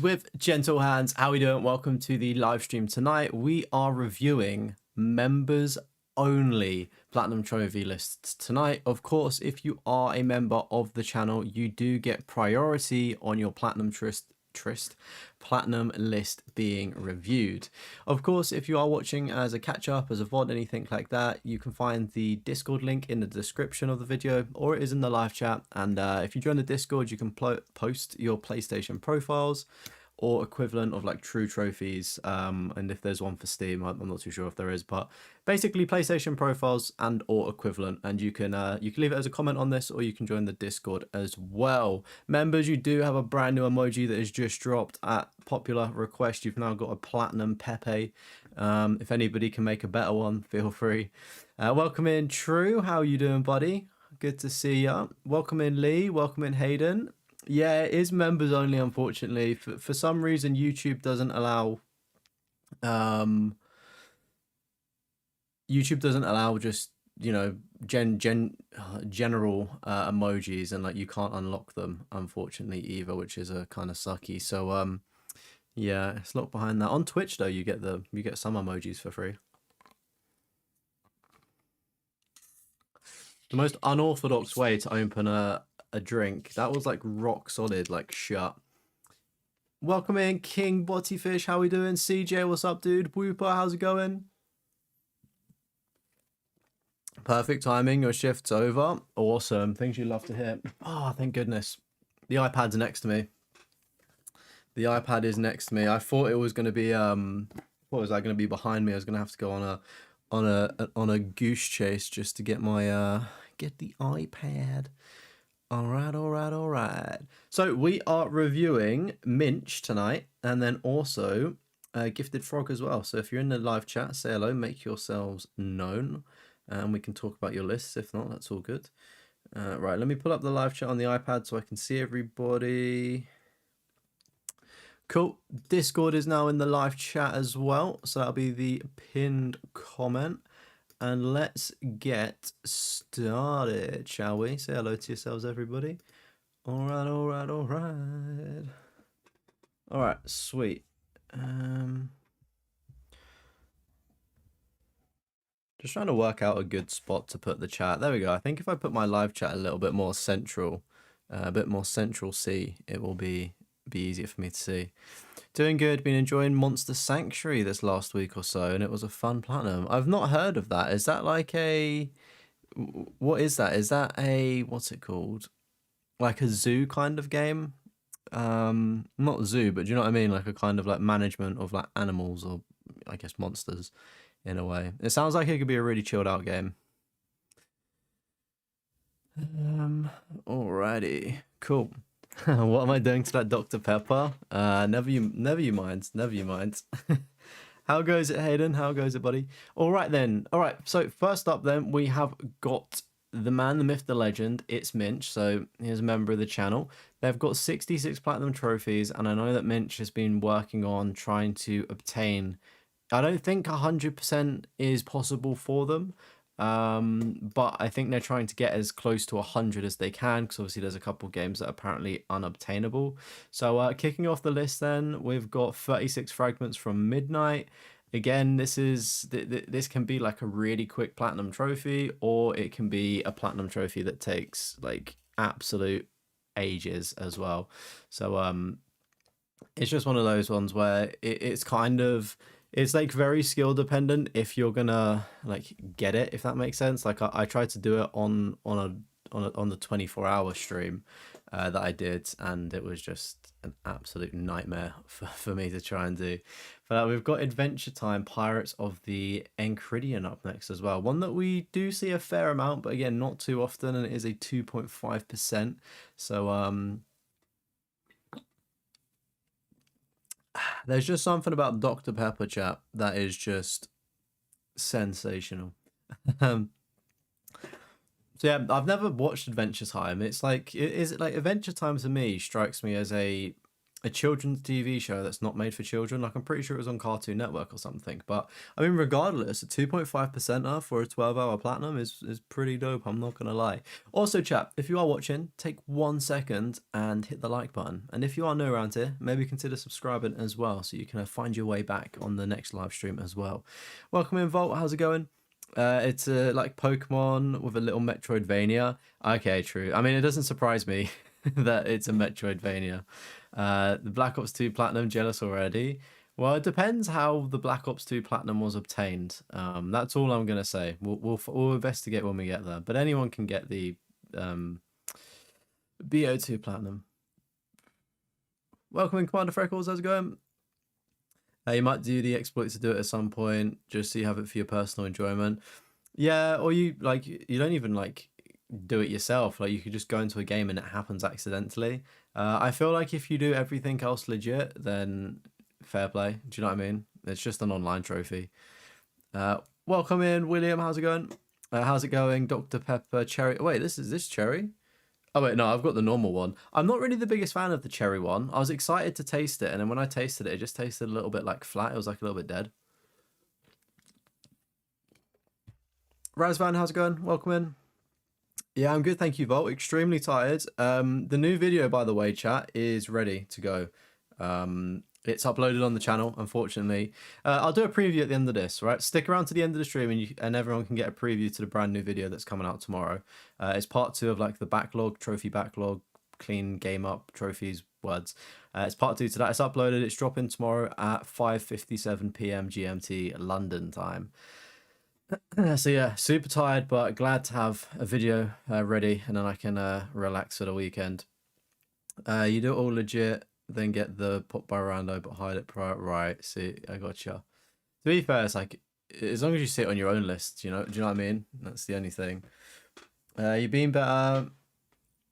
With gentle hands, how we doing? Welcome to the live stream tonight. We are reviewing members only platinum trophy lists tonight. Of course, if you are a member of the channel, you do get priority on your platinum platinum list being reviewed. Of course, if you are watching as a catch-up, as a VOD, anything like that, you can find the Discord link in the description of the video, or it is in the live chat. And if you join the Discord, you can post your PlayStation profiles or equivalent of like true trophies, and if there's one for Steam, I'm not too sure if there is, but basically PlayStation profiles and or equivalent, and you can leave it as a comment on this, or you can join the Discord as well. Members, you do have a brand new emoji that is just dropped at popular request. You've now got a platinum Pepe. If anybody can make a better one, feel free. Welcome in True, how you doing, buddy? Good to see you. Welcome in Lee, welcome in Hayden. Yeah, it is members only, unfortunately. For some reason, YouTube doesn't allow just, you know, general emojis, and like you can't unlock them, unfortunately, either, which is a kind of sucky. So yeah, it's locked behind that. On Twitch though, you get some emojis for free. The most unorthodox way to open a drink. That was like rock solid, like shut. Welcome in King Bottyfish, how we doing? CJ, what's up, dude? Whooper, how's it going? Perfect timing, your shift's over. Awesome, things you love to hear. Oh, thank goodness. The iPad's next to me. The iPad is next to me. I thought it was going to be what was that going to be behind me? I was going to have to go on a goose chase just to get my get the iPad. All right. So we are reviewing ItzMinch tonight, and then also GiftedFrog as well. So if you're in the live chat, say hello, make yourselves known, and we can talk about your lists. If not, that's all good. Right, let me pull up the live chat on the iPad so I can see everybody. Cool. Discord is now in the live chat as well, so that'll be the pinned comment. And let's get started, shall we? Say hello to yourselves, everybody. All right, sweet. Just trying to work out a good spot to put the chat. There we go. I think if I put my live chat a little bit more central, C, it will be easier for me to see. Doing good, been enjoying Monster Sanctuary this last week or so, and it was a fun platinum. I've not heard of that. Is that like a... What is that? Is that a... What's it called? Like a zoo kind of game? Not zoo, but do you know what I mean? Like a kind of like management of like animals, or I guess monsters in a way. It sounds like it could be a really chilled out game. Alrighty, cool. What am I doing to that Dr. Pepper? Never you mind. How goes it, Hayden? How goes it, buddy? All right then. All right. So first up, then we have got the man, the myth, the legend. ItzMinch. So he's a member of the channel. They've got 66 platinum trophies, and I know that Minch has been working on trying to obtain. I don't think 100% is possible for them. But I think they're trying to get as close to 100 as they can, because obviously there's a couple games that are apparently unobtainable. So kicking off the list, then we've got 36 fragments from Midnight. Again, this can be like a really quick platinum trophy, or it can be a platinum trophy that takes like absolute ages as well. So it's just one of those ones where it's kind of... It's like very skill dependent if you're gonna like get it, if that makes sense. Like I tried to do it on the 24-hour stream that I did, and it was just an absolute nightmare for me to try and do. But we've got Adventure Time Pirates of the Enchiridion up next as well. One that we do see a fair amount, but again, not too often, and it is a 2.5%. So there's just something about Dr. Pepper, chat, that is just sensational. So yeah, I've never watched Adventure Time. It's like, is it like Adventure Time to me strikes me as a a children's TV show that's not made for children. Like I'm pretty sure it was on Cartoon Network or something. But I mean, regardless, a 2.5%er for a 12-hour platinum is pretty dope. I'm not gonna lie. Also, chat, if you are watching, take 1 second and hit the like button. And if you are new around here, maybe consider subscribing as well, so you can find your way back on the next live stream as well. Welcome in, Volt. How's it going? It's like Pokemon with a little Metroidvania. Okay, true. I mean, it doesn't surprise me that it's a Metroidvania. The Black Ops 2 Platinum, jealous already. Well, it depends how the Black Ops 2 Platinum was obtained. That's all I'm gonna say. We'll investigate when we get there. But anyone can get the BO2 Platinum. Welcome in, Commander Freckles. How's it going? You might do the exploits to do it at some point, just so you have it for your personal enjoyment. Yeah, or you don't even like do it yourself. Like you could just go into a game and it happens accidentally. I feel like if you do everything else legit, then fair play. Do you know what I mean? It's just an online trophy. Welcome in, William. How's it going? How's it going, Dr. Pepper Cherry? Wait, is this cherry? Oh wait, no, I've got the normal one. I'm not really the biggest fan of the cherry one. I was excited to taste it, and then when I tasted it, it just tasted a little bit like flat. It was like a little bit dead. Razvan, how's it going? Welcome in. Yeah, I'm good, thank you, Volt. Extremely tired. The new video, by the way, chat, is ready to go. It's uploaded on the channel, unfortunately. I'll do a preview at the end of this, right? Stick around to the end of the stream and everyone can get a preview to the brand new video that's coming out tomorrow. It's part 2 of like the backlog, trophy backlog, clean game up, trophies, words. It's part 2 to that. It's uploaded. It's dropping tomorrow at 5:57 p.m. GMT London time. So yeah, super tired, but glad to have a video ready, and then I can relax for the weekend. You do it all legit, then get the pop by rando, but hide it prior. Right, see, I gotcha. To be fair, it's like, as long as you see it on your own list, do you know what I mean? That's the only thing. You been better?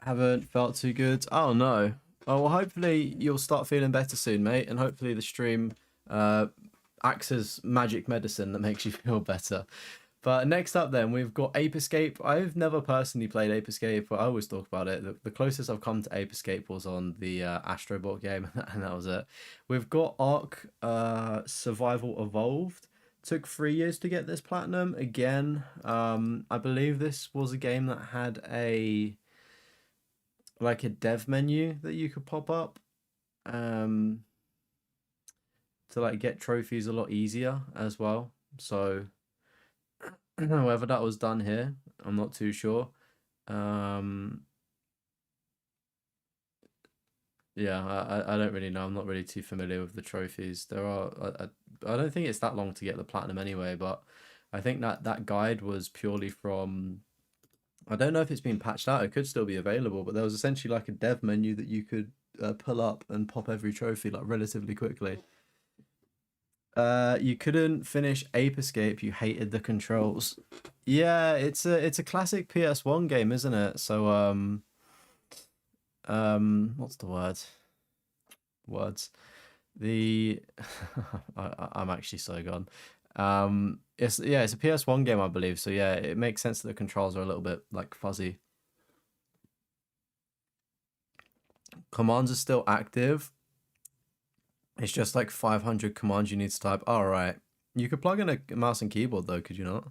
Haven't felt too good? Oh no. Oh well, hopefully you'll start feeling better soon, mate, and hopefully the stream acts as magic medicine that makes you feel better. But next up then, we've got Ape Escape. I've never personally played Ape Escape, but I always talk about it. The closest I've come to Ape Escape was on the Astrobot game, and that was it. We've got Ark Survival Evolved. Took 3 years to get this platinum. Again, I believe this was a game that had a dev menu that you could pop up to like get trophies a lot easier as well. So whether that was done here, I'm not too sure. Yeah, I don't really know. I'm not really too familiar with the trophies. There are I don't think it's that long to get the platinum anyway, but I think that guide was purely from, I don't know if it's been patched out. It could still be available, but there was essentially like a dev menu that you could pull up and pop every trophy like relatively quickly. You couldn't finish Ape Escape. You hated the controls. Yeah, it's a classic PS1 game, isn't it? So what's the word? Words. The I'm actually so gone. It's a PS1 game, I believe. So yeah, it makes sense that the controls are a little bit like fuzzy. Commands are still active. It's just like 500 commands you need to type. All right. You could plug in a mouse and keyboard though, could you not?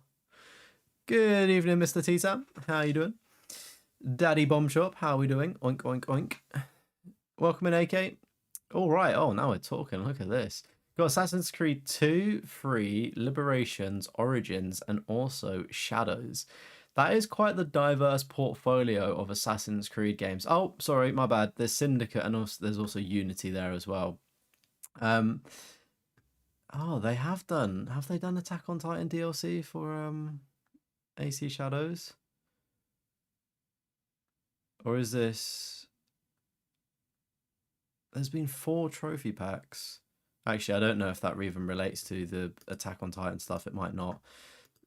Good evening, Mr. T-Tam. How are you doing? Daddy Bomb Shop, how are we doing? Oink, oink, oink. Welcome in, AK. All right. Oh, now we're talking. Look at this. Got Assassin's Creed 2, 3, Liberations, Origins, and also Shadows. That is quite the diverse portfolio of Assassin's Creed games. Oh, sorry, my bad. There's Syndicate and also there's also Unity there as well. Oh, they have done. Have they done Attack on Titan DLC for AC Shadows? Or is this? There's been 4 trophy packs. Actually, I don't know if that even relates to the Attack on Titan stuff. It might not.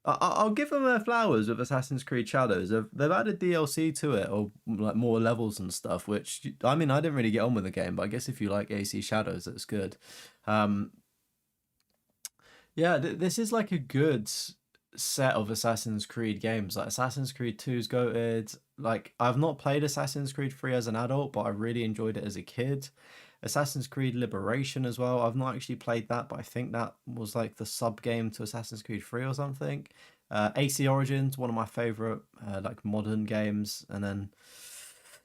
I'll give them their flowers with Assassin's Creed Shadows. They've added DLC to it, or like more levels and stuff, which, I mean, I didn't really get on with the game, but I guess if you like AC Shadows, that's good. Yeah, this is like a good set of Assassin's Creed games. Like Assassin's Creed 2's goated. Like, I've not played Assassin's Creed 3 as an adult, but I really enjoyed it as a kid. Assassin's Creed Liberation as well. I've not actually played that, but I think that was like the sub game to Assassin's Creed 3 or something. AC Origins, one of my favorite like modern games, and then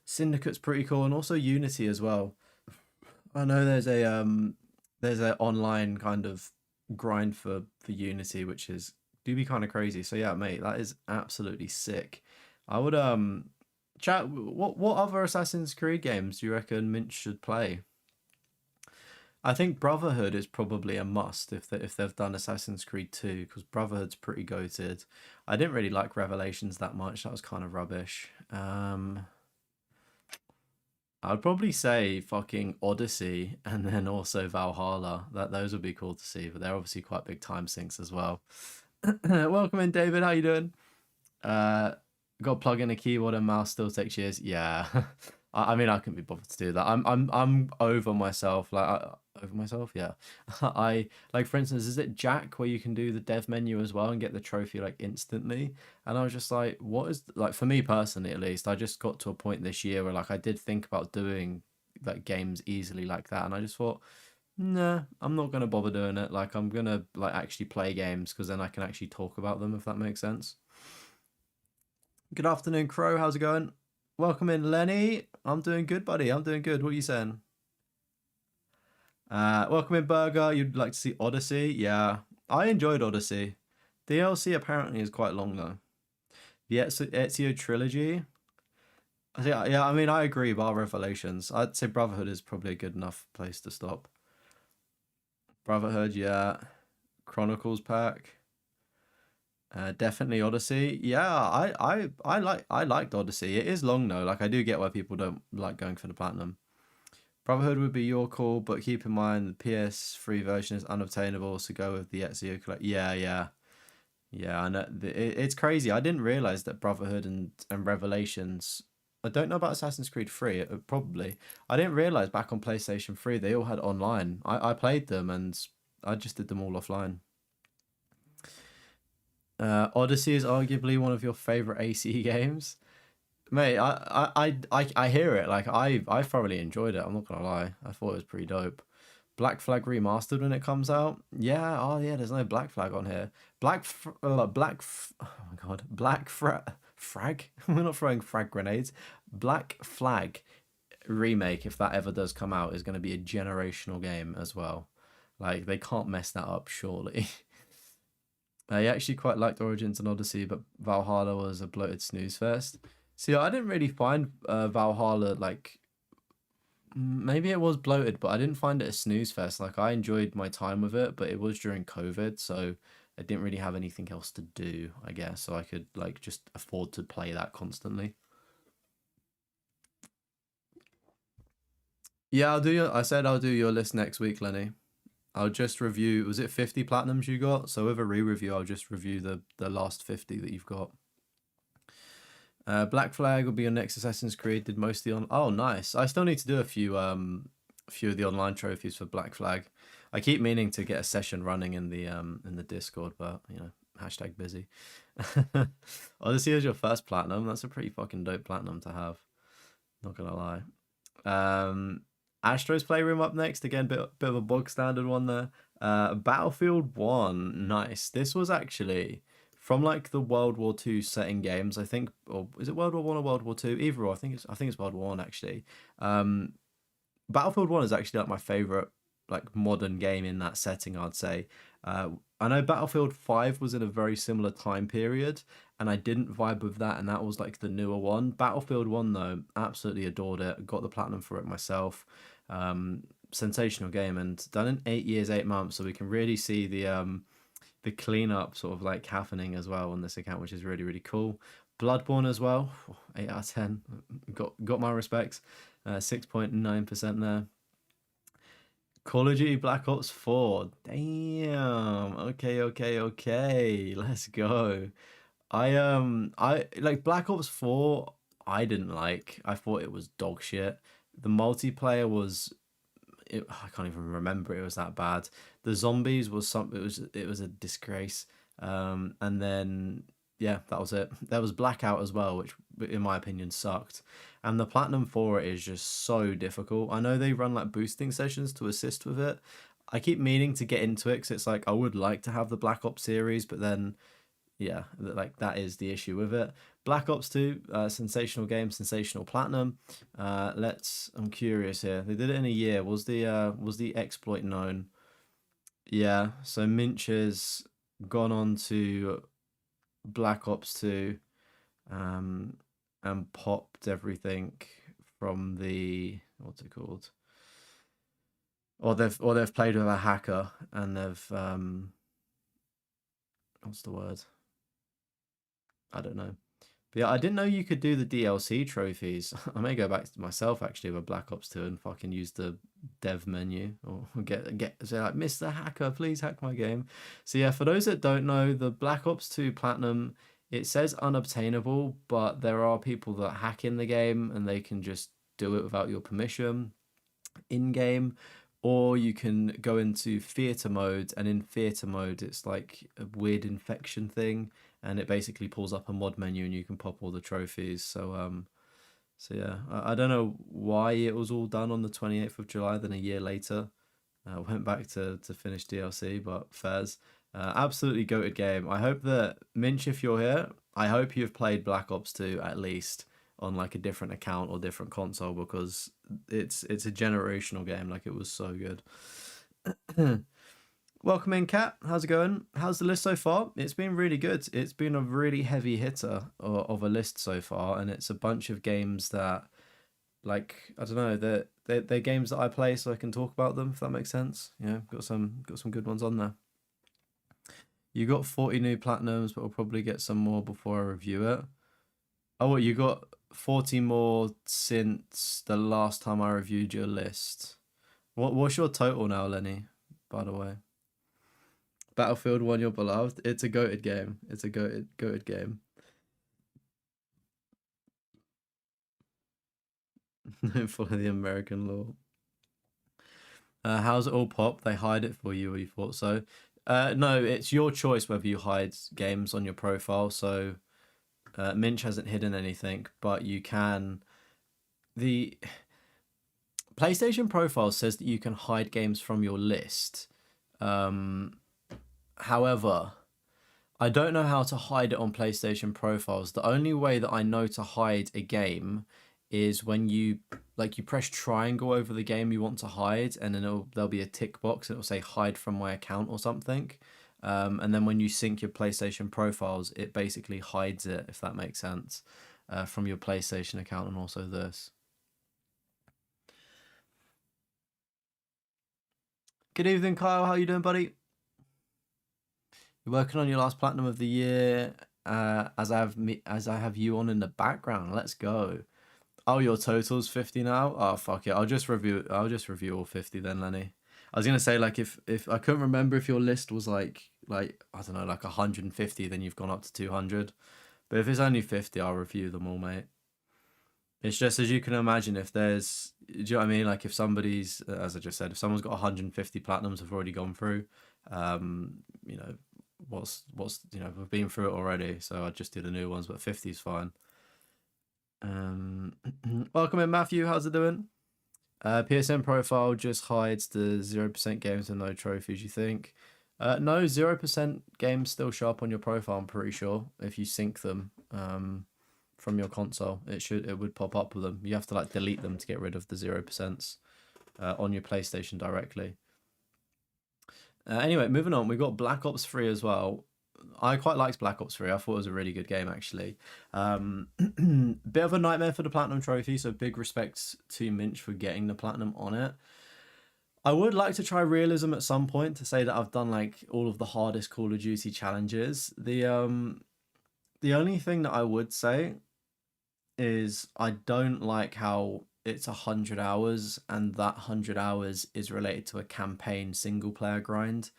Syndicate's pretty cool, and also Unity as well. I know there's a online kind of grind for Unity, which is do be kind of crazy. So yeah, mate, that is absolutely sick. I would chat. What other Assassin's Creed games do you reckon Mint should play? I think Brotherhood is probably a must if they've done Assassin's Creed 2 because Brotherhood's pretty goated. I didn't really like Revelations that much. That was kind of rubbish. I'd probably say fucking Odyssey and then also Valhalla. Those would be cool to see, but they're obviously quite big time sinks as well. Welcome in, David. How you doing? Got to plug in a keyboard and mouse. Still takes years. Yeah, I mean I couldn't be bothered to do that. I'm over myself. Over myself. Yeah, I like for instance, is it Jack where you can do the dev menu as well and get the trophy like instantly? And I was just like, what is like for me personally at least? I just got to a point this year where like I did think about doing like games easily like that, and I just thought, nah, I'm not gonna bother doing it. Like I'm gonna like actually play games because then I can actually talk about them if that makes sense. Good afternoon, Crow. How's it going? Welcome in, Lenny. I'm doing good, buddy. I'm doing good. What are you saying? Welcome in, Burger. You'd like to see Odyssey? Yeah, I enjoyed Odyssey. DLC apparently is quite long though. The Ezio trilogy. I think, yeah, I mean, I agree. Bar Revelations, I'd say Brotherhood is probably a good enough place to stop. Brotherhood, yeah. Chronicles pack. Definitely Odyssey. Yeah, I liked Odyssey. It is long though. Like I do get why people don't like going for the platinum. Brotherhood would be your call, but keep in mind the PS3 version is unobtainable, so go with the Ezio collect. Yeah, yeah, yeah. I know it's crazy. I didn't realize that Brotherhood and Revelations. I don't know about Assassin's Creed 3. Probably. I didn't realize back on PlayStation 3 they all had online. I played them and I just did them all offline. Odyssey is arguably one of your favorite ACE games. Mate, I hear it. Like I thoroughly enjoyed it. I'm not gonna lie. I thought it was pretty dope. Black Flag remastered when it comes out. Yeah. Oh yeah. There's no Black Flag on here. Oh my god. Frag. We're not throwing frag grenades. Black Flag remake, if that ever does come out, is going to be a generational game as well. Like they can't mess that up, surely. I actually quite liked Origins and Odyssey, but Valhalla was a bloated snooze fest. See, I didn't really find Valhalla like maybe it was bloated, but I didn't find it a snooze fest. Like I enjoyed my time with it, but it was during COVID, so I didn't really have anything else to do, I guess, so I could like just afford to play that constantly. Yeah, I said I'll do your list next week, Lenny. I'll just review. Was it 50 platinums you got? So with a re-review, I'll just review the last 50 that you've got. Black Flag will be your next Assassin's Creed. Did mostly on. Oh, nice. I still need to do a few of the online trophies for Black Flag. I keep meaning to get a session running in the Discord, but you know, hashtag busy. Odyssey is your first platinum. That's a pretty fucking dope platinum to have. Not gonna lie. Astro's Playroom up next. Again, bit of a bog standard one there. Battlefield 1. Nice. This was actually from like the World War Two setting games, I think, or is it World War One or World War Two? Either or, I think it's World War One actually. Battlefield 1 is actually like my favorite like modern game in that setting, I'd say. I know Battlefield 5 was in a very similar time period, and I didn't vibe with that, and that was like the newer one. Battlefield 1 though, absolutely adored it. Got the platinum for it myself. Sensational game, and done in 8 years, 8 months, so we can really see the cleanup sort of like happening as well on this account, which is really cool. Bloodborne as well, 8 out of 10. Got my respects. 6.9% there. Call of Duty Black Ops 4. Damn. Okay. Let's go. I like Black Ops 4. I didn't like. I thought it was dog shit. The multiplayer was I can't even remember it was that bad. The zombies was it was a disgrace. And then yeah, that was it. There was Blackout as well, which in my opinion sucked. And the platinum for it is just so difficult. I know they run like boosting sessions to assist with it. I keep meaning to get into it because it's like I would like to have the Black Ops series, but then yeah, like that is the issue with it. Black Ops 2, sensational game, sensational platinum. I'm curious here. They did it in a year. Was the exploit known? Yeah, so Minch has gone on to Black Ops 2, um, and popped everything from the what's it called? Or they've played with a hacker and they've what's the word? I don't know. But yeah, I didn't know you could do the DLC trophies. I may go back to myself actually with Black Ops 2 and fucking use the dev menu or get say like Mr. Hacker, please hack my game. So yeah, for those that don't know, the Black Ops 2 Platinum, it says unobtainable, but there are people that hack in the game and they can just do it without your permission in game, or you can go into theater mode, and in theater mode it's like a weird infection thing, and it basically pulls up a mod menu and you can pop all the trophies. So yeah, I don't know why it was all done on the 28th of July, then a year later went back to finish DLC, but fairs. Absolutely goated game. I hope that Minch, if you're here, I hope you've played Black Ops 2 at least on like a different account or different console, because it's a generational game. Like it was so good. Welcome in, Kat. How's it going? How's the list so far? It's been really good. It's been a really heavy hitter of a list so far, and it's a bunch of games that, like, I don't know, they're games that I play so I can talk about them, if that makes sense. Yeah, got some good ones on there. You got 40 new platinums, but we'll probably get some more before I review it. Oh, what, you got 40 more since the last time I reviewed your list. What's your total now, Lenny, by the way? Battlefield 1, your beloved. It's a goated game. It's a goated game. Follow the American law. How's it all pop? They hide it for you, or you thought so? No, it's your choice whether you hide games on your profile. So Minch hasn't hidden anything, but you can. The PlayStation profile says that you can hide games from your list. However, I don't know how to hide it on PlayStation profiles. The only way that I know to hide a game is when you press triangle over the game you want to hide, and then there'll be a tick box and it'll say hide from my account or something. And then when you sync your PlayStation profiles, it basically hides it, if that makes sense, from your PlayStation account and also this. Good evening, Kyle. How you doing, buddy? You're working on your last platinum of the year, as I have you on in the background. Let's go. Oh, your total's 50 now? Oh, fuck it. I'll just review all 50 then, Lenny. I was gonna say, like, if I couldn't remember if your list was like I don't know, like 150, then you've gone up to 200. But if it's only 50, I'll review them all, mate. It's just, as you can imagine, if there's, do you know what I mean? Like if somebody's, as I just said, if someone's got 150 platinums have already gone through, you know, we've been through it already, so I just do the new ones, but 50 is fine. Welcome in, Matthew. How's it doing? PSN profile just hides the 0% games and no trophies, you think? No, 0% games still show up on your profile, I'm pretty sure, if you sync them from your console. It would pop up with them. You have to like delete them to get rid of the 0% on your PlayStation directly. Anyway, moving on, we've got Black Ops 3 as well. I quite liked Black Ops 3. I thought it was a really good game, actually. Bit of a nightmare for the Platinum Trophy, so big respect to Minch for getting the Platinum on it. I would like to try realism at some point to say that I've done like all of the hardest Call of Duty challenges. The only thing that I would say is I don't like how it's 100 hours and that 100 hours is related to a campaign single player grind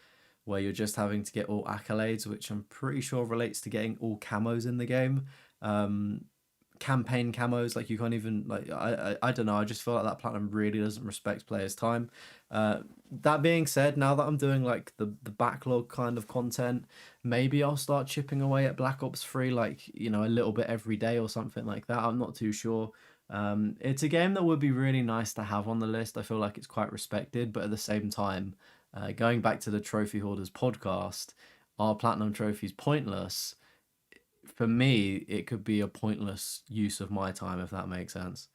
where you're just having to get all accolades, which I'm pretty sure relates to getting all camos in the game. campaign camos. Like you can't even like I don't know. I just feel like that platinum really doesn't respect players' time. That being said, now that I'm doing like the backlog kind of content, maybe I'll start chipping away at Black Ops 3, like you know, a little bit every day or something like that. I'm not too sure. It's a game that would be really nice to have on the list. I feel like it's quite respected, but at the same time, going back to the Trophy Hoarders podcast, are platinum trophies pointless? For me, it could be a pointless use of my time, if that makes sense.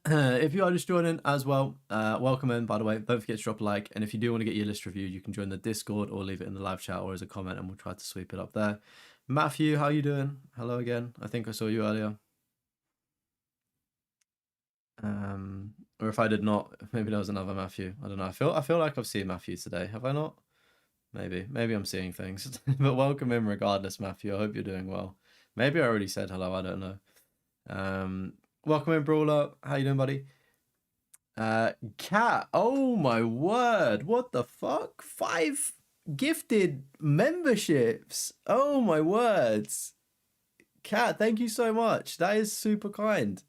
If you are just joining as well, welcome in, by the way. Don't forget to drop a like. And if you do want to get your list reviewed, you can join the Discord or leave it in the live chat or as a comment, and we'll try to sweep it up there. Matthew, how you doing? Hello again. I think I saw you earlier. Or if I did not, maybe there was another Matthew. I don't know. I feel like I've seen Matthew today. Have I not? Maybe I'm seeing things. But welcome in regardless, Matthew. I hope you're doing well. Maybe I already said hello. I don't know. Welcome in, Brawler. How you doing, buddy? Cat. Oh my word! What the fuck? 5 gifted memberships. Oh my words. Cat, thank you so much. That is super kind.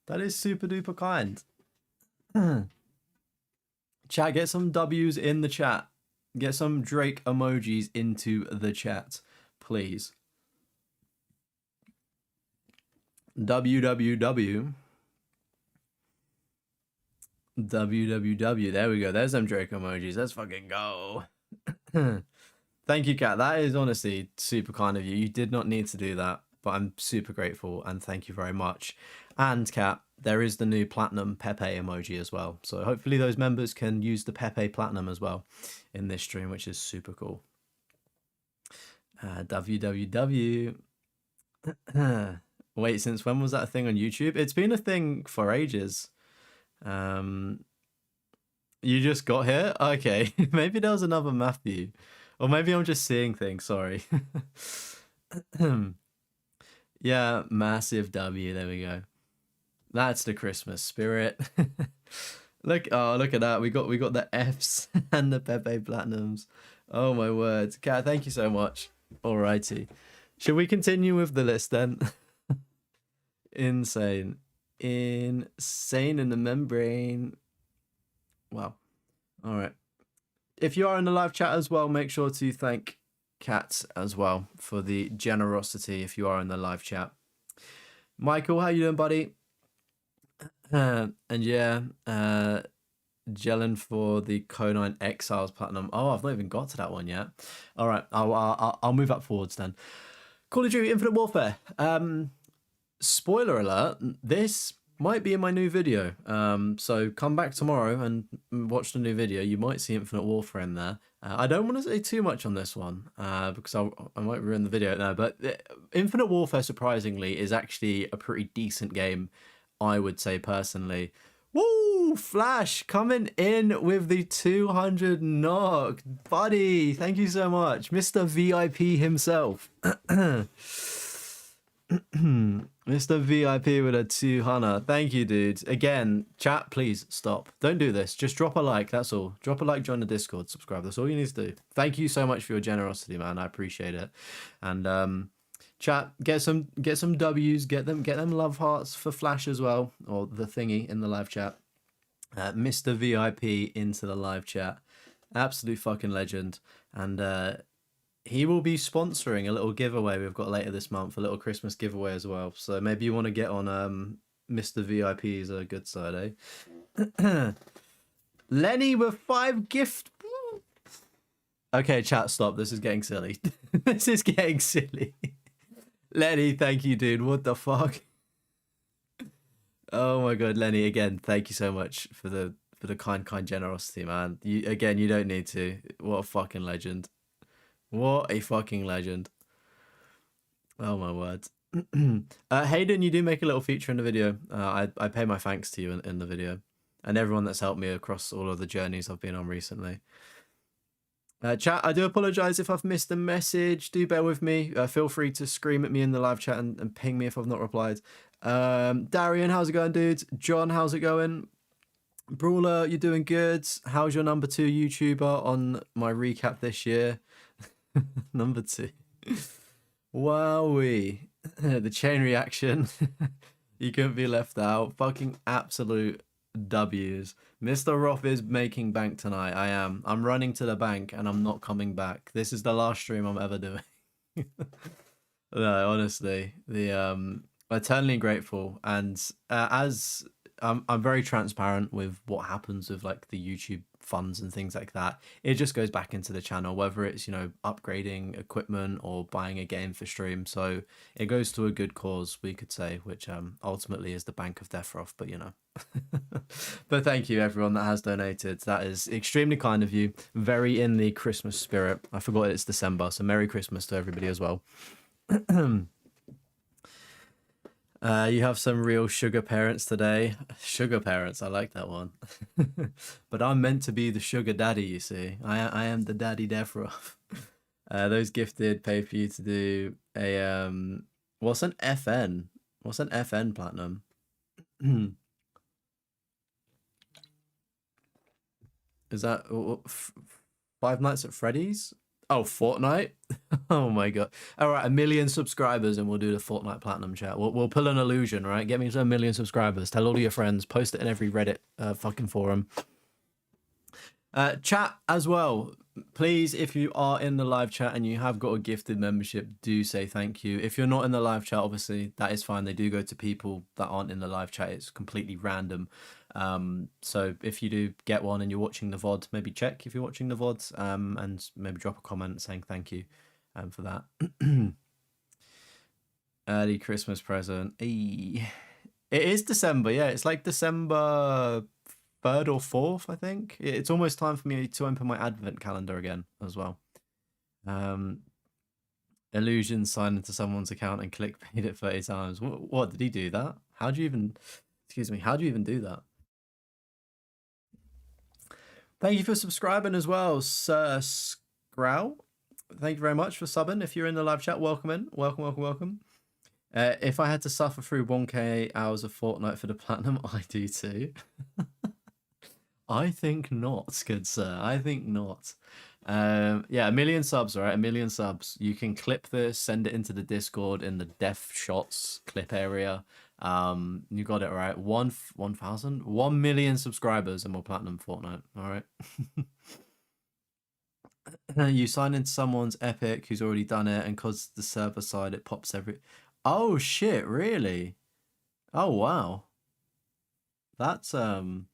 That is super duper kind. Chat, get some W's in the chat. Get some Drake emojis into the chat, please. www. There we go. There's some Drake emojis. Let's fucking go. Thank you, Kat. That is honestly super kind of you. You did not need to do that, but I'm super grateful and thank you very much. And Kat, there is the new Platinum Pepe emoji as well. So hopefully those members can use the Pepe Platinum as well in this stream, which is super cool. www. Wait, since when was that a thing on YouTube? It's been a thing for ages. You just got here? Okay, maybe there was another Matthew. Or maybe I'm just seeing things, sorry. Yeah, massive W, there we go. That's the Christmas spirit. Look at that. We got the Fs and the Pepe Platinums. Oh my words. Kat, thank you so much. Alrighty. Should we continue with the list then? Insane in the membrane. Wow. All right. If you are in the live chat as well, make sure to thank Kat as well for the generosity if you are in the live chat. Michael, how you doing, buddy? And yeah, gelling for the Conine Exiles Platinum. Oh, I've not even got to that one yet. All right, I'll move up forwards then. Call of Duty Infinite Warfare. Spoiler alert, this might be in my new video. So come back tomorrow and watch the new video. You might see Infinite Warfare in there. I don't want to say too much on this one because I might ruin the video now. But Infinite Warfare, surprisingly, is actually a pretty decent game, I would say personally. Woo! Flash coming in with the 200 knock. Buddy, thank you so much. Mr. VIP himself. Mr. VIP with a 200. Thank you, dude. Again, chat, please stop. Don't do this. Just drop a like. That's all. Drop a like, join the Discord, subscribe. That's all you need to do. Thank you so much for your generosity, man. I appreciate it. And chat, get some W's. Get them love hearts for Flash as well, or the thingy in the live chat. Mr. VIP into the live chat. Absolute fucking legend. And he will be sponsoring a little giveaway we've got later this month, a little Christmas giveaway as well. So maybe you want to get on Mr. VIP's good side, eh? Lenny with 5 gift. Okay, chat, stop. This is getting silly. This is getting silly. Lenny, thank you, dude. What the fuck? Oh my god, Lenny, again, thank you so much for the kind generosity, man. You don't need to. What a fucking legend. What a fucking legend. Oh my words. Hayden, you do make a little feature in the video. I pay my thanks to you in the video. And everyone that's helped me across all of the journeys I've been on recently. Chat, I do apologise if I've missed a message. Do bear with me. Feel free to scream at me in the live chat and ping me if I've not replied. Darian, how's it going, dudes? John, how's it going? Brawler, you're doing good. How's your number 2 YouTuber on my recap this year? Number 2. Wowee. The chain reaction. You couldn't be left out. Fucking absolute W's. Mr. Roth is making bank tonight. I am. I'm running to the bank and I'm not coming back. This is the last stream I'm ever doing. No, honestly, the eternally grateful, and as I'm very transparent with what happens with like the YouTube funds and things like that. It just goes back into the channel, whether it's, you know, upgrading equipment or buying a game for stream. So it goes to a good cause, we could say, which ultimately is the Bank of Deathroff. But you know, but thank you everyone that has donated. That is extremely kind of you. Very in the Christmas spirit. I forgot it's December, so Merry Christmas to everybody as well. You have some real sugar parents today. Sugar parents, I like that one. But I'm meant to be the sugar daddy, you see. I am the daddy Deathroff. Those gifted pay for you to do a what's an FN? What's an FN platinum? Is that Five Nights at Freddy's? Oh, Fortnite? Oh my god. All right, 1 million subscribers and we'll do the Fortnite Platinum chat. We'll pull an illusion, right? Get me to 1 million subscribers. Tell all of your friends. Post it in every Reddit fucking forum. Chat as well. Please, if you are in the live chat and you have got a gifted membership, do say thank you. If you're not in the live chat, obviously, that is fine. They do go to people that aren't in the live chat. It's completely random. So if you do get one and you're watching the VOD, maybe check if you're watching the VODs, and maybe drop a comment saying thank you for that. Early Christmas present. It is December, yeah. It's like December 3rd or 4th, I think. It's almost time for me to open my advent calendar again as well. Illusion signed into someone's account and clickbait it 30 times. What did he do that? How do you even, excuse me, how do you even do that? Thank you for subscribing as well, Sir Scrow. Thank you very much for subbing. If you're in the live chat, welcome in. Welcome, welcome, welcome. If I had to suffer through 1k hours of Fortnite for the platinum, I do too. I think not, good sir. I think not. Yeah, 1 million subs, all right? 1 million subs. You can clip this, send it into the Discord in the Death Shots clip area. You got it right. 1,000, 1 million subscribers and more platinum Fortnite. All right. You sign into someone's Epic who's already done it, and cause the server side it pops every. Oh shit! Really? Oh wow. That's Do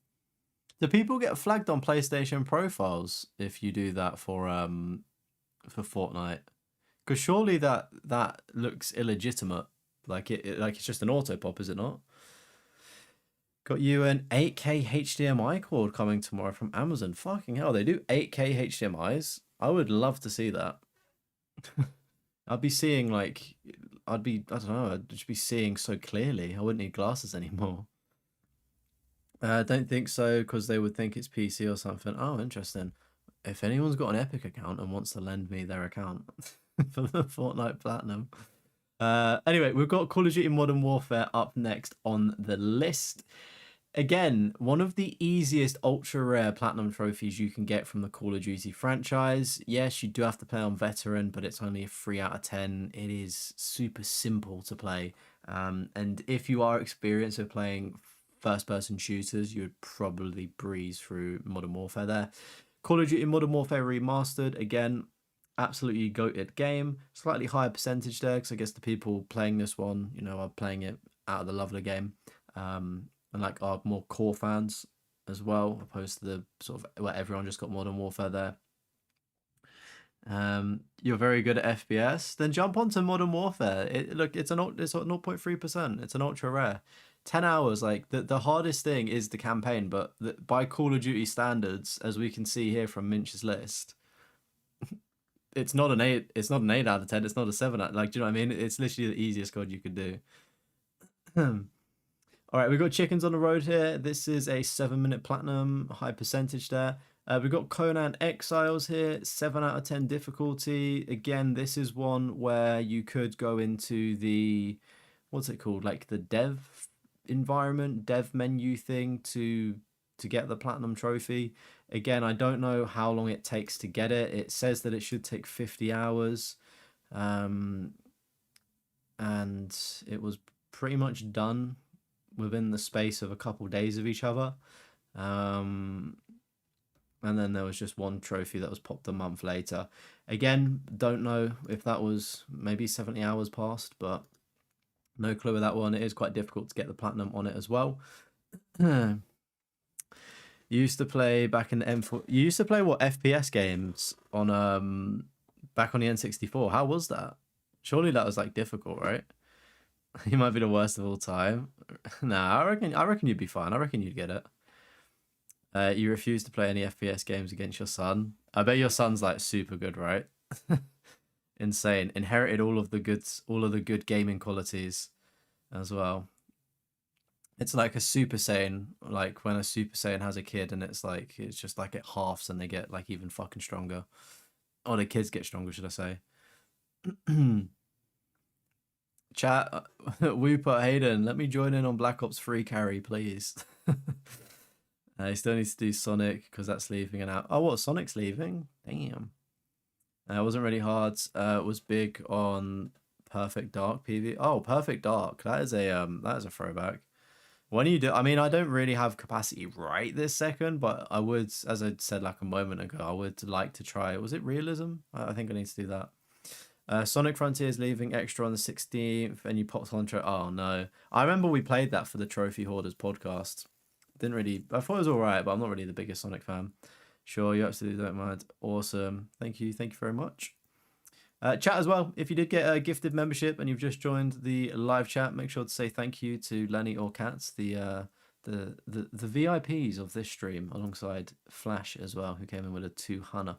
people get flagged on PlayStation profiles if you do that for Fortnite? Because surely that looks illegitimate. Like like it's just an auto pop, is it not? Got you an 8K HDMI cord coming tomorrow from Amazon. Fucking hell, they do 8K HDMIs. I would love to see that. I'd be seeing like, I don't know, I'd just be seeing so clearly. I wouldn't need glasses anymore. Don't think so, because they would think it's PC or something. Oh, interesting. If anyone's got an Epic account and wants to lend me their account for the Fortnite Platinum. Anyway, we've got Call of Duty Modern Warfare up next on the list. Again, one of the easiest ultra rare platinum trophies you can get from the Call of Duty franchise. Yes, you do have to play on veteran, but it's only a 3 out of 10. It is super simple to play. And if you are experienced with playing first-person shooters, you would probably breeze through Modern Warfare there. Call of Duty Modern Warfare Remastered, again, absolutely goated game. Slightly higher percentage there, because I guess the people playing this one, you know, are playing it out of the love of the game. And like are more core fans as well, opposed to the sort of where everyone just got Modern Warfare there. You're very good at FPS, then jump onto Modern Warfare. It's 0.3%. It's an ultra rare. 10 hours, like the hardest thing is the campaign, but by Call of Duty standards, as we can see here from Minch's list, it's not an 8. It's not an 8 out of 10. It's not a 7 out. Like, do you know what I mean? It's literally the easiest code you could do. All right, we've got chickens on the road here. This is a 7-minute platinum, high percentage there. We've got Conan Exiles here, 7 out of 10 difficulty. Again, this is one where you could go into the, what's it called? Like the dev environment, dev menu thing to get the platinum trophy. Again, I don't know how long it takes to get it. It says that it should take 50 hours. And and it was pretty much done within the space of a couple days of each other. And then there was just one trophy that was popped a month later. Again, don't know if that was maybe 70 hours past, but no clue with that one. It is quite difficult to get the platinum on it as well. You used to play back in the M4. You used to play what FPS games on back on the N64? How was that? Surely that was like difficult, right? You might be the worst of all time. Nah, I reckon you'd be fine. I reckon you'd get it. You refuse to play any FPS games against your son. I bet your son's like super good, right? Insane. Inherited all of the good gaming qualities as well. It's like a Super Saiyan, like when a Super Saiyan has a kid and it's just like it halves and they get like even fucking stronger. Or the kids get stronger, should I say. Chat, Wooper Hayden, let me join in on Black Ops 3 carry, please. He still needs to do Sonic because that's leaving and out. Oh, what? Sonic's leaving? Damn. It wasn't really hard. It was big on Perfect Dark PV. Oh, Perfect Dark. That is a throwback. When you do, I mean, I don't really have capacity right this second, but I would, as I said like a moment ago, I would like to try. Was it Realism? I think I need to do that. Sonic Frontiers leaving extra on the 16th, and you popped on. Oh no, I remember we played that for the Trophy Hoarders podcast. Didn't really. I thought it was all right, but I'm not really the biggest Sonic fan. Sure, you absolutely don't mind. Awesome. Thank you very much. Chat as well. If you did get a gifted membership and you've just joined the live chat, make sure to say thank you to Lenny or Katz, the VIPs of this stream, alongside Flash as well, who came in with a 200.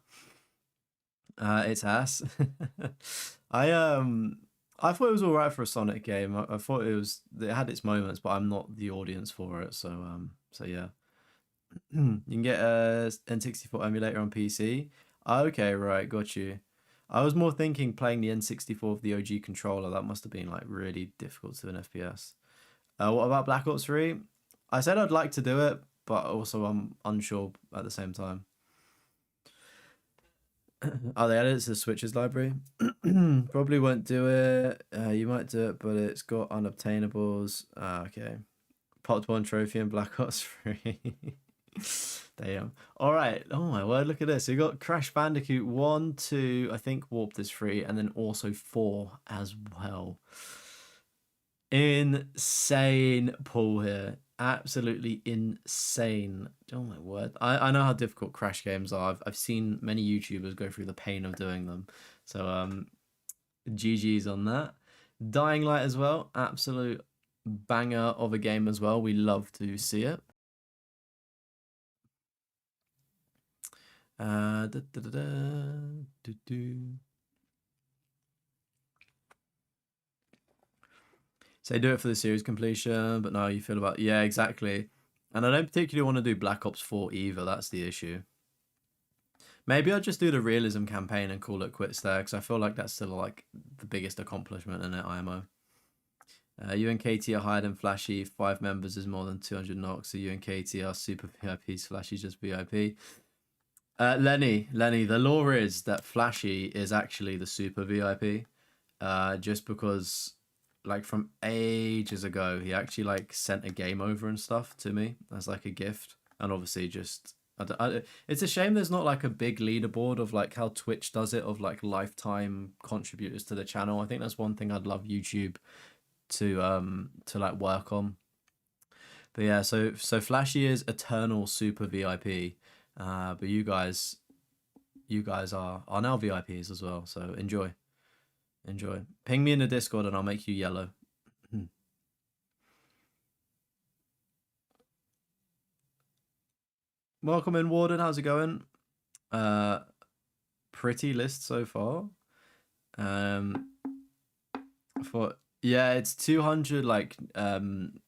It's ass. I thought it was alright for a Sonic game. I thought it had its moments, but I'm not the audience for it. So yeah. You can get a N64 emulator on PC. Okay, right, got you. I was more thinking playing the N64 with the OG controller. That must have been like really difficult to an FPS. What about Black Ops 3? I said I'd like to do it, but also I'm unsure at the same time. Oh, they added it to the Switches library. Probably won't do it. You might do it, but it's got unobtainables. Okay. Popped one trophy in Black Ops 3. Damn. All right. Oh my word, look at this. We got Crash Bandicoot 1, 2, I think Warped is 3, and then also 4 as well. Insane pull here. Absolutely insane. Oh my word. I know how difficult Crash games are. I've seen many YouTubers go through the pain of doing them. So GG's on that. Dying Light as well. Absolute banger of a game as well. We love to see it. Say do it for the series completion, but now you feel about yeah, exactly. And I don't particularly want to do Black Ops 4 either. That's the issue. Maybe I'll just do the realism campaign and call it quits there, because I feel like that's still like the biggest accomplishment in it, IMO. You and Katie are higher than Flashy. 5 members is more than 200 knocks. So you and Katie are super VIPs. Flashy's just VIP. Lenny, the law is that Flashy is actually the super VIP. Just because, like, from ages ago, he actually like sent a game over and stuff to me as like a gift, and obviously just. It's a shame there's not like a big leaderboard of like how Twitch does it, of like lifetime contributors to the channel. I think that's one thing I'd love YouTube to like work on. But yeah, so Flashy is eternal super VIP, but you guys are now VIPs as well. So enjoy. Ping me in the Discord and I'll make you yellow. Welcome in, Warden. How's it going? Pretty list so far. I thought, yeah, it's 200 like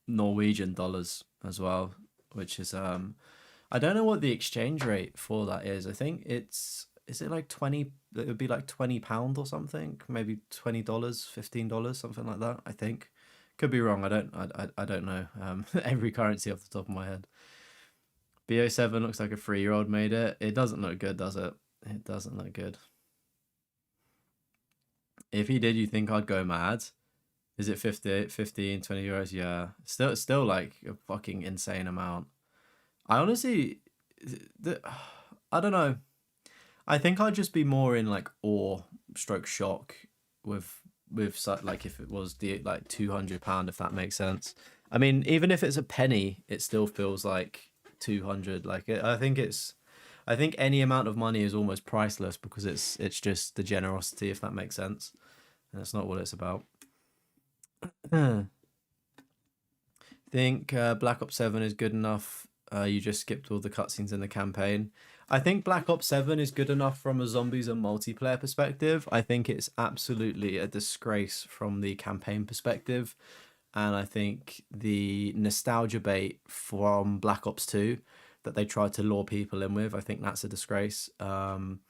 Norwegian dollars as well, which is I don't know what the exchange rate for that is. I think is it like 20? It would be like £20 or something, maybe $20, $15, something like that. I think, could be wrong. I don't know every currency off the top of my head. BO7 looks like a 3-year-old made it. It doesn't look good, does it? It doesn't look good. If he did, you think I'd go mad? Is it 50, 15, 20 euros? Yeah. Still like a fucking insane amount. I honestly, the, I don't know. I think I'd just be more in like awe stroke shock with like if it was the like £200, if that makes sense. I mean, even if it's a penny, it still feels like 200. Like I think any amount of money is almost priceless because it's just the generosity, if that makes sense. And that's not what it's about. I think Black Ops 7 is good enough. You just skipped all the cutscenes in the campaign. I think Black Ops 7 is good enough from a zombies and multiplayer perspective. I think it's absolutely a disgrace from the campaign perspective. And I think the nostalgia bait from Black Ops 2 that they tried to lure people in with, I think that's a disgrace. And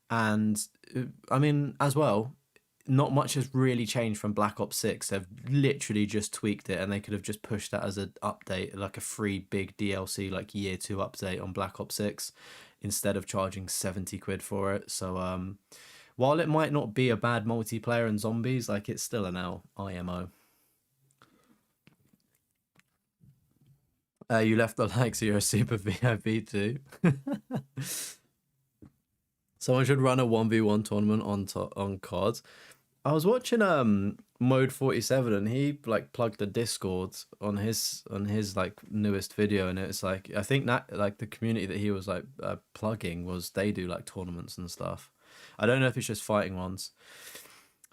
I mean, as well, not much has really changed from Black Ops 6. They've literally just tweaked it and they could have just pushed that as an update, like a free big DLC, like year 2 update on Black Ops 6 instead of charging 70 quid for it. So while it might not be a bad multiplayer and zombies, like it's still an IMO. You left the like, so you're a super VIP too. Someone should run a 1v1 tournament on COD. I was watching Mode 47 and he like plugged the Discord on his like newest video, and it's like I think that like the community that he was like plugging was they do like tournaments and stuff. I don't know if it's just fighting ones.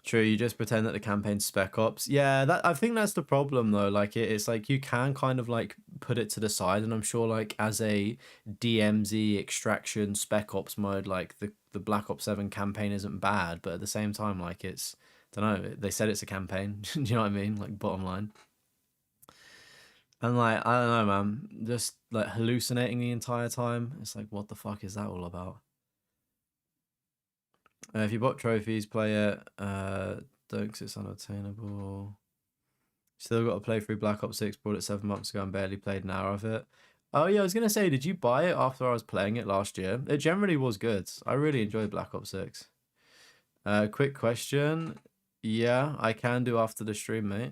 True, you just pretend that the campaign's Spec Ops. Yeah, that I think that's the problem though. Like it's like you can kind of like put it to the side, and I'm sure like as a DMZ extraction Spec Ops mode, like the Black Ops 7 campaign isn't bad, but at the same time, like it's don't know. They said it's a campaign. Do you know what I mean? Like bottom line. And like I don't know, man. Just like hallucinating the entire time. It's like what the fuck is that all about? If you bought trophies, play it. Don't 'cause it's unattainable. Still got to play through Black Ops 6. Bought it 7 months ago and barely played an hour of it. Oh yeah, I was gonna say, did you buy it after I was playing it last year? It generally was good. I really enjoyed Black Ops 6. Quick question. Yeah, I can do after the stream, mate.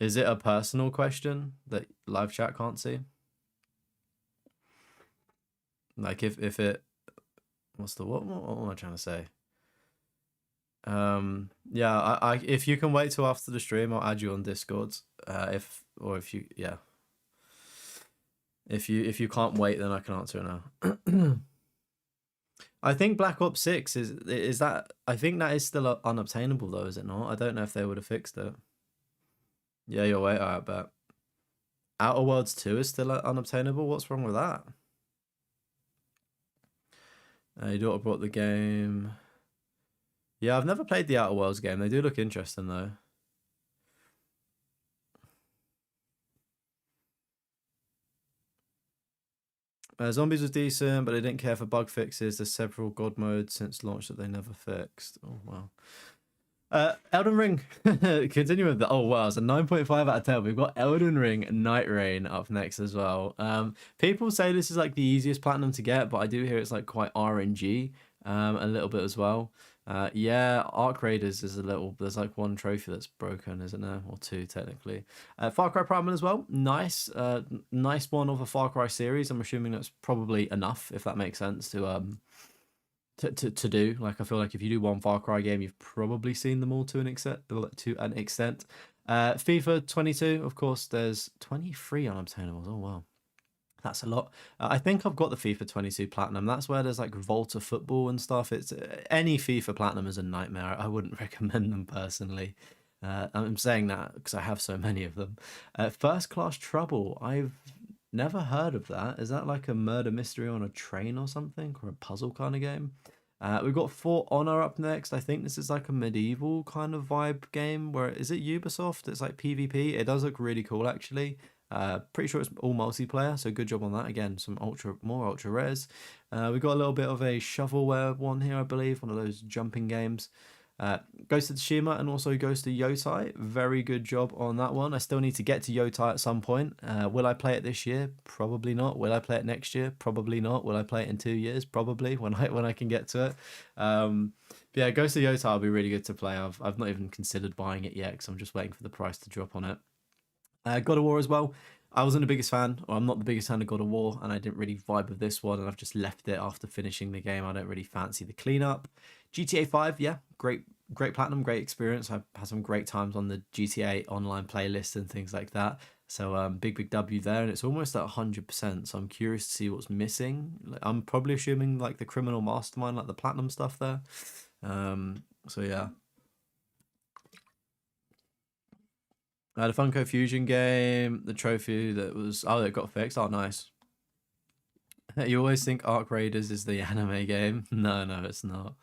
Is it a personal question that live chat can't see? Like if it what's the what am I trying to say? Yeah, I if you can wait till after the stream, I'll add you on Discord. If you yeah. If you can't wait, then I can answer it now. I think Black Ops 6 is that I think that is still unobtainable though, is it not? I don't know if they would have fixed it. Yeah, you're right, I bet. Outer Worlds 2 is still unobtainable. What's wrong with that? Your daughter brought the game. Yeah, I've never played the Outer Worlds game. They do look interesting though. Zombies was decent, but they didn't care for bug fixes. There's several god modes since launch that they never fixed. Oh wow. Elden Ring. Continue with the oh wow, it's a 9.5 out of 10. We've got Elden Ring Night Rain up next as well. People say this is like the easiest platinum to get, but I do hear it's like quite RNG a little bit as well. Yeah, Arc Raiders is a little. There's like one trophy that's broken, isn't there, or two technically. Far Cry Primal as well. Nice, nice one of a Far Cry series. I'm assuming that's probably enough, if that makes sense to do. Like I feel like if you do one Far Cry game, you've probably seen them all to an extent. FIFA 22, of course. There's 23 unobtainables. Oh wow. That's a lot. I think I've got the FIFA 22 Platinum. That's where there's like Volta Football and stuff. It's any FIFA Platinum is a nightmare. I wouldn't recommend them personally. I'm saying that because I have so many of them. First Class Trouble. I've never heard of that. Is that like a murder mystery on a train or something, or a puzzle kind of game? We've got For Honor up next. I think this is like a medieval kind of vibe game. Where is it Ubisoft? It's like PvP. It does look really cool actually. Pretty sure it's all multiplayer, so good job on that. Again, some more ultra rares. We got a little bit of a shovelware one here, I believe, one of those jumping games. Ghost of Tsushima and also Ghost of Yotai. Very good job on that one. I still need to get to Yotai at some point. Will I play it this year? Probably not. Will I play it next year? Probably not. Will I play it in 2 years? Probably when I can get to it. But yeah, Ghost of Yotai will be really good to play. I've not even considered buying it yet because I'm just waiting for the price to drop on it. God of War as well. I wasn't the biggest fan, or I'm not the biggest fan of God of War, and I didn't really vibe with this one, and I've just left it after finishing the game. I don't really fancy the cleanup. GTA 5, yeah, great platinum, great experience. I've had some great times on the GTA online playlist and things like that. So big W there, and it's almost at 100%. So I'm curious to see what's missing. I'm probably assuming like the criminal mastermind, like the platinum stuff there. So yeah. The Funko Fusion game, the trophy that was... Oh, it got fixed. Oh, nice. You always think Arc Raiders is the anime game. No, it's not.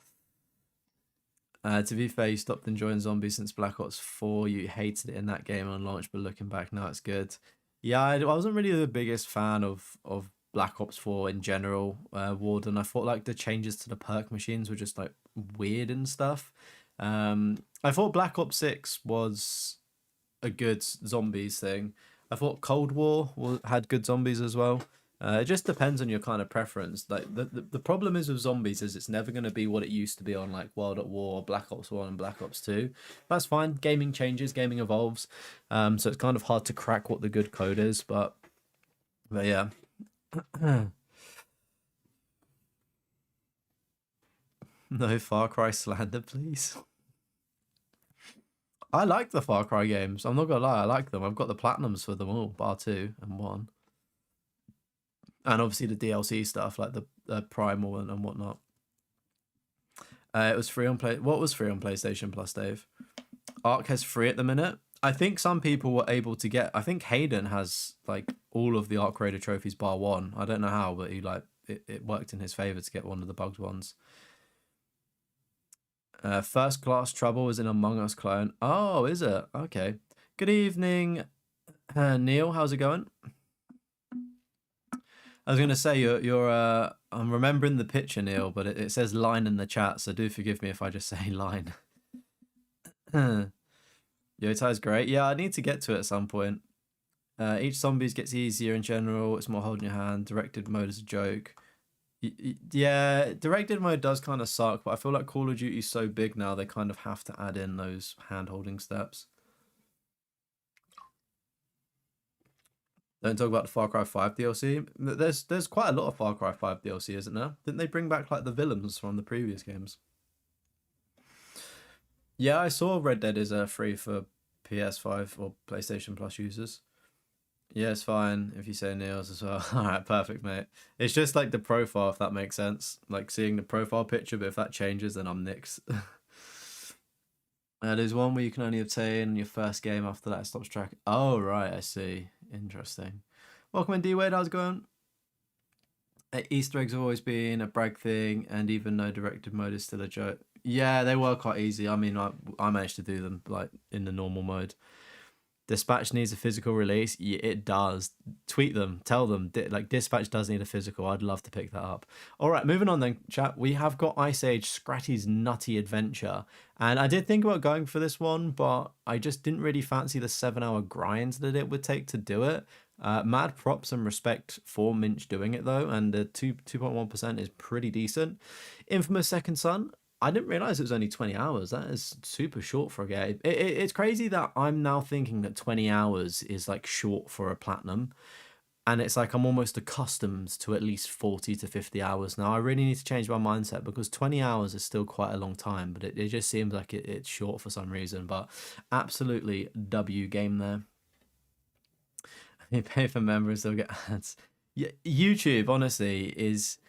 To be fair, you stopped enjoying zombies since Black Ops 4. You hated it in that game on launch, but looking back now, it's good. Yeah, I wasn't really the biggest fan of Black Ops 4 in general, Warden. I thought like the changes to the perk machines were just like weird and stuff. I thought Black Ops 6 was a good zombies thing. I thought Cold War had good zombies as well. It just depends on your kind of preference. Like the problem is with zombies is it's never going to be what it used to be on like World at War, Black Ops 1 and Black Ops 2. That's fine. Gaming changes, gaming evolves. So it's kind of hard to crack what the good code is, but yeah. No Far Cry slander, please. I like the Far Cry games. I'm not gonna lie, I like them. I've got the platinums for them all, bar 2 and 1. And obviously the DLC stuff, like the Primal and whatnot. It was free on What was free on PlayStation Plus, Dave? Ark has free at the minute. I think some people were able to get... I think Hayden has like all of the Ark Raider trophies bar 1. I don't know how, but he like it worked in his favor to get one of the bugged ones. First Class Trouble is an Among Us clone. Oh, is it? Okay. Good evening, Neil. How's it going? I was gonna say you're I'm remembering the picture, Neil, but it says line in the chat, so do forgive me if I just say line. Yotai's great. Yeah, I need to get to it at some point. Each zombies gets easier in general. It's more holding your hand. Directed mode is a joke. Yeah, directed mode does kind of suck, but I feel like Call of Duty is so big now, they kind of have to add in those hand-holding steps. Don't talk about the Far Cry 5 DLC. There's quite a lot of Far Cry 5 DLC, isn't there? Didn't they bring back like the villains from the previous games? Yeah, I saw Red Dead is free for PS5 or PlayStation Plus users. Yeah, it's fine if you say Neil's as well. All right, perfect, mate. It's just like the profile, if that makes sense. Like seeing the profile picture, but if that changes, then I'm Nick's. There's one where you can only obtain your first game. After that, it stops track. Oh, right, I see. Interesting. Welcome in, D-Wade. How's it going? Easter eggs have always been a brag thing, and even though directed mode is still a joke. Yeah, they were quite easy. I mean, I managed to do them like in the normal mode. Dispatch needs a physical release. Yeah, it does. Tweet them. Tell them. Like, Dispatch does need a physical. I'd love to pick that up. All right, moving on then, chat. We have got Ice Age Scratty's Nutty Adventure. And I did think about going for this one, but I just didn't really fancy the 7-hour grind that it would take to do it. Mad props and respect for Minch doing it, though. And the 2.1% is pretty decent. Infamous Second Son. I didn't realize it was only 20 hours. That is super short for a game. It's crazy that I'm now thinking that 20 hours is like short for a platinum. And it's like I'm almost accustomed to at least 40 to 50 hours now. I really need to change my mindset because 20 hours is still quite a long time. But it just seems like it's short for some reason. But absolutely W game there. You pay for members, they'll get ads. Yeah, YouTube, honestly, is...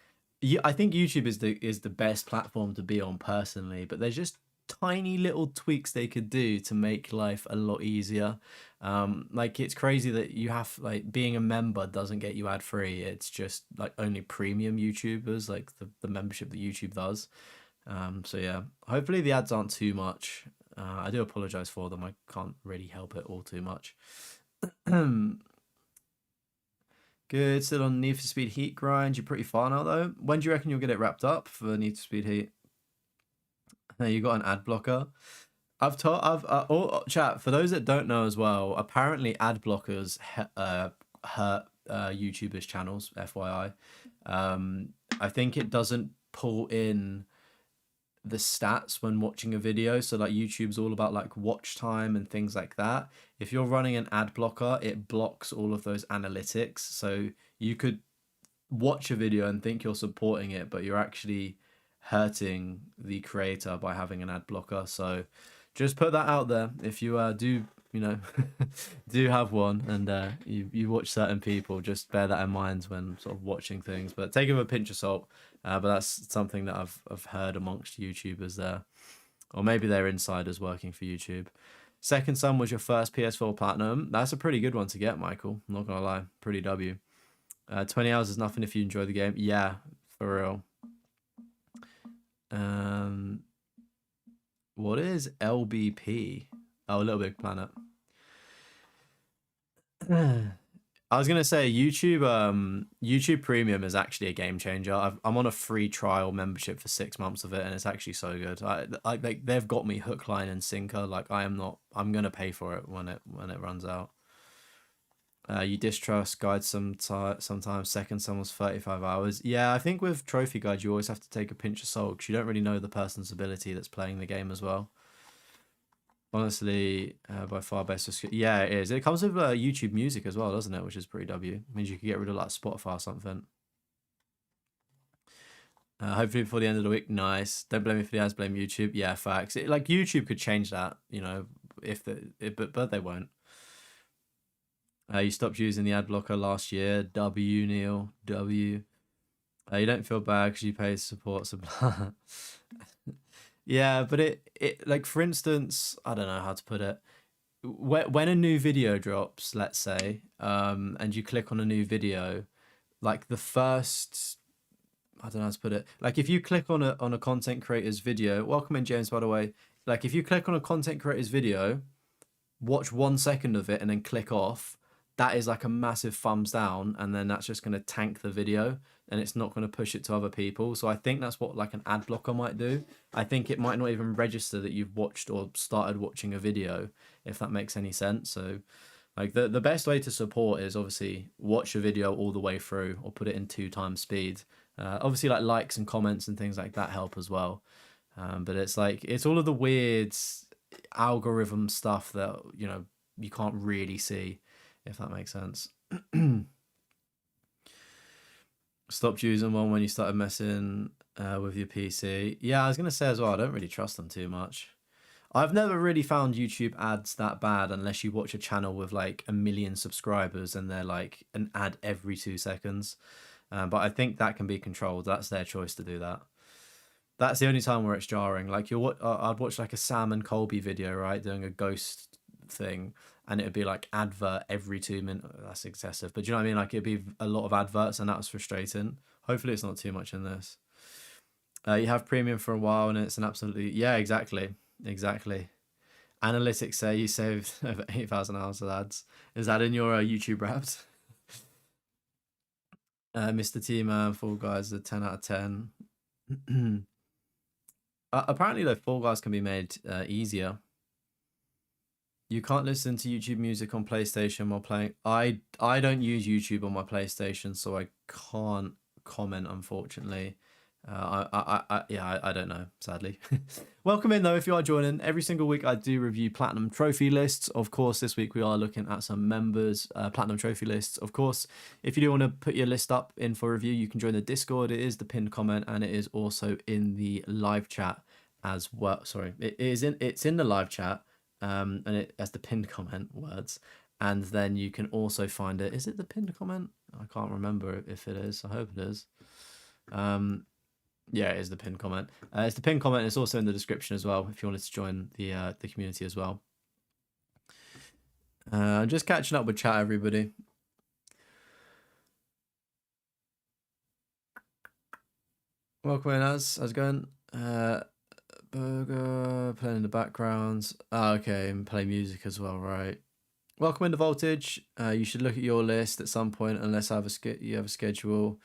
I think YouTube is the best platform to be on personally, but there's just tiny little tweaks they could do to make life a lot easier. Like it's crazy that you have like being a member doesn't get you ad free. It's just like only premium YouTubers, like the membership that YouTube does. So yeah, hopefully the ads aren't too much. I do apologize for them. I can't really help it all too much. Good, still on Need for Speed Heat grind. You're pretty far now, though. When do you reckon you'll get it wrapped up for Need for Speed Heat? You got an ad blocker. Chat, for those that don't know as well, apparently ad blockers hurt YouTubers' channels, FYI. I think it doesn't pull in the stats when watching a video. So like YouTube's all about like watch time and things like that. If you're running an ad blocker, it blocks all of those analytics. So you could watch a video and think you're supporting it, but you're actually hurting the creator by having an ad blocker. So just put that out there. If you do, you know, do have one, and you watch certain people, just bear that in mind when sort of watching things. But take it with a pinch of salt. But that's something that I've heard amongst YouTubers there, or maybe they're insiders working for YouTube. Second Son was your first PS4 Platinum. That's a pretty good one to get, Michael. I'm not gonna lie, pretty W. 20 hours is nothing if you enjoy the game. Yeah, for real. What is LBP? Oh, Little Big Planet. I was gonna say YouTube Premium is actually a game changer. I'm on a free trial membership for 6 months of it, and it's actually so good. Like they've got me hook, line, and sinker. Like I'm gonna pay for it when it runs out. You distrust guides sometimes. Second Son was 35 hours. Yeah, I think with trophy guide you always have to take a pinch of salt because you don't really know the person's ability that's playing the game as well. Honestly, by far best. Yeah, it is. It comes with YouTube Music as well, doesn't it? Which is pretty W. It means you can get rid of like Spotify or something. Hopefully before the end of the week. Nice. Don't blame me for the ads. Blame YouTube. Yeah, facts. Like YouTube could change that, you know, but they won't. You stopped using the ad blocker last year. W, Neil. W. You don't feel bad because you pay support supply. Yeah, but it like for instance, I don't know how to put it. When a new video drops, let's say, and you click on a new video, like the first, I don't know how to put it. Like if you click on a content creator's video, welcome in James, by the way. Like if you click on a content creator's video, watch 1 second of it and then click off, that is like a massive thumbs down, and then that's just going to tank the video and it's not going to push it to other people. So I think that's what like an ad blocker might do. I think it might not even register that you've watched or started watching a video, if that makes any sense. So like the best way to support is obviously watch a video all the way through or put it in 2 times speed. Obviously like likes and comments and things like that help as well. But it's like, it's all of the weird algorithm stuff that, you know, you can't really see, if that makes sense. Stopped using one when you started messing with your PC. Yeah, I was going to say as well, I don't really trust them too much. I've never really found YouTube ads that bad unless you watch a channel with like 1 million subscribers and they're like an ad every 2 seconds. But I think that can be controlled. That's their choice to do that. That's the only time where it's jarring. Like I'd watch like a Sam and Colby video, right, doing a ghost thing, and it'd be like advert every 2 minutes. That's excessive, but do you know what I mean? Like it'd be a lot of adverts, and that was frustrating. Hopefully it's not too much in this. You have premium for a while, and it's an absolutely, yeah, exactly. Analytics say you saved over 8,000 hours of ads. Is that in your YouTube Wrapped? Mr. T-Man, Fall Guys, a 10 out of 10. Apparently, though, Fall Guys can be made easier. You can't listen to YouTube music on PlayStation while playing. I don't use YouTube on my PlayStation, so I can't comment, unfortunately. I don't know, sadly. Welcome in though, if you are joining. Every single week I do review platinum trophy lists. Of course, this week we are looking at some members platinum trophy lists. Of course, if you do want to put your list up in for review, you can join the Discord. It is the pinned comment, and it is also in the live chat as well. Sorry, it's in the live chat, and it has the pinned comment words. And then you can also find it. Is it the pinned comment? I can't remember if it is. I hope it is. Yeah, it is the pinned comment. It's the pinned comment. It's also in the description as well if you wanted to join the community as well. Just catching up with chat, everybody. Welcome in, how's it going? Burger, playing in the background. Okay, and play music as well, right? Welcome into Voltage. You should look at your list at some point, unless you have a schedule.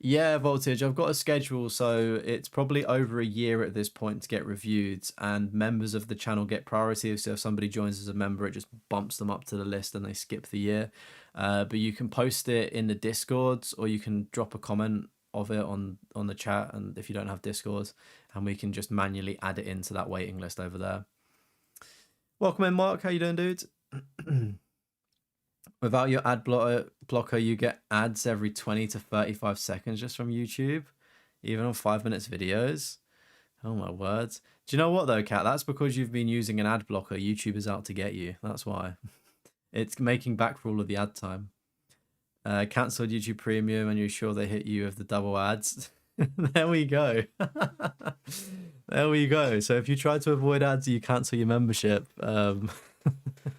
Yeah, Voltage. I've got a schedule, so it's probably over a year at this point to get reviewed, and members of the channel get priority. So if somebody joins as a member, it just bumps them up to the list and they skip the year. But you can post it in the Discords, or you can drop a comment of it on the chat, and if you don't have Discord, and we can just manually add it into that waiting list over there. Welcome in, Mark. How you doing, dude? Without your ad blocker, you get ads every 20 to 35 seconds just from YouTube, even on 5 minutes videos. Oh my words. Do you know what though, Kat? That's because you've been using an ad blocker. YouTube is out to get you. That's why. It's making back for all of the ad time. Cancelled YouTube Premium and you're sure they hit you with the double ads. There we go. There we go. So if you try to avoid ads, you cancel your membership.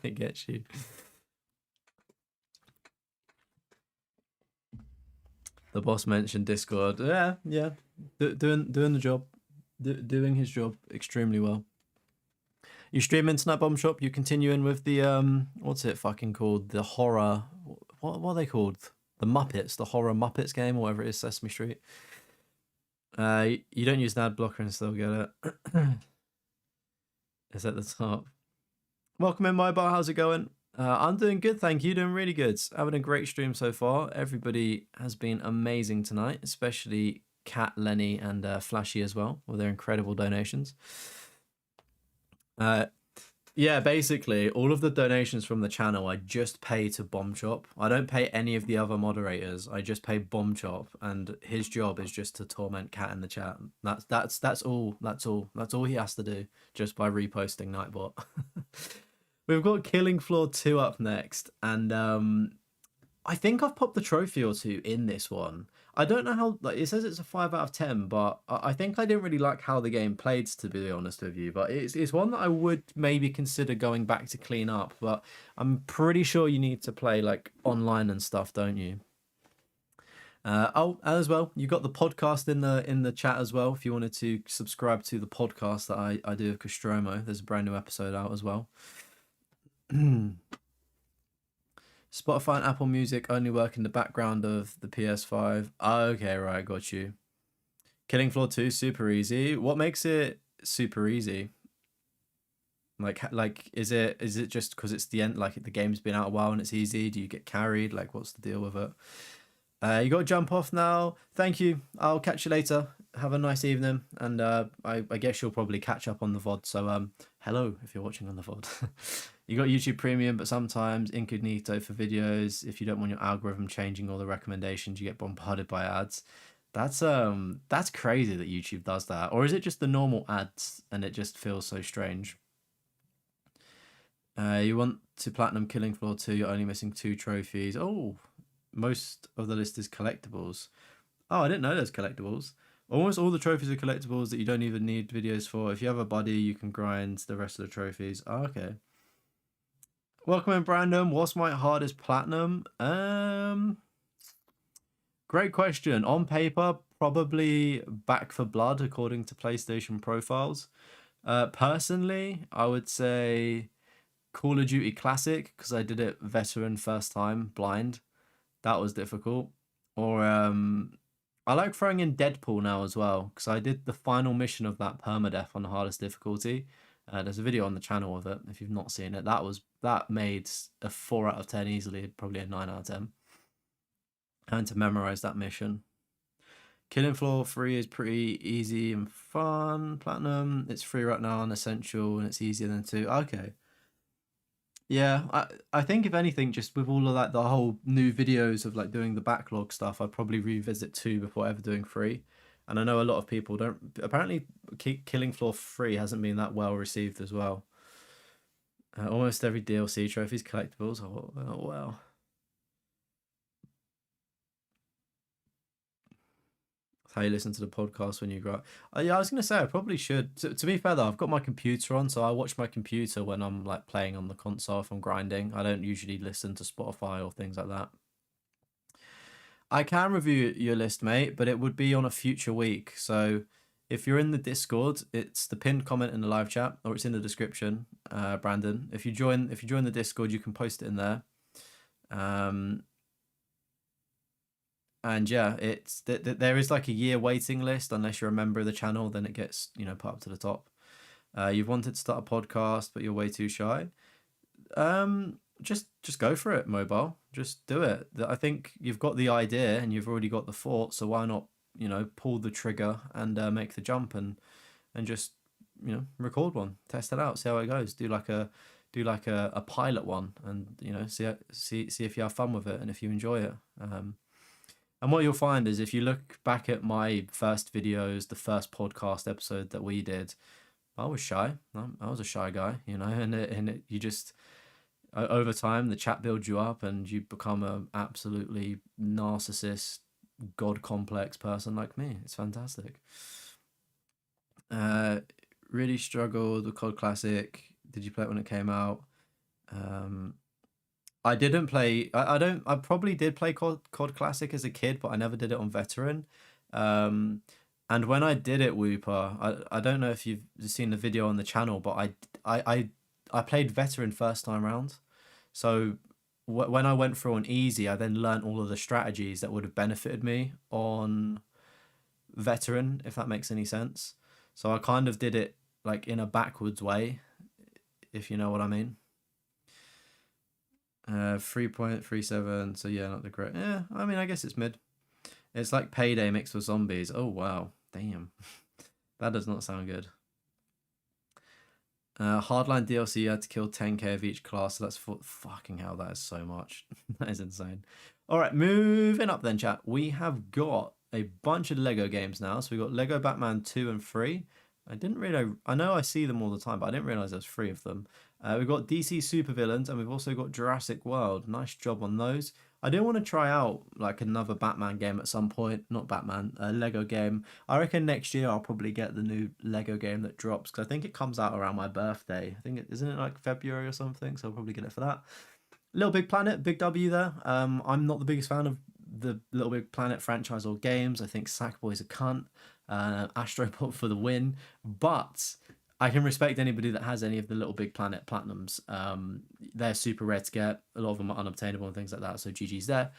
It gets you. The boss mentioned Discord. Yeah. Doing the job. Doing his job extremely well. You stream Internet Bomb Shop, you continuing with the what's it fucking called? The horror, what are they called? The Muppets, the horror Muppets game, or whatever it is, Sesame Street. You don't use an ad blocker and still get it. It's at the top. Welcome in, my bar. How's it going? I'm doing good, thank you. Doing really good. Having a great stream so far. Everybody has been amazing tonight, especially Kat, Lenny, and Flashy as well, with their incredible donations. Yeah, basically all of the donations from the channel I just pay to Bomb Chop. I don't pay any of the other moderators. I just pay Bomb Chop, and his job is just to torment Cat in the chat. That's all he has to do, just by reposting Nightbot. We've got Killing Floor 2 up next, and I think I've popped the trophy or two in this one. I don't know how, like, it says it's a 5 out of 10, but I think I didn't really like how the game played, to be honest with you. But it's one that I would maybe consider going back to clean up. But I'm pretty sure you need to play like online and stuff, don't you? Oh, as well, you got the podcast in the chat as well. If you wanted to subscribe to the podcast that I do of Castromo, there's a brand new episode out as well. Spotify and Apple Music only work in the background of the PS5. Oh, okay, right, got you. Killing Floor 2, super easy. What makes it super easy? Like, is it just because it's the end? Like, the game's been out a while and it's easy? Do you get carried? Like, what's the deal with it? You got to jump off now. Thank you. I'll catch you later. Have a nice evening, and I guess you'll probably catch up on the VOD. So hello if you're watching on the VOD. You got YouTube Premium, but sometimes incognito for videos. If you don't want your algorithm changing all the recommendations, you get bombarded by ads. That's crazy that YouTube does that. Or is it just the normal ads and it just feels so strange? You want to platinum Killing Floor 2, you're only missing 2 trophies. Oh, most of the list is collectibles. Oh, I didn't know there's collectibles. Almost all the trophies are collectibles that you don't even need videos for. If you have a buddy, you can grind the rest of the trophies. Oh, okay. Welcome in, Brandon. What's my hardest platinum? Great question. On paper, probably Back for Blood, according to PlayStation profiles. Personally, I would say Call of Duty Classic, because I did it veteran first time, blind. That was difficult. Or I like throwing in Deadpool now as well, because I did the final mission of that permadeath on the hardest difficulty. There's a video on the channel of it if you've not seen it. That made a 4 out of 10 easily, probably a 9 out of 10. Having to memorize that mission. Killing Floor 3 is pretty easy and fun. Platinum, it's free right now on Essential, and it's easier than 2. Okay. Yeah, I think if anything, just with all of that, the whole new videos of like doing the backlog stuff, I'd probably revisit 2 before ever doing 3. And I know a lot of people don't. Apparently, Killing Floor 3 hasn't been that well received as well. Almost every DLC trophies, collectibles. Oh wow. That's how you listen to the podcast when you grow up. Yeah, I was gonna say I probably should. To be fair though, I've got my computer on, so I watch my computer when I'm like playing on the console if I'm grinding. I don't usually listen to Spotify or things like that. I can review your list, mate, but it would be on a future week. So if you're in the Discord, it's the pinned comment in the live chat, or it's in the description, Brandon. If you join the Discord, you can post it in there. And yeah, there is like a year waiting list. Unless you're a member of the channel, then it gets, put up to the top. You've wanted to start a podcast, but you're way too shy. Just go for it, mobile. Just do it. I think you've got the idea and you've already got the thought, so why not, pull the trigger and make the jump and just, record one, test it out, see how it goes. Do like a pilot one, and see if you have fun with it and if you enjoy it. And what you'll find is, if you look back at my first videos, the first podcast episode that we did, I was shy. I was a shy guy, you just, over time, the chat builds you up and you become a absolutely narcissist, god complex person like me. It's fantastic. Really struggled with COD Classic. Did you play it when it came out? I didn't play. I probably did play COD Classic as a kid, but I never did it on Veteran. And when I did it, Whooper, I don't know if you've seen the video on the channel, but I played Veteran first time round. So when I went through on easy, I then learnt all of the strategies that would have benefited me on Veteran, if that makes any sense. So I kind of did it like in a backwards way, if you know what I mean. 3.37, so yeah, not the great. Yeah, I mean, I guess it's mid. It's like Payday mixed with zombies. Oh, wow. Damn. That does not sound good. Hardline DLC, you had to kill 10k of each class, so that's fucking hell, that is so much. That is insane. All right, moving up then, chat. We have got a bunch of Lego games now. So we got Lego Batman 2 and 3. I know I see them all the time, but I didn't realize there's 3 of them. We've got DC Supervillains, and we've also got Jurassic World. Nice job on those. I do want to try out like another Batman game at some point. Not Batman, a Lego game. I reckon next year I'll probably get the new Lego game that drops, because I think it comes out around my birthday. I think isn't it like February or something? So I'll probably get it for that. Little Big Planet, big W there. I'm not the biggest fan of the Little Big Planet franchise or games. I think Sackboy's a cunt. Astroport for the win, but I can respect anybody that has any of the Little Big Planet Platinums. They're super rare to get. A lot of them are unobtainable and things like that, so GG's there.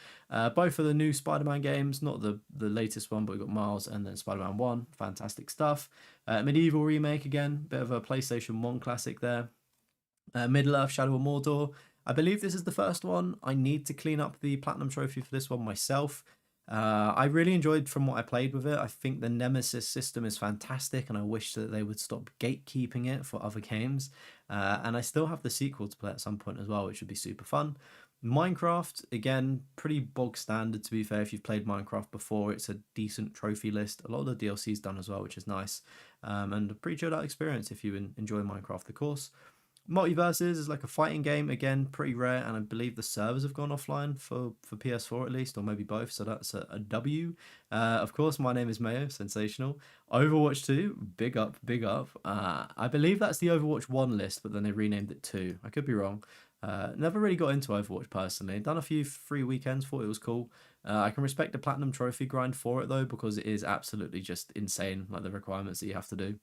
Both of the new Spider-Man games, not the latest one, but we've got Miles and then Spider-Man 1. Fantastic stuff. Medieval remake again, bit of a PlayStation 1 classic there. Middle-earth, Shadow of Mordor. I believe this is the first one. I need to clean up the Platinum Trophy for this one myself. I really enjoyed from what I played with it. I think the Nemesis system is fantastic, and I wish that they would stop gatekeeping it for other games. And I still have the sequel to play at some point as well, which would be super fun. Minecraft, again, pretty bog standard, to be fair. If you've played Minecraft before, it's a decent trophy list. A lot of the DLC's done as well, which is nice. And a pretty chilled out experience if you enjoy Minecraft, of course. Multiverses is like a fighting game, again, pretty rare, and I believe the servers have gone offline for PS4 at least, or maybe both, so that's a W. Of course, my name is Mayo, sensational. Overwatch 2, big up, big up. I believe that's the Overwatch 1 list, but then they renamed it 2. I could be wrong. Never really got into Overwatch personally. Done a few free weekends, thought it was cool. I can respect the Platinum Trophy grind for it though, because it is absolutely just insane, like the requirements that you have to do.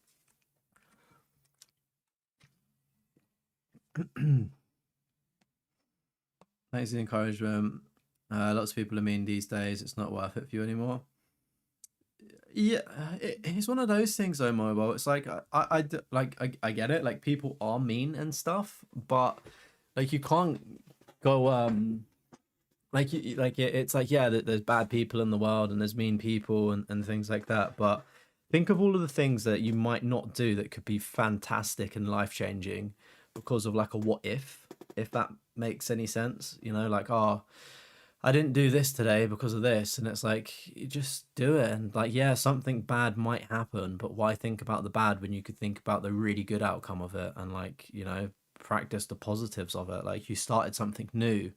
Thanks for the encouragement. Lots of people are mean these days. It's not worth it for you anymore. Yeah, it's one of those things though, Mobile. It's like I get it. Like, people are mean and stuff, but like, you can't go it's like, yeah, there's bad people in the world and there's mean people and things like that. But think of all of the things that you might not do that could be fantastic and life changing because of like a what if that makes any sense. Like, oh, I didn't do this today because of this, and it's like, you just do it, and like, yeah, something bad might happen, but why think about the bad when you could think about the really good outcome of it, and like, practice the positives of it. Like, you started something new,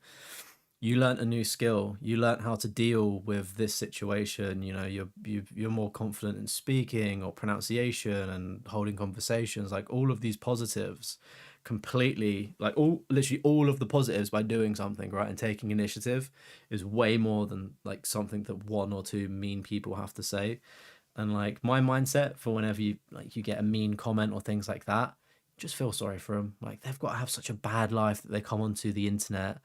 you learnt a new skill, you learnt how to deal with this situation, you're more confident in speaking or pronunciation and holding conversations, like all of these positives completely, like literally all of the positives by doing something, right, and taking initiative is way more than like something that one or two mean people have to say. And like, my mindset for whenever you get a mean comment or things like that, just feel sorry for them. Like, they've got to have such a bad life that they come onto the internet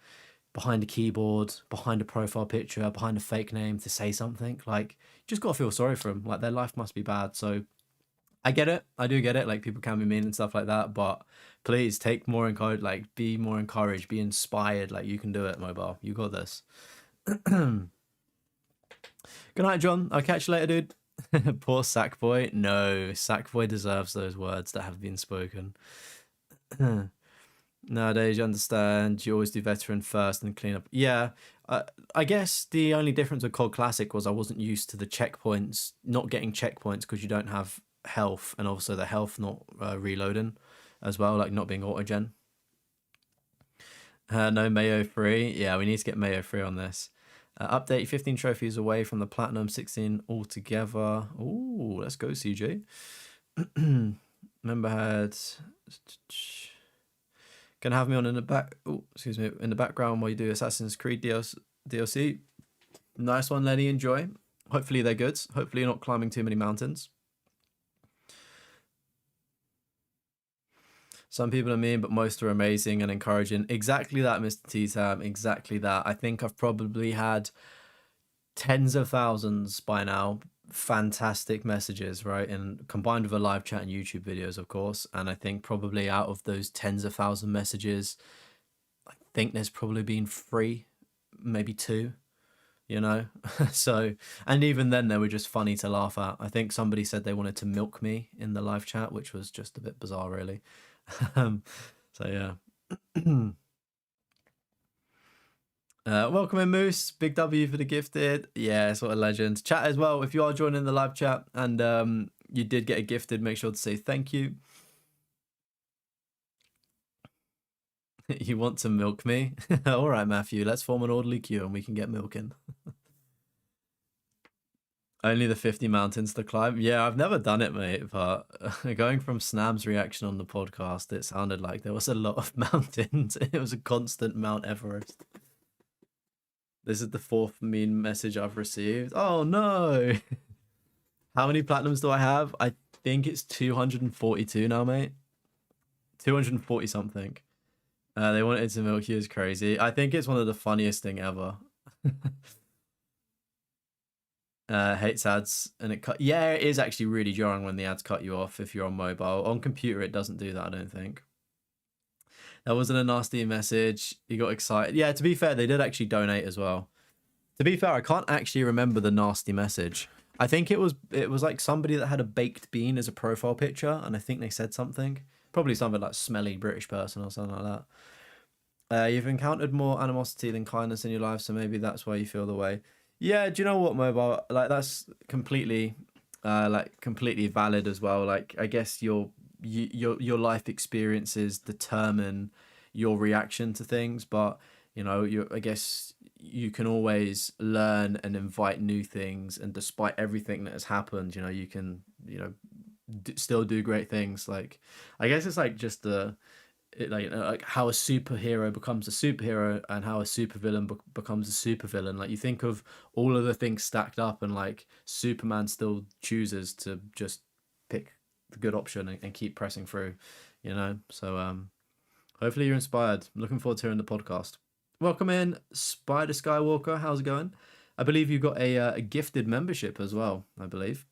behind a keyboard, behind a profile picture, behind a fake name to say something. Like, you just got to feel sorry for them. Like, their life must be bad. So I get it. I do get it. Like, people can be mean and stuff like that. But please take more encouraged, like, be more encouraged, be inspired. Like, you can do it, Mobile. You got this. Good night, John. I'll catch you later, dude. Poor Sackboy. No, Sackboy deserves those words that have been spoken. Nowadays, you understand, you always do veteran first and clean up. Yeah, I guess the only difference with COD Classic was I wasn't used to the checkpoints, not getting checkpoints because you don't have health, and also the health not reloading as well, like not being autogen. No Mayo 3. Yeah, we need to get Mayo 3 on this. Update 15 trophies away from the platinum, 16 altogether. Ooh, let's go, CJ. Member had... Gonna have me on in the back. Oh, excuse me, in the background while you do Assassin's Creed DLC. Nice one, Lenny. Enjoy. Hopefully they're good. Hopefully you're not climbing too many mountains. Some people are mean, but most are amazing and encouraging. Exactly that, Mr. T-Tam. Exactly that. I think I've probably had tens of thousands by now. Fantastic messages, right? And combined with a live chat and YouTube videos, of course. And I think probably out of those tens of thousand messages, I think there's probably been 3, maybe 2, you know? So, and even then they were just funny to laugh at. I think somebody said they wanted to milk me in the live chat, which was just a bit bizarre, really. So yeah. Welcome in, Moose. Big W for the gifted. Yeah, sort of legend. Chat as well. If you are joining the live chat and you did get a gifted, make sure to say thank you. You want to milk me? All right, Matthew. Let's form an orderly queue and we can get milking. Only the 50 mountains to climb. Yeah, I've never done it, mate. But going from Snam's reaction on the podcast, it sounded like there was a lot of mountains. It was a constant Mount Everest. This is the 4th mean message I've received. Oh no! How many platinums do I have? I think it's 242 now, mate. 240 something. They wanted to milk you is crazy. I think it's one of the funniest thing ever. Hates ads and it cut. Yeah, it is actually really jarring when the ads cut you off if you're on mobile. On computer, it doesn't do that, I don't think. That wasn't a nasty message. You got excited. Yeah, to be fair, they did actually donate as well. To be fair, I can't actually remember the nasty message. I think it was like somebody that had a baked bean as a profile picture, and I think they said something. Probably something like smelly British person or something like that. You've encountered more animosity than kindness in your life, so maybe that's why you feel the way. Yeah, do you know what, Mobile? Like, that's completely valid as well. Like, I guess your life experiences determine your reaction to things, but you know, I guess you can always learn and invite new things, and despite everything that has happened, you know, you can, you know, still do great things. Like, I guess it's like just like how a superhero becomes a superhero and how a supervillain becomes a supervillain. Like, you think of all of the things stacked up, and like Superman still chooses to just pick the good option and keep pressing through, you know. So hopefully you're inspired. I'm looking forward to hearing the podcast. Welcome in, Spider Skywalker. How's it going? I believe you got a gifted membership as well, I believe,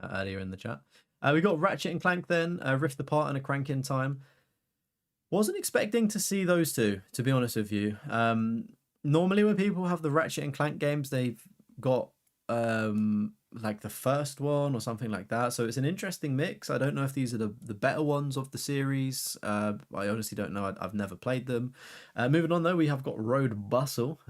earlier in the chat. We got Ratchet and Clank then, Rift Apart and A Crank in Time. Wasn't expecting to see those two, to be honest with you. Normally when people have the Ratchet and Clank games, they've got like the first one or something like that. So it's an interesting mix. I don't know if these are the better ones of the series. I honestly don't know. I've never played them. Moving on though, we have got Road Bustle.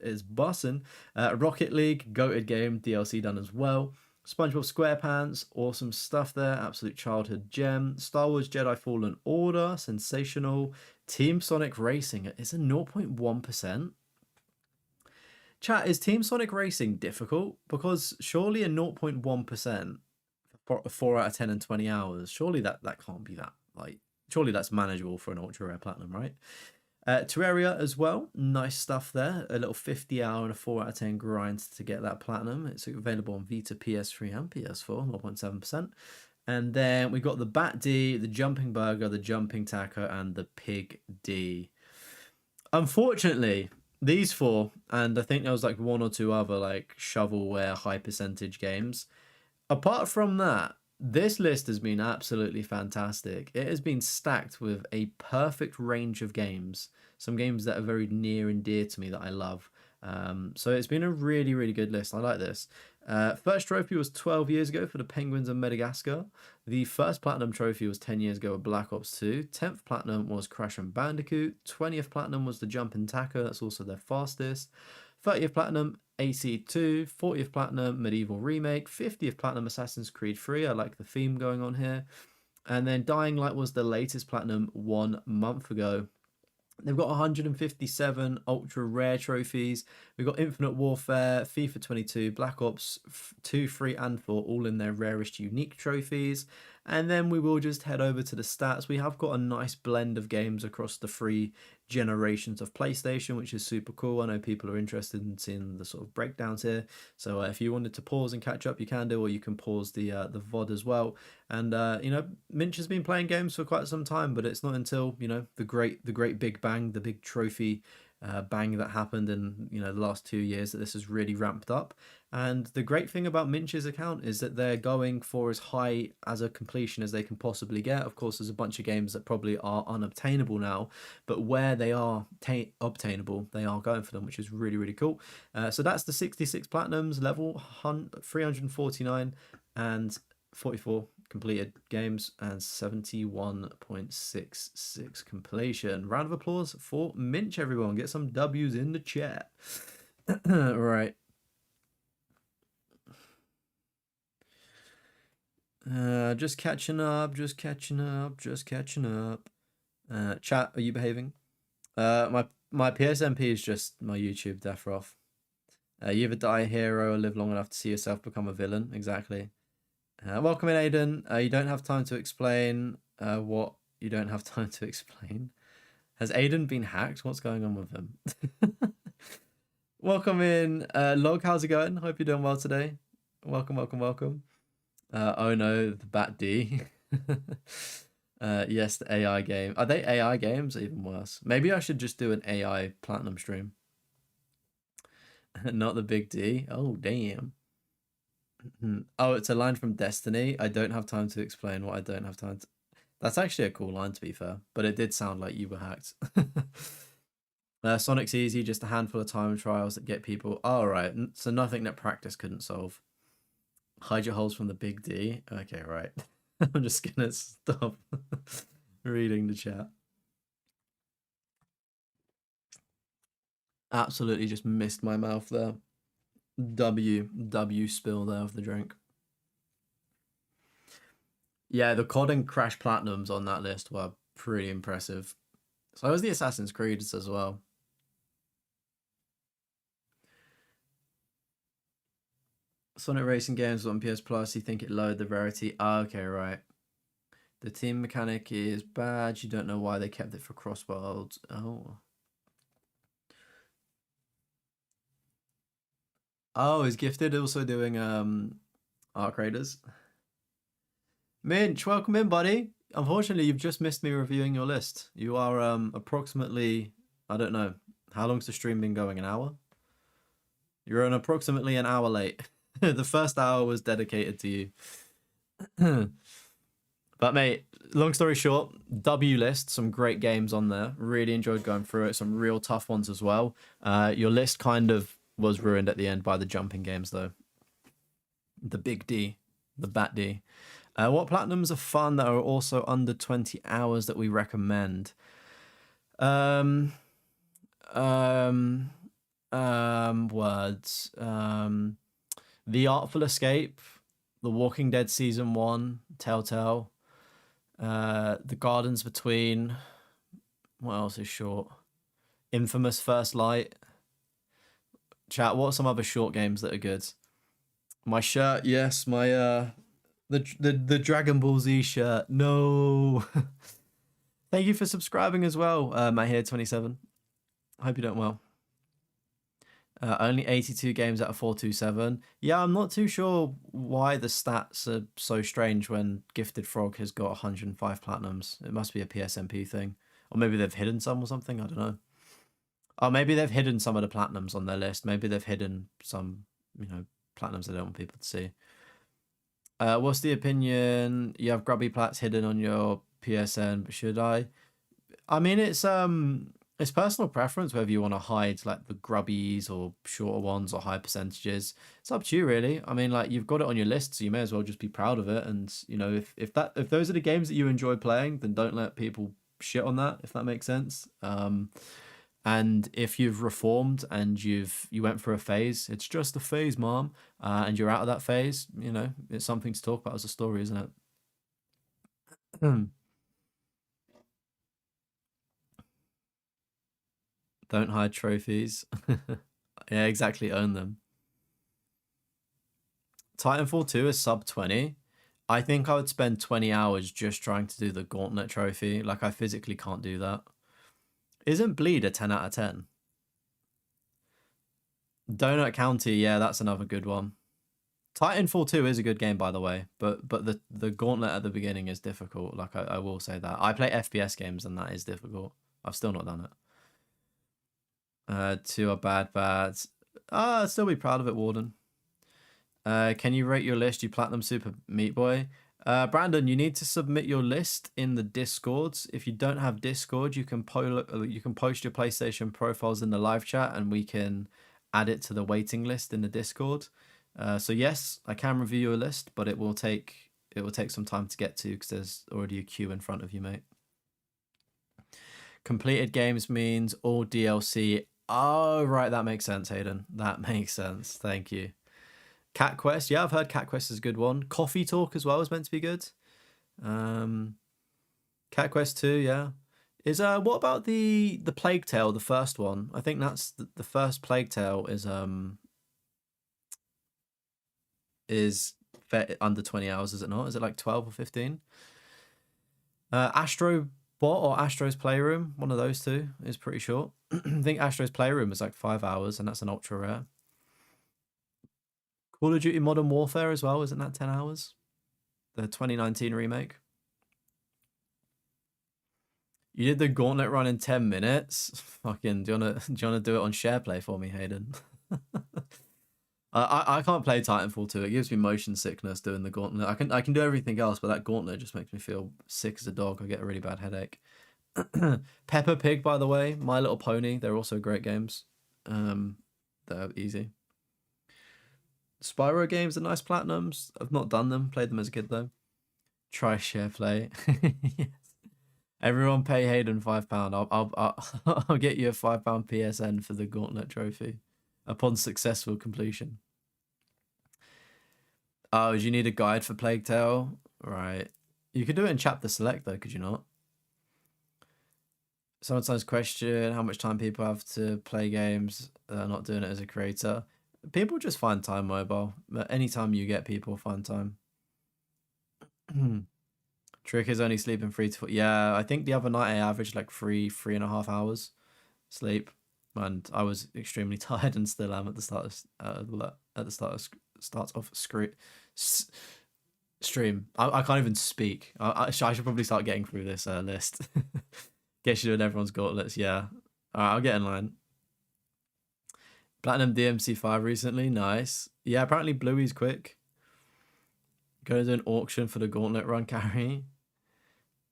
It's bussin'. Rocket League, goated game, DLC done as well. SpongeBob SquarePants, awesome stuff there. Absolute childhood gem. Star Wars Jedi Fallen Order, sensational. Team Sonic Racing, it's a 0.1%. Chat, is Team Sonic Racing difficult? Because surely a 0.1% for 4 out of 10 and 20 hours, surely that can't be that, like, surely that's manageable for an ultra rare platinum, right? Terraria as well, nice stuff there. A little 50 hour and a 4 out of 10 grind to get that platinum. It's available on Vita, PS3 and PS4, 0.7%. And then we got the Bat D, the Jumping Burger, the Jumping Taco, and the Pig D. Unfortunately, these four, and I think there was like one or two other like shovelware high percentage games. Apart from that, this list has been absolutely fantastic. It has been stacked with a perfect range of games. Some games that are very near and dear to me that I love. So it's been a really, really good list. I like this. First trophy was 12 years ago for the Penguins of Madagascar. The first platinum trophy was 10 years ago with Black Ops 2. 10th platinum was Crash and Bandicoot. 20th platinum was the Jumpin' Tacker. That's also their fastest. 30th platinum AC2, 40th platinum Medieval Remake, 50th platinum Assassin's Creed 3. I like the theme going on here. And then Dying Light was the latest platinum 1 month ago. They've got 157 ultra rare trophies. We've got Infinite Warfare, FIFA 22, Black Ops 2, 3, and 4, all in their rarest unique trophies. And then we will just head over to the stats. We have got a nice blend of games across the three generations of PlayStation, which is super cool. I know people are interested in seeing the sort of breakdowns here. So if you wanted to pause and catch up, you can do, or you can pause the VOD as well. And you know, Minch has been playing games for quite some time, but it's not until, you know, the great big bang, the big trophy bang that happened in, you know, the last 2 years that this has really ramped up. And the great thing about Minch's account is that they're going for as high as a completion as they can possibly get. Of course, there's a bunch of games that probably are unobtainable now, but where they are obtainable, they are going for them, which is really, really cool. So that's the 66 platinums, level 349 and 44 completed games and 71.66 completion. Round of applause for Minch, everyone. Get some W's in the chat. Right. Just catching up. Chat, are you behaving? My PSMP is just my YouTube Deathroff. You either die a hero or live long enough to see yourself become a villain. Exactly. Welcome in, Aiden. You don't have time to explain what you don't have time to explain. Has Aiden been hacked? What's going on with him? Welcome in, Log. How's it going? Hope you're doing well today. Welcome. Oh no, the Bat D. Yes, the AI game. Are they AI games? Even worse. Maybe I should just do an AI platinum stream. Not the big D. Oh, damn. Oh, it's a line from Destiny. I don't have time to explain what I don't have time to. That's actually a cool line, to be fair, but it did sound like you were hacked. Sonic's easy, just a handful of time trials that get people. All right, so nothing that practice couldn't solve. Hide your holes from the big D. Okay, right. I'm just gonna stop reading the chat. Absolutely just missed my mouth there. W spill there of the drink. Yeah, the COD and Crash Platinums on that list were pretty impressive. So was the Assassin's Creeds as well. Sonic Racing games on PS Plus, you think it lowered the rarity? Okay, right. The team mechanic is bad. You don't know why they kept it for cross-worlds. Oh. Oh, is Gifted also doing Arc Raiders? Minch, welcome in, buddy. Unfortunately, you've just missed me reviewing your list. You are approximately, I don't know, how long's the stream been going? An hour? You're approximately an hour late. The first hour was dedicated to you. But mate, long story short, W list, some great games on there. Really enjoyed going through it. Some real tough ones as well. Your list kind of was ruined at the end by the jumping games though. The big D, the Bat D. What platinums are fun that are also under 20 hours that we recommend? Words. The Artful Escape, The Walking Dead Season 1, Telltale, The Gardens Between, what else is short? Infamous First Light. Chat, what are some other short games that are good? My shirt, yes, my the Dragon Ball Z shirt. No. Thank you for subscribing as well, my here 27. Hope you're doing well. Only 82 games out of 427. Yeah, I'm not too sure why the stats are so strange when GiftedFrog has got 105 platinums. It must be a PSMP thing. Or maybe they've hidden some or something, I don't know. Oh, maybe they've hidden some of the platinums on their list. Maybe they've hidden some, platinums they don't want people to see. What's the opinion? You have grubby plats hidden on your PSN, but should I? I mean, it's personal preference whether you want to hide like the grubbies or shorter ones or high percentages. It's up to you, really. I mean, like you've got it on your list, so you may as well just be proud of it. And if those are the games that you enjoy playing, then don't let people shit on that, if that makes sense. And if you've reformed and you went through a phase, it's just a phase, mom, and you're out of that phase, it's something to talk about as a story, isn't it? Don't hide trophies. Yeah, exactly. Own them. Titanfall 2 is sub 20. I think I would spend 20 hours just trying to do the gauntlet trophy. Like, I physically can't do that. Isn't Bleed a 10 out of 10? Donut County, yeah, that's another good one. Titanfall 2 is a good game, by the way, but the gauntlet at the beginning is difficult. Like, I will say that. I play FPS games, and that is difficult. I've still not done it. 2 are bad. I'd still be proud of it, Warden. Can you rate your list, you Platinum Super Meat Boy? Brandon, you need to submit your list in the Discords. If you don't have Discord, you can post your PlayStation profiles in the live chat, and we can add it to the waiting list in the Discord. So yes, I can review your list, but it will take some time to get to because there's already a queue in front of you, mate. Completed games means all DLC. Oh, right, that makes sense, Hayden. That makes sense. Thank you. Cat Quest, yeah, I've heard Cat Quest is a good one. Coffee Talk as well is meant to be good. Cat Quest 2, yeah. What about the Plague Tale, the first one? I think that's the first Plague Tale is under 20 hours, is it not? Is it like 12 or 15? Astro Bot or Astro's Playroom, one of those two is pretty short. I think Astro's Playroom is like 5 hours, and that's an ultra rare. Call of Duty Modern Warfare as well, isn't that 10 hours? The 2019 remake. You did the gauntlet run in 10 minutes. Fucking, do you wanna do it on SharePlay for me, Hayden? I can't play Titanfall 2. It gives me motion sickness doing the gauntlet. I can do everything else, but that gauntlet just makes me feel sick as a dog. I get a really bad headache. Peppa Pig, by the way, My Little Pony, they're also great games. They're easy. Spyro games are nice platinums. I've not done them. Played them as a kid though. Try SharePlay. Yes. Everyone pay Hayden £5. I'll get you a £5 PSN for the gauntlet trophy upon successful completion. Oh, do you need a guide for Plague Tale? Right. You could do it in chapter select though, could you not? Sometimes question how much time people have to play games. Not doing it as a creator. People just find time mobile. Anytime you get people, find time. Trick is only sleeping 3 to 4. Yeah, I think the other night I averaged like 3.5 hours sleep, and I was extremely tired and still am at the start of stream. I can't even speak. I should probably start getting through this list. Guess you're doing everyone's gauntlets. Yeah. All right, I'll get in line. Platinum DMC5 recently. Nice. Yeah, apparently Bluey's quick. Go to an auction for the gauntlet run carry.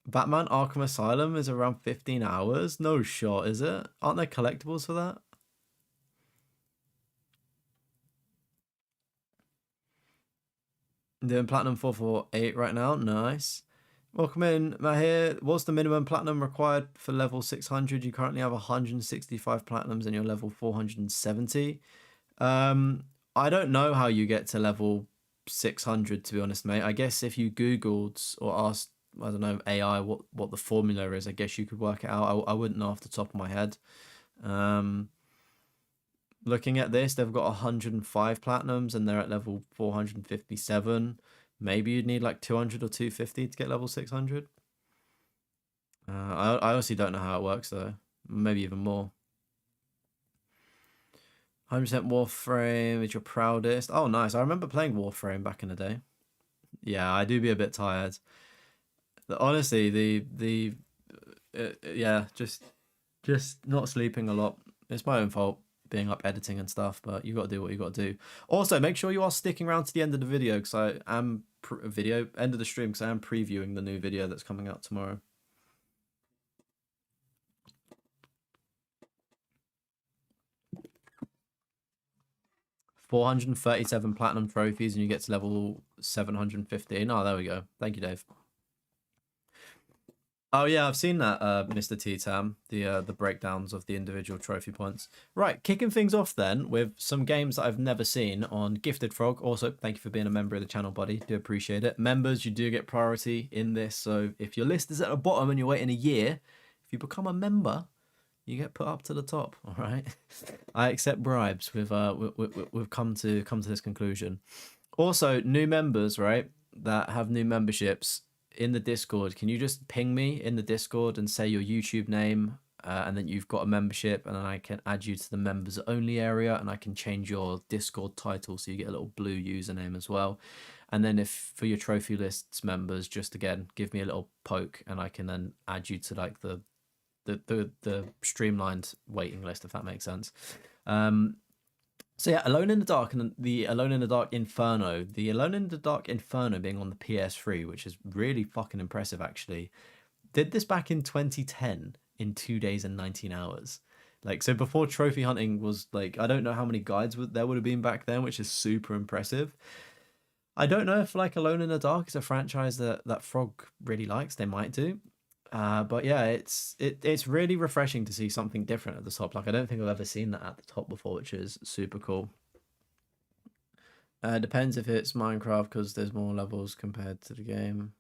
Batman Arkham Asylum is around 15 hours. No shot, is it? Aren't there collectibles for that? I'm doing Platinum 448 right now. Nice. Welcome in, Mahir. What's the minimum platinum required for level 600? You currently have 165 platinums and you're level 470. I don't know how you get to level 600, to be honest, mate. I guess if you Googled or asked, I don't know, AI what the formula is, I guess you could work it out. I wouldn't know off the top of my head. Looking at this, they've got 105 platinums and they're at level 457. Maybe you'd need like 200 or 250 to get level 600. I honestly don't know how it works though. Maybe even more. 100% Warframe is your proudest. Oh, nice. I remember playing Warframe back in the day. Yeah, I do be a bit tired. Honestly, yeah, just not sleeping a lot It's my own fault being up editing and stuff, but you got to do what you got to do. Also, make sure you are sticking around to the end of the video because I am end of the stream because I am previewing the new video that's coming out tomorrow. $437 platinum trophies and you get to level 715. Oh, there we go. Thank you, Dave. Oh yeah, I've seen that, Mr. T-Tam, the breakdowns of the individual trophy points. Right, kicking things off then with some games that I've never seen on GiftedFrog. Also, thank you for being a member of the channel, buddy. Do appreciate it. Members, you do get priority in this. So if your list is at the bottom and you're waiting a year, if you become a member, you get put up to the top. All right. I accept bribes. We've come to this conclusion. Also, new members, right, that have new memberships. In the Discord, can you just ping me in the Discord and say your YouTube name and then you've got a membership and then I can add you to the members only area and I can change your Discord title so you get a little blue username as well. And then if for your trophy lists members, just again, give me a little poke and I can then add you to like the streamlined waiting list, if that makes sense. So yeah, Alone in the Dark and the Alone in the Dark Inferno. The Alone in the Dark Inferno being on the PS3, which is really fucking impressive actually. Did this back in 2010 in 2 days and 19 hours. Like, so before trophy hunting was like, I don't know how many guides there would have been back then, which is super impressive. I don't know if like Alone in the Dark is a franchise that Frog really likes. They might do. But yeah, it's really refreshing to see something different at the top. Like I don't think I've ever seen that at the top before, which is super cool. Depends if it's Minecraft because there's more levels compared to the game.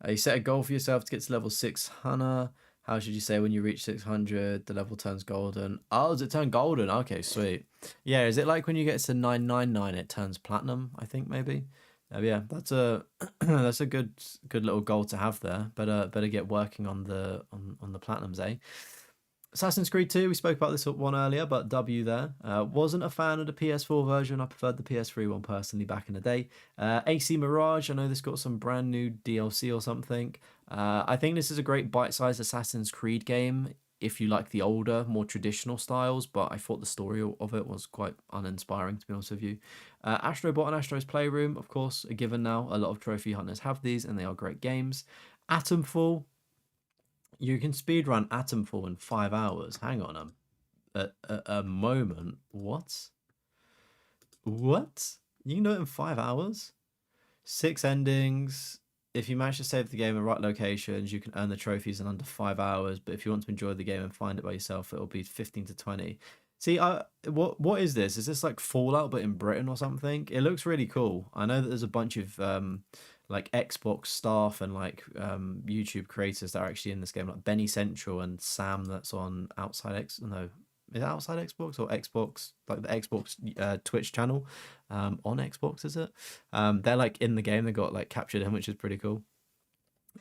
You set a goal for yourself to get to level 600. How should you say when you reach 600 the level turns golden? Oh, does it turn golden? Okay, sweet. Yeah, is it like when you get to 999 it turns platinum? I think maybe. Yeah, that's a that's a good little goal to have there. Better get working on the platinums, eh? Assassin's Creed 2, we spoke about this one earlier, but W there. Wasn't a fan of the PS4 version. I preferred the PS3 one personally back in the day. AC Mirage, I know this got some brand new DLC or something. I think this is a great bite-sized Assassin's Creed game if you like the older, more traditional styles, but I thought the story of it was quite uninspiring, to be honest with you. Astrobot and Astro's Playroom, of course, a given now. A lot of trophy hunters have these, and they are great games. Atomfall, you can speedrun Atomfall in 5 hours. Hang on a moment. What? What? You can do it in 5 hours? 6 endings. If you manage to save the game in the right locations, you can earn the trophies in under 5 hours. But if you want to enjoy the game and find it by yourself, it'll be 15 to 20. See, what is this? Is this like Fallout but in Britain or something? It looks really cool. I know that there's a bunch of like Xbox staff and like YouTube creators that are actually in this game, like Benny Central and Sam that's on is it Outside Xbox or Xbox, like the Xbox Twitch channel on Xbox, is it? They're like in the game. They got like captured in, which is pretty cool.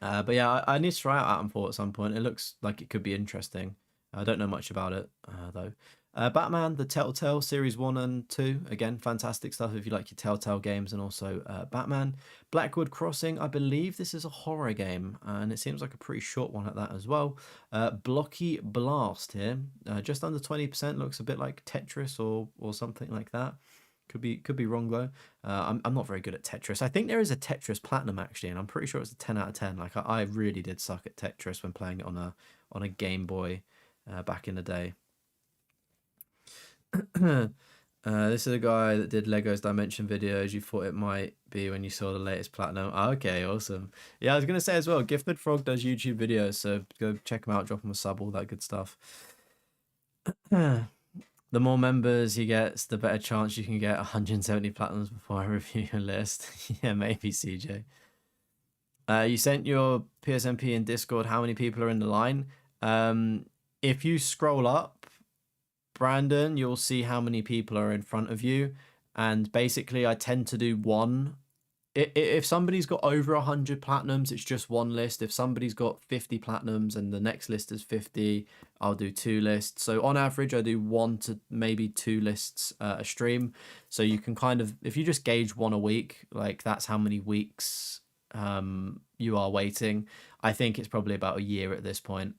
But yeah, I need to try out Atomfall at some point. It looks like it could be interesting. I don't know much about it though. Batman, the Telltale Series 1 and 2. Again, fantastic stuff if you like your Telltale games, and also Batman. Blackwood Crossing, I believe this is a horror game, and it seems like a pretty short one at that as well. Blocky Blast here, just under 20%, looks a bit like Tetris or something like that. Could be wrong though. I'm not very good at Tetris. I think there is a Tetris Platinum actually, and I'm pretty sure it's a 10 out of 10. Like I really did suck at Tetris when playing it on a Game Boy back in the day. This is a guy that did Lego's Dimension videos. You thought it might be when you saw the latest platinum. Oh, okay, awesome. Yeah, I was gonna say as well, GiftedFrog does YouTube videos, so go check him out, drop him a sub, all that good stuff. The more members he gets, the better chance you can get 170 platinums before I review your list. Yeah, maybe CJ. You sent your PSMP in Discord. How many people are in the line? If you scroll up, Brandon, you'll see how many people are in front of you, and basically I tend to do one. If somebody's got over 100 platinums, it's just one list. If somebody's got 50 platinums and the next list is 50, I'll do 2 lists. So on average, I do 1 to maybe 2 lists a stream. So you can kind of, if you just gauge one a week, like that's how many weeks you are waiting. I think it's probably about a year at this point,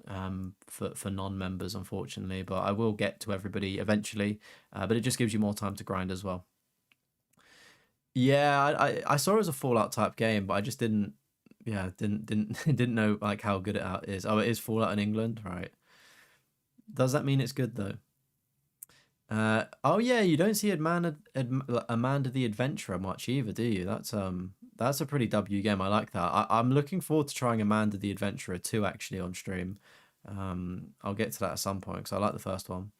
for non-members, unfortunately. But I will get to everybody eventually. But it just gives you more time to grind as well. Yeah, I saw it as a Fallout type game, but I just didn't. Yeah, didn't didn't know like how good it is. Oh, it is Fallout in England, right? Does that mean it's good though? Oh yeah, you don't see Amanda the Adventurer much either, do you? That's a pretty W game. I like that. I'm looking forward to trying Amanda the Adventurer 2 actually on stream. I'll get to that at some point because I like the first one.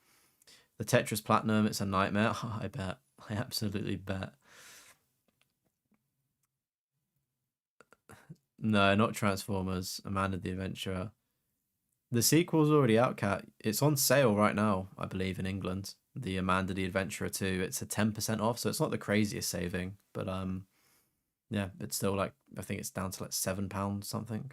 The Tetris Platinum, it's a nightmare. I bet. I absolutely bet. No, not Transformers. Amanda the Adventurer. The sequel's already out, Cat. It's on sale right now, I believe, in England. The Amanda the Adventurer 2. It's a 10% off, so it's not the craziest saving, but yeah, it's still like I think it's down to like £7 something.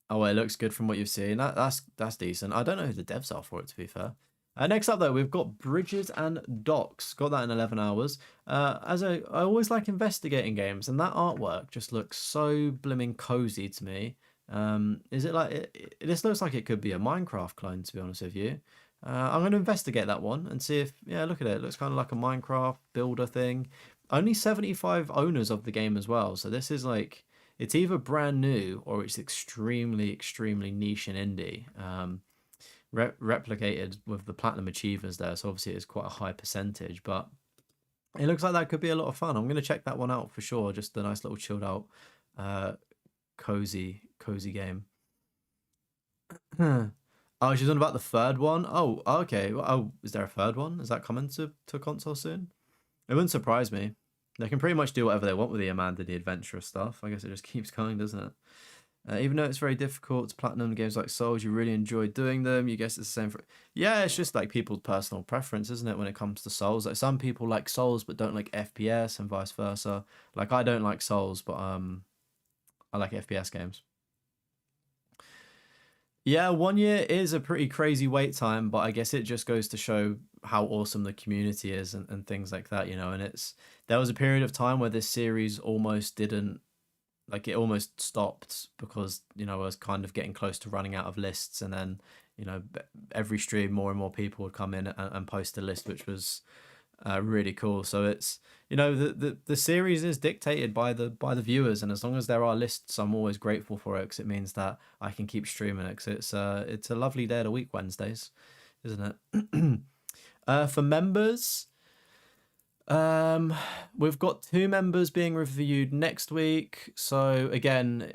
Oh, well, it looks good from what you've seen. That's decent. I don't know who the devs are for it, to be fair. Next up, though, we've got Bridges and Docks. Got that in 11 hours. I always like investigating games, and that artwork just looks so blimming cozy to me. Is it like this looks like it could be a Minecraft clone, to be honest with you. I'm going to investigate that one and see if, yeah, look at it. It looks kind of like a Minecraft builder thing. Only 75 owners of the game as well. So this is like, it's either brand new or it's extremely, extremely niche and indie. Replicated with the platinum achievers there, so obviously it's quite a high percentage, but it looks like that could be a lot of fun. I'm going to check that one out for sure. Just a nice little chilled out, cozy game. Oh, she's on about the third one. Oh, okay. Oh, is there a third one? Is that coming to console soon? It wouldn't surprise me. They can pretty much do whatever they want with the Amanda the Adventurer stuff. I guess it just keeps going, doesn't it? Even though it's very difficult to platinum games like Souls, you really enjoy doing them. You guess it's the same for. Yeah, it's just like people's personal preference, isn't it? When it comes to Souls, like some people like Souls but don't like FPS, and vice versa. Like I don't like Souls, but I like FPS games. Yeah, 1 year is a pretty crazy wait time, but I guess it just goes to show how awesome the community is and things like that, you know. And there was a period of time where this series almost didn't like it almost stopped because I was kind of getting close to running out of lists, and then every stream more and more people would come in and post a list, which was really cool. So it's the series is dictated by the viewers, and as long as there are lists, I'm always grateful for it because it means that I can keep streaming it. Cause it's a lovely day of the week, Wednesdays, isn't it? For members. We've got 2 members being reviewed next week. So again,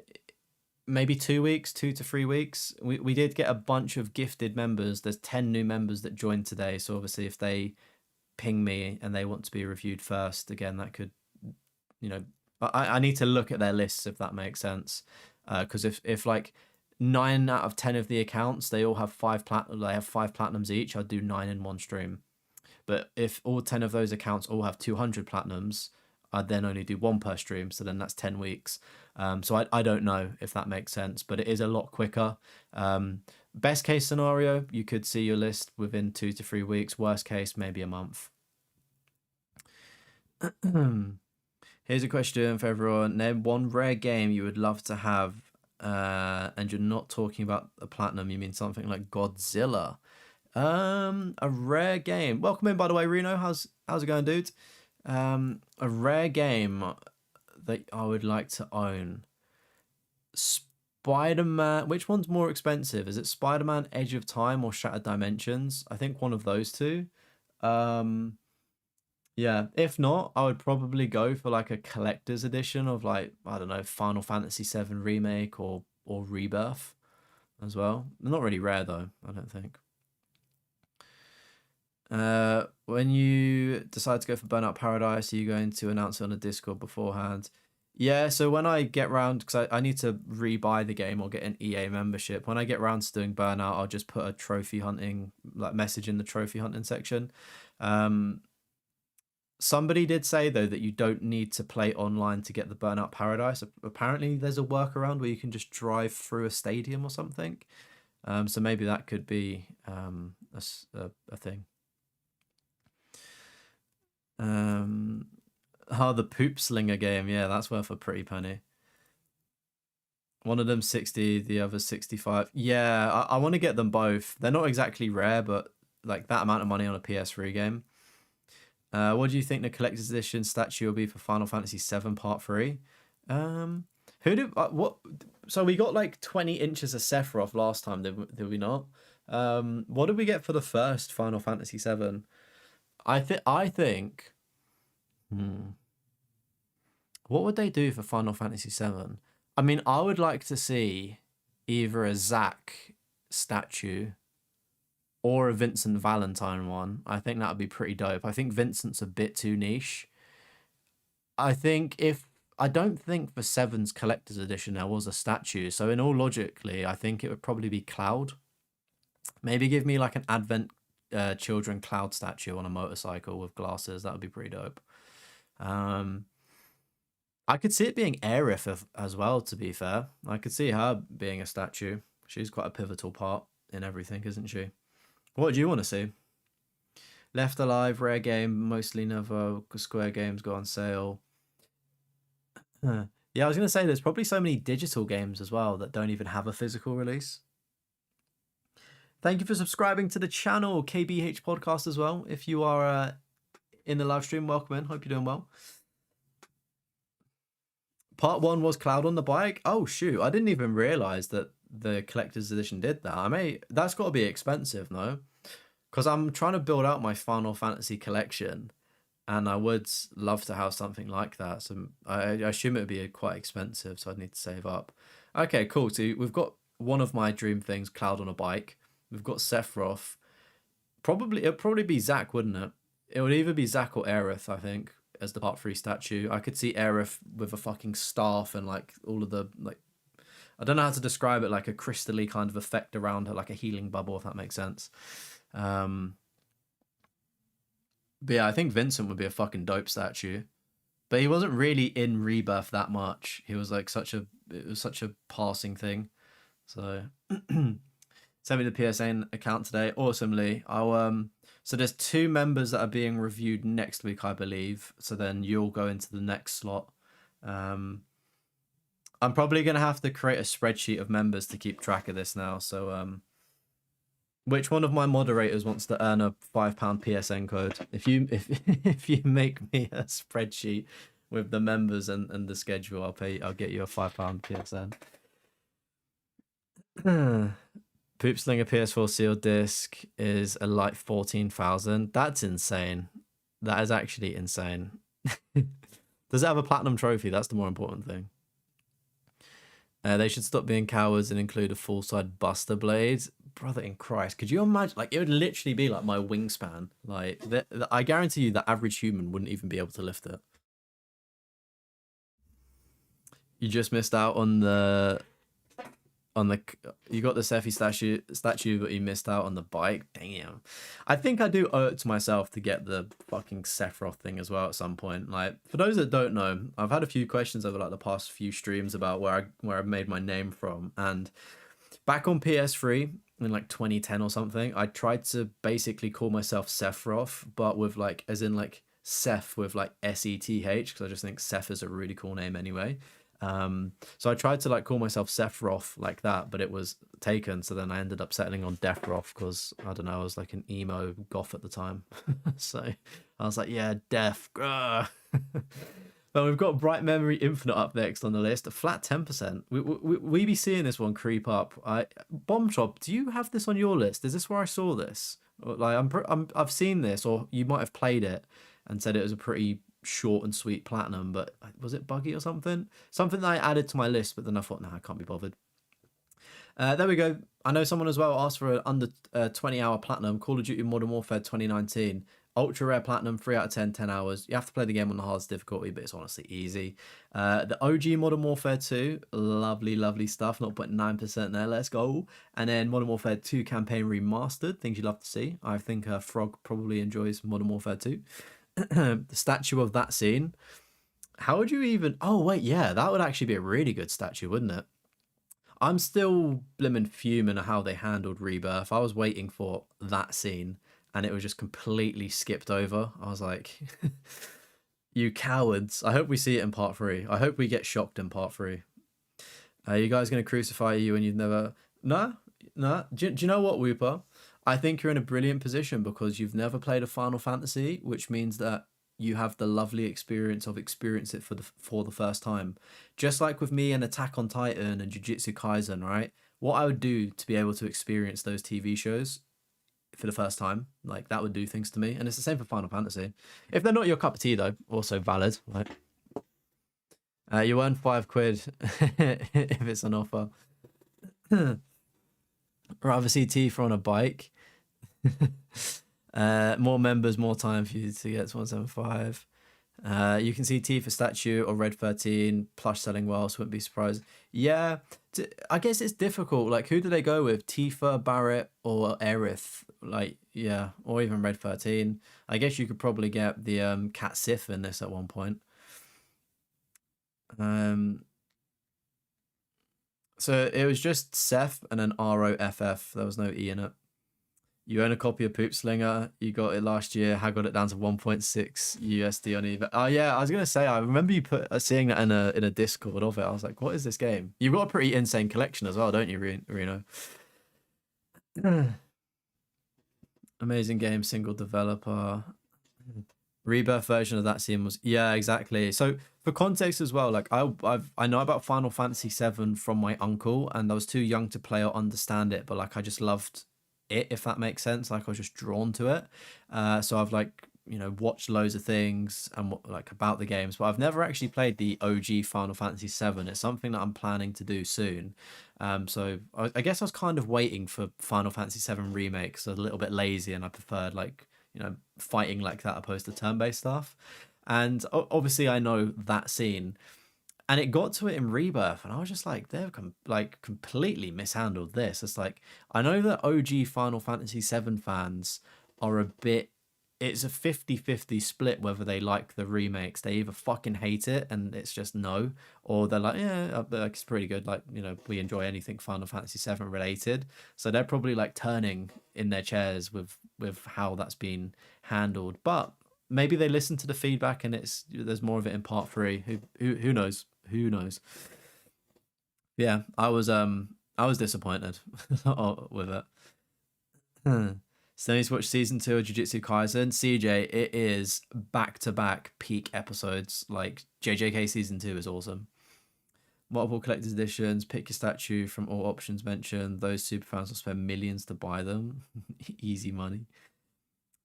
maybe 2 weeks, 2 to 3 weeks. We did get a bunch of gifted members. There's 10 new members that joined today. So obviously if they ping me and they want to be reviewed first, again, that could, I need to look at their lists if that makes sense. Because if like 9 out of 10 of the accounts, they all have they have 5 platinums each, I'd do 9 in one stream. But if all 10 of those accounts all have 200 platinums, I'd then only do 1 per stream. So then that's 10 weeks. So I don't know if that makes sense, but it is a lot quicker. Best case scenario, you could see your list within 2 to 3 weeks. Worst case, maybe a month. Here's a question for everyone. Name one rare game you would love to have, and you're not talking about a platinum. You mean something like Godzilla. A rare game. Welcome in, by the way, Reno. How's it going, dude? A rare game that I would like to own. Spider-Man. Which one's more expensive? Is it Spider-Man Edge of Time or Shattered Dimensions? I think one of those two. Yeah, if not, I would probably go for like a collector's edition of like, I don't know, Final Fantasy VII Remake or Rebirth as well. They're not really rare though, I don't think. When you decide to go for Burnout Paradise, are you going to announce it on a Discord beforehand? Yeah, so when I get round, because I need to rebuy the game or get an EA membership. When I get round to doing Burnout, I'll just put a trophy hunting like message in the trophy hunting section. Somebody did say though that you don't need to play online to get the Burnout Paradise. Apparently, there's a workaround where you can just drive through a stadium or something. So maybe that could be a thing. Oh, the Poop Slinger game. Yeah, that's worth a pretty penny. One of them 60, the other 65. Yeah, I want to get them both. They're not exactly rare, but like that amount of money on a PS3 game. What do you think the collector's edition statue will be for Final Fantasy VII Part 3? Who did what? So we got like 20 inches of Sephiroth last time, did we not? What did we get for the first Final Fantasy VII? I think. Hmm, what would they do for Final Fantasy VII? I mean, I would like to see either a Zack statue or a Vincent Valentine one. I think that would be pretty dope. I think Vincent's a bit too niche. I think if I don't think for Seven's collector's edition there was a statue, so in all logically, I think it would probably be Cloud. Maybe give me like an Advent Children Cloud statue on a motorcycle with glasses. That would be pretty dope. Um, I could see it being Aerith as well. To be fair, I could see her being a statue. She's quite a pivotal part in everything, isn't she? What do you want to see? Left Alive, rare game, mostly never. Square games go on sale. Huh. Yeah, I was gonna say there's probably so many digital games as well that don't even have a physical release. Thank you for subscribing to the channel, KBH Podcast as well. If you are in the live stream, welcome in. Hope you're doing well. Part 1 was Cloud on the bike. Oh shoot, I didn't even realize that the collector's edition did that. That's got to be expensive, no? Because I'm trying to build out my Final Fantasy collection, and I would love to have something like that. So I assume it would be quite expensive, so I'd need to save up. Okay, cool. So we've got one of my dream things, Cloud on a bike. We've got Sephiroth. It'd probably be Zack, wouldn't it? It would either be Zack or Aerith, I think, as the Part 3 statue. I could see Aerith with a fucking staff and like all of the like, I don't know how to describe it, like a crystally kind of effect around her, like a healing bubble, if that makes sense. But yeah, I think Vincent would be a fucking dope statue. But he wasn't really in Rebirth that much. He was like it was such a passing thing. So send me the PSN account today. Awesomely. So there's 2 members that are being reviewed next week, I believe. So then you'll go into the next slot. I'm probably gonna have to create a spreadsheet of members to keep track of this now. So which one of my moderators wants to earn a £5 PSN code? If if you make me a spreadsheet with the members and the schedule, I'll get you a £5 PSN. Poop Slinger PS4 sealed disc is a light 14,000. That's insane. That is actually insane. Does it have a platinum trophy? That's the more important thing. They should stop being cowards and include a full side Buster Blade. Brother in Christ, could you imagine? Like, it would literally be like my wingspan. Like, I guarantee you the average human wouldn't even be able to lift it. You just missed out on the you got the Sephi statue, but you missed out on the bike. Damn. I think I do owe it to myself to get the fucking Sephiroth thing as well at some point. Like, for those that don't know, I've had a few questions over like the past few streams about where I've made my name from, and back on PS3 in like 2010 or something, I tried to basically call myself Sephiroth, but with like as in like Seth with like Seth, because I just think Seth is a really cool name anyway. So I tried to like call myself Sephiroth like that, but it was taken. So then I ended up settling on Deathroff because I don't know, I was like an emo goth at the time. So I was like, yeah, Death. But we've got Bright Memory Infinite up next on the list. A flat 10%. We be seeing this one creep up. Bomb Shop, do you have this on your list? Is this where I saw this? Like I've seen this, or you might have played it and said it was a pretty short and sweet platinum, but was it buggy or something that I added to my list, but then I thought, no, I can't be bothered. There we go. I know someone as well asked for an under 20-hour platinum. Call of Duty Modern Warfare 2019 ultra rare platinum, 3 out of 10, 10 hours. You have to play the game on the hardest difficulty, but it's honestly easy. The OG Modern Warfare 2, lovely stuff, 0.9% there, let's go. And then Modern Warfare 2 campaign remastered, things you love to see. I think Frog probably enjoys Modern Warfare 2. The statue of that scene. How would you even... Oh, wait, yeah, that would actually be a really good statue, wouldn't it? I'm still blimmin' fuming at how they handled Rebirth. I was waiting for that scene, and it was just completely skipped over. I was like... You cowards. I hope we see it in part 3. I hope we get shocked in part 3. Are you guys going to crucify you and you've never... No? No? Do you know what, Whooper? I think you're in a brilliant position because you've never played a Final Fantasy, which means that you have the lovely experience of experience it for the first time. Just like with me and Attack on Titan and Jujutsu Kaisen, right? What I would do to be able to experience those TV shows for the first time, like that would do things to me. And it's the same for Final Fantasy. If they're not your cup of tea though, also valid, right? You earn £5 if it's an offer. Rather see Tifa on a bike. More members, more time for you to get to 175. You can see Tifa statue or Red 13 plush selling well, so wouldn't be surprised. Yeah, I guess it's difficult. Like, who do they go with? Tifa, Barrett, or Aerith? Like, yeah, or even Red 13. I guess you could probably get the Cat Sif in this at one point. So it was just Seth and then ROFF. There was no E in it. You own a copy of Poop Slinger. You got it last year. I got it down to 1.6 USD on eBay. Oh yeah, I was gonna say. I remember you seeing that in a Discord of it. I was like, what is this game? You've got a pretty insane collection as well, don't you, Reno? Amazing game, single developer. Rebirth version of that scene was, yeah, exactly. So for context as well, like I know about Final Fantasy VII from my uncle, and I was too young to play or understand it, but like I just loved it, if that makes sense. Like I was just drawn to it. So I've like, you know, watched loads of things and like about the games, but I've never actually played the OG Final Fantasy VII. It's something that I'm planning to do soon. So I guess I was kind of waiting for Final Fantasy VII Remake, because I was a little bit lazy and I preferred like, you know, fighting like that opposed to turn-based stuff. And obviously I know that scene, and it got to it in Rebirth, and I was just like, they've like completely mishandled this. It's like, I know that OG Final Fantasy VII fans are a bit, it's a 50-50 split whether they like the remakes. They either fucking hate it and it's just no, or they're like, yeah, like it's pretty good, like, you know, we enjoy anything Final Fantasy VII related. So they're probably like turning in their chairs with how that's been handled. But maybe they listen to the feedback and there's more of it in part 3. Who knows? Who knows? Yeah, I was disappointed with it. So need to watch season 2 of Jujutsu Kaisen. CJ, it is back-to-back peak episodes. Like, JJK season 2 is awesome. Multiple collector's editions. Pick your statue from all options mentioned. Those super fans will spend millions to buy them. Easy money.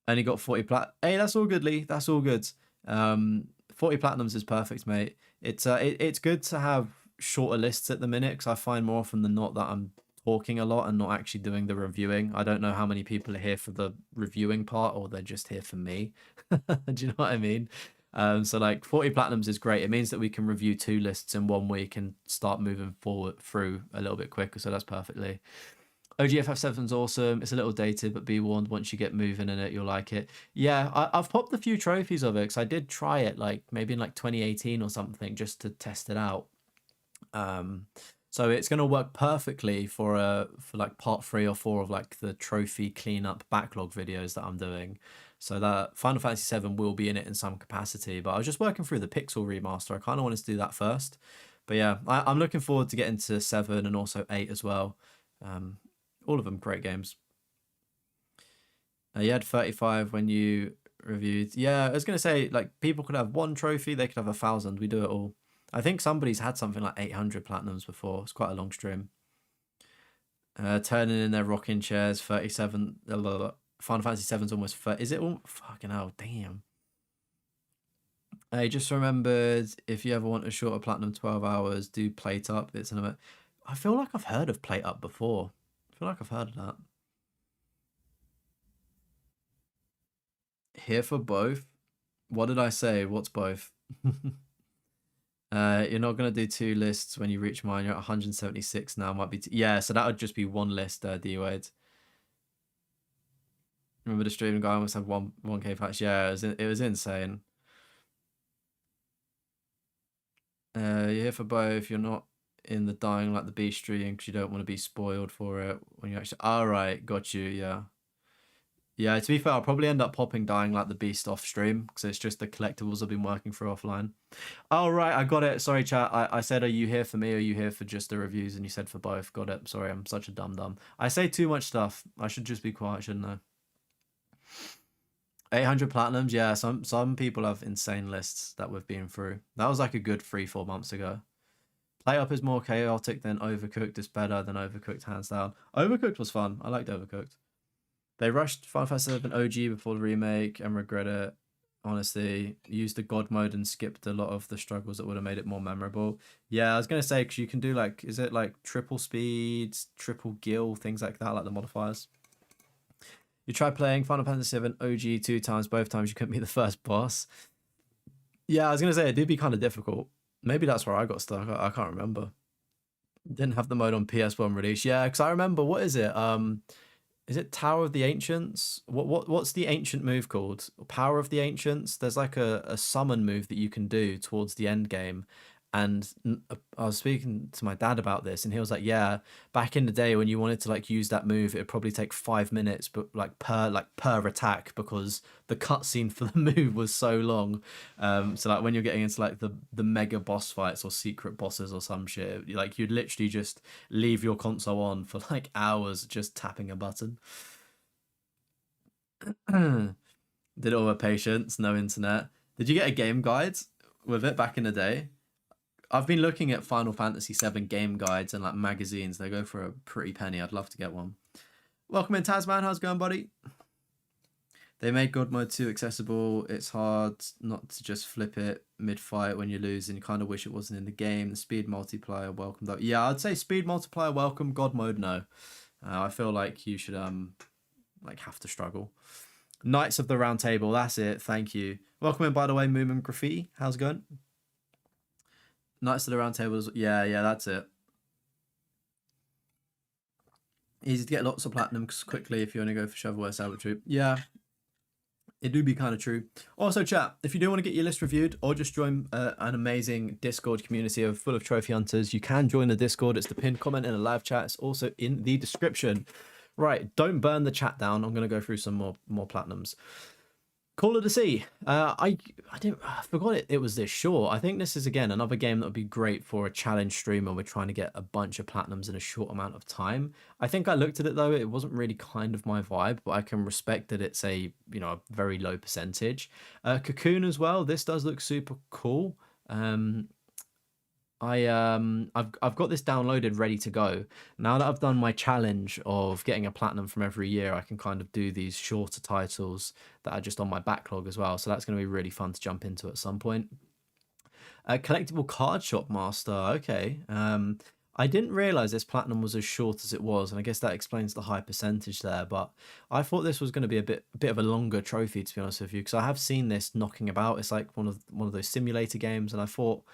Only got 40 plat. Hey, that's all good, Lee. That's all good. 40 platinums is perfect, mate. It's good to have shorter lists at the minute, because I find more often than not that I'm talking a lot and not actually doing the reviewing. I don't know how many people are here for the reviewing part, or they're just here for me. Do you know what I mean? So like 40 platinums is great. It means that we can review 2 lists in 1 week and start moving forward through a little bit quicker. So that's perfectly. OGFF7's awesome. It's a little dated, but be warned, once you get moving in it, you'll like it. Yeah, I've popped a few trophies of it, because I did try it like maybe in like 2018 or something, just to test it out. So it's going to work perfectly for like part 3 or 4 of like the trophy cleanup backlog videos that I'm doing. So that Final Fantasy VII will be in it in some capacity, but I was just working through the Pixel remaster. I kind of wanted to do that first. But yeah, I'm looking forward to getting to 7 and also 8 as well. All of them great games. You had 35 when you reviewed. Yeah, I was going to say, like, people could have 1 trophy, they could have 1,000. We do it all. I think somebody's had something like 800 platinums before. It's quite a long stream. Turning in their rocking chairs, 37. Final Fantasy VII's almost 30. Is it all? Fucking hell, damn. I just remembered, if you ever want a shorter platinum 12 hours, do Plate Up. It's another. I feel like I've heard of Plate Up before. I feel like I've heard of that. Here for both. What did I say? What's both? You're not gonna do 2 lists when you reach mine. You're at 176 now. Might be yeah. So that would just be 1 list. D Wade. Remember the streaming guy almost had 1K patch. Yeah, it was insane. You're here for both. You're not in the dying like the beast stream, because you don't want to be spoiled for it when you actually. All right, got you. Yeah. Yeah, to be fair, I'll probably end up popping Dying Like the Beast off stream because it's just the collectibles I've been working through offline. Oh, right, I got it. Sorry, chat. I said, are you here for me or are you here for just the reviews? And you said for both. Got it. Sorry, I'm such a dumb. I say too much stuff. I should just be quiet, shouldn't I? 800 platinums. Yeah, some people have insane lists that we've been through. That was like a good 3-4 months ago. Play Up is more chaotic than Overcooked. It's better than Overcooked, hands down. Overcooked was fun. I liked Overcooked. They rushed Final Fantasy VII OG before the remake and regret it. Honestly, used the God mode and skipped a lot of the struggles that would have made it more memorable. Yeah, I was gonna say because you can do like, is it like triple speeds, triple gill, things like that, like the modifiers. You tried playing Final Fantasy VII OG 2 times. Both times you couldn't be the first boss. Yeah, I was gonna say it did be kind of difficult. Maybe that's where I got stuck. I can't remember. Didn't have the mode on PS1 release. Yeah, because I remember, what is it? Is it Tower of the Ancients? What's the ancient move called? Power of the Ancients? There's like a summon move that you can do towards the end game. And I was speaking to my dad about this, and he was like, "Yeah, back in the day when you wanted to like use that move, it'd probably take 5 minutes, but per attack because the cutscene for the move was so long. So like when you're getting into like the mega boss fights or secret bosses or some shit, like you'd literally just leave your console on for like hours just tapping a button." Did it all with patience, no internet. Did you get a game guide with it back in the day? I've been looking at Final Fantasy VII game guides and like magazines. They go for a pretty penny. I'd love to get one. Welcome in, Tasman. How's it going, buddy? They made God Mode 2 accessible. It's hard not to just flip it mid-fight when you lose, and you kind of wish it wasn't in the game. The speed multiplier welcome though. Yeah, I'd say speed multiplier welcome. God Mode no. I feel like you should like have to struggle. Knights of the Round Table. That's it. Thank you. Welcome in, by the way, Moomin Graffiti. How's it going? Knights of the Round Table. Yeah, that's it. Easy to get lots of platinums quickly if you only go for Shovelware Salvage Troop. Yeah, it do be kind of true. Also, chat, if you do want to get your list reviewed or just join an amazing Discord community full of trophy hunters, you can join the Discord. It's the pinned comment in the live chat. It's also in the description. Right, don't burn the chat down. I'm going to go through some more platinums. Call of the Sea. I forgot it was this short. I think this is again another game that would be great for a challenge streamer. We're trying to get a bunch of platinums in a short amount of time. I think I looked at it though, it wasn't really kind of my vibe, but I can respect that it's a a very low percentage. Cocoon as well. This does look super cool. I've got this downloaded ready to go. Now that I've done my challenge of getting a platinum from every year, I can kind of do these shorter titles that are just on my backlog as well. So that's going to be really fun to jump into at some point. Collectible Card Shop Master. Okay. I didn't realize this platinum was as short as it was, and I guess that explains the high percentage there. But I thought this was going to be a bit of a longer trophy, to be honest with you, because I have seen this knocking about. It's like one of those simulator games, and I thought,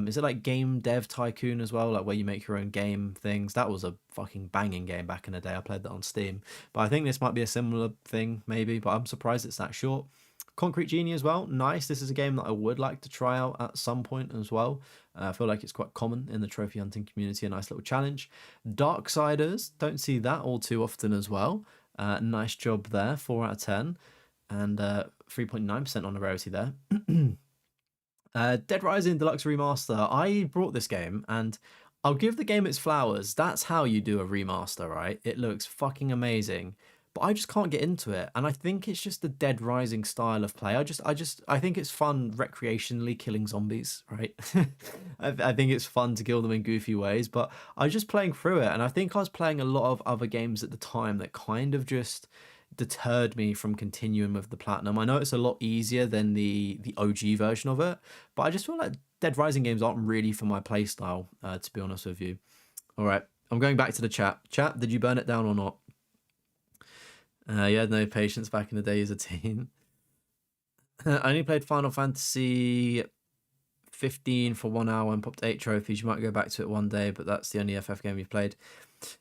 is it like Game Dev Tycoon as well, like where you make your own game things? That was a fucking banging game back in the day. I played that on Steam, but I think this might be a similar thing maybe, but I'm surprised it's that short. Concrete Genie as well, nice. This is a game that I would like to try out at some point as well. I feel like it's quite common in the trophy hunting community, a nice little challenge. Darksiders, don't see that all too often as well. Nice job there, 4 out of 10, and 3.9% on the rarity there. Dead Rising Deluxe Remaster. I brought this game, and I'll give the game its flowers. That's how you do a remaster, right? It looks fucking amazing, but I just can't get into it. And I think it's just the Dead Rising style of play. I think it's fun recreationally killing zombies, right? I think it's fun to kill them in goofy ways, but I was just playing through it, and I think I was playing a lot of other games at the time that kind of just deterred me from continuing with the platinum. I know it's a lot easier than the OG version of it, but I just feel like Dead Rising games aren't really for my playstyle, to be honest with you. All right, I'm going back to the chat. Chat, did you burn it down or not? You had no patience back in the day as a teen. I only played Final Fantasy 15 for 1 hour and popped 8 trophies. You might go back to it one day, but that's the only FF game you've played.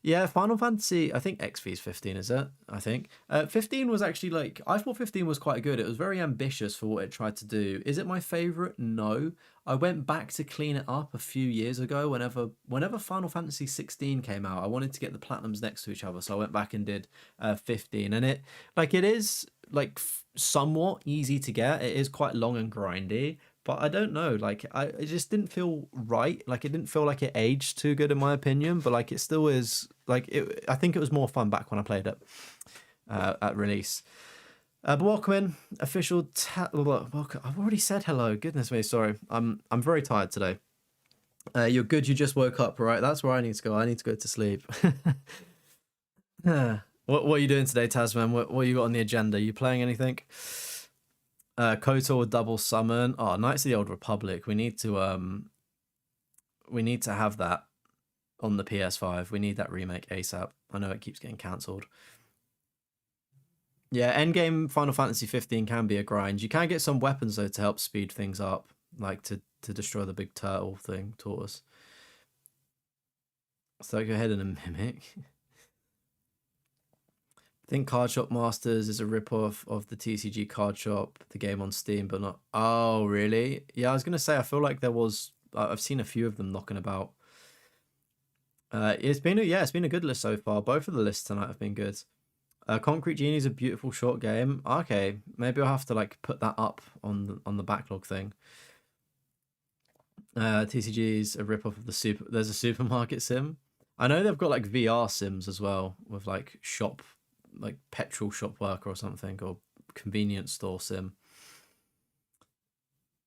Yeah, Final Fantasy, I think XV is 15, is it? I think. 15 was actually like, I thought 15 was quite good. It was very ambitious for what it tried to do. Is it my favorite? No. I went back to clean it up a few years ago. Whenever Final Fantasy 16 came out, I wanted to get the platinums next to each other. So I went back and did 15. And it is like somewhat easy to get. It is quite long and grindy. But I don't know, like it just didn't feel right. Like it didn't feel like it aged too good in my opinion. But like it still is like it. I think it was more fun back when I played it at release. But welcome in, official. Welcome. I've already said hello. Goodness me, sorry. I'm very tired today. You're good. You just woke up, right? That's where I need to go. I need to go to sleep. What are you doing today, Tasman? What you got on the agenda? You playing anything? KOTOR double summon. Oh, Knights of the Old Republic. We need to have that on the PS5. We need that remake ASAP. I know it keeps getting cancelled. Yeah, endgame Final Fantasy 15 can be a grind. You can get some weapons though to help speed things up, like to destroy the big turtle thing, tortoise. So go ahead and a mimic. I think Card Shop Masters is a rip-off of the TCG Card Shop, the game on Steam, but not... Oh, really? Yeah, I was going to say, I feel like there was... I've seen a few of them knocking about. It's been a good list so far. Both of the lists tonight have been good. Concrete Genie is a beautiful short game. Okay, maybe I'll have to like put that up on the backlog thing. TCG is a rip-off of the super... There's a supermarket sim. I know they've got like VR sims as well with like shop... like petrol shop worker or something, or convenience store sim.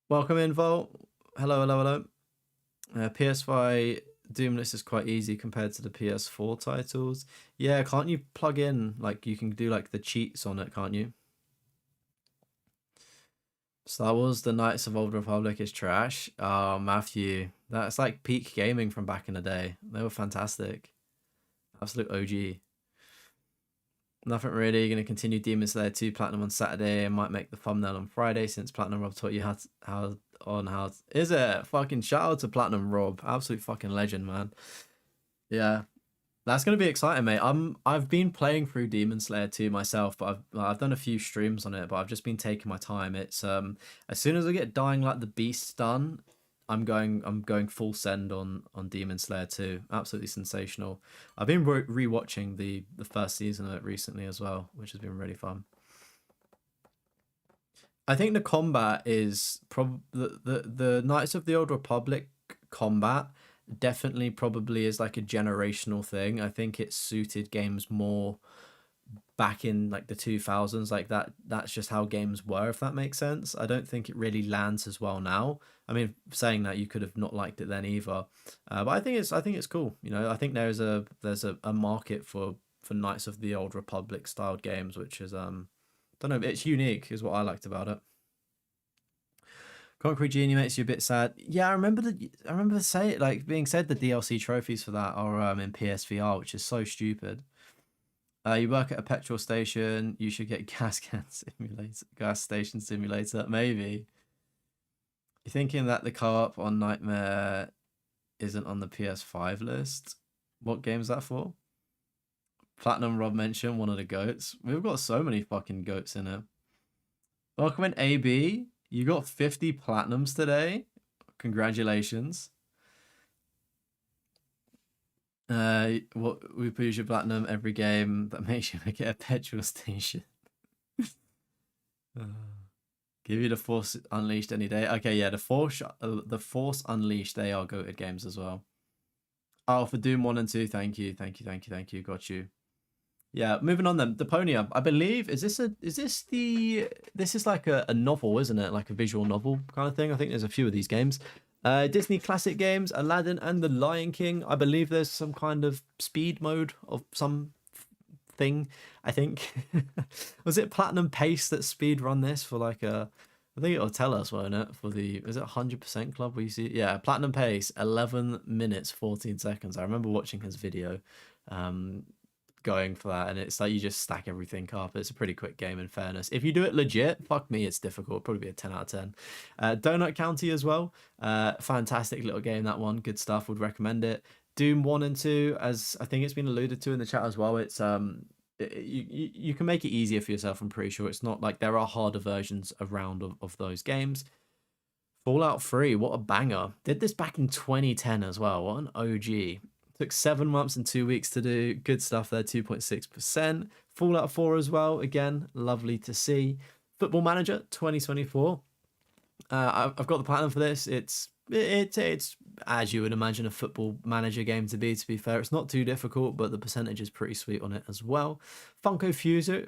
Welcome in, Volt. Hello. PS5 Doom list is quite easy compared to the PS4 titles. Yeah, can't you plug in, like you can do like the cheats on it, can't you? Star Wars The Knights of Old Republic is trash. Oh, Matthew. That's like peak gaming from back in the day. They were fantastic. Absolute OG. Nothing really. Going to continue Demon Slayer 2 Platinum on Saturday. I might make the thumbnail on Friday since Platinum Rob taught you how is it? Fucking shout out to Platinum Rob. Absolute fucking legend, man. Yeah. That's going to be exciting, mate. I've been playing through Demon Slayer 2 myself, but I've done a few streams on it, but I've just been taking my time. It's as soon as I get Dying Like the Beast done, I'm going full send on Demon Slayer 2. Absolutely sensational. I've been rewatching the first season of it recently as well, which has been really fun. I think the combat is the Knights of the Old Republic combat definitely probably is like a generational thing. I think it suited games more back in like the 2000s, like that's just how games were, if that makes sense. I don't think it really lands as well now. I mean, saying that, you could have not liked it then either, but I think it's cool. You know, I think there's a market for Knights of the Old Republic styled games, which is don't know, it's unique is what I liked about it. Concrete Genie makes you a bit sad. Yeah, I remember being said the DLC trophies for that are in PSVR, which is so stupid. You work at a petrol station, you should get gas station simulator, maybe. You're thinking that the co-op on Nightmare isn't on the PS5 list? What game's that for? Platinum Rob mentioned one of the goats. We've got so many fucking goats in here. Welcome in, AB. You got 50 platinums today. Congratulations. What we push your platinum every game that makes you make it a petrol station. Give you the Force Unleashed any day. Okay, yeah, the Force Unleashed, they are goated games as well. Oh, for Doom 1 and 2, thank you. Got you. Yeah, moving on then. Deponia, I believe, this is like a novel, isn't it? Like a visual novel kind of thing. I think there's a few of these games. Disney classic games, Aladdin and the Lion King. I believe there's some kind of speed mode of some thing, I think. Was it Platinum Pace that speed run this for like a... I think it'll tell us, won't it? For the... Is it 100% Club where you see... Yeah, Platinum Pace, 11 minutes, 14 seconds. I remember watching his video going for that, and it's like you just stack everything up. It's a pretty quick game, in fairness. If you do it legit, fuck me, it's difficult. Probably be a 10 out of 10. Donut County as well. Fantastic little game, that one. Good stuff. Would recommend it. Doom 1 and 2, as I think it's been alluded to in the chat as well, it's you can make it easier for yourself. I'm pretty sure it's not like there are harder versions around of those games. Fallout 3, what a banger. Did this back in 2010 as well. What an OG. Took 7 months and 2 weeks to do. Good stuff there, 2.6%. Fallout 4 as well. Again, lovely to see. Football Manager 2024. I've got the platinum for this. It's as you would imagine a Football Manager game to be. To be fair, it's not too difficult, but the percentage is pretty sweet on it as well. Funko Fusion,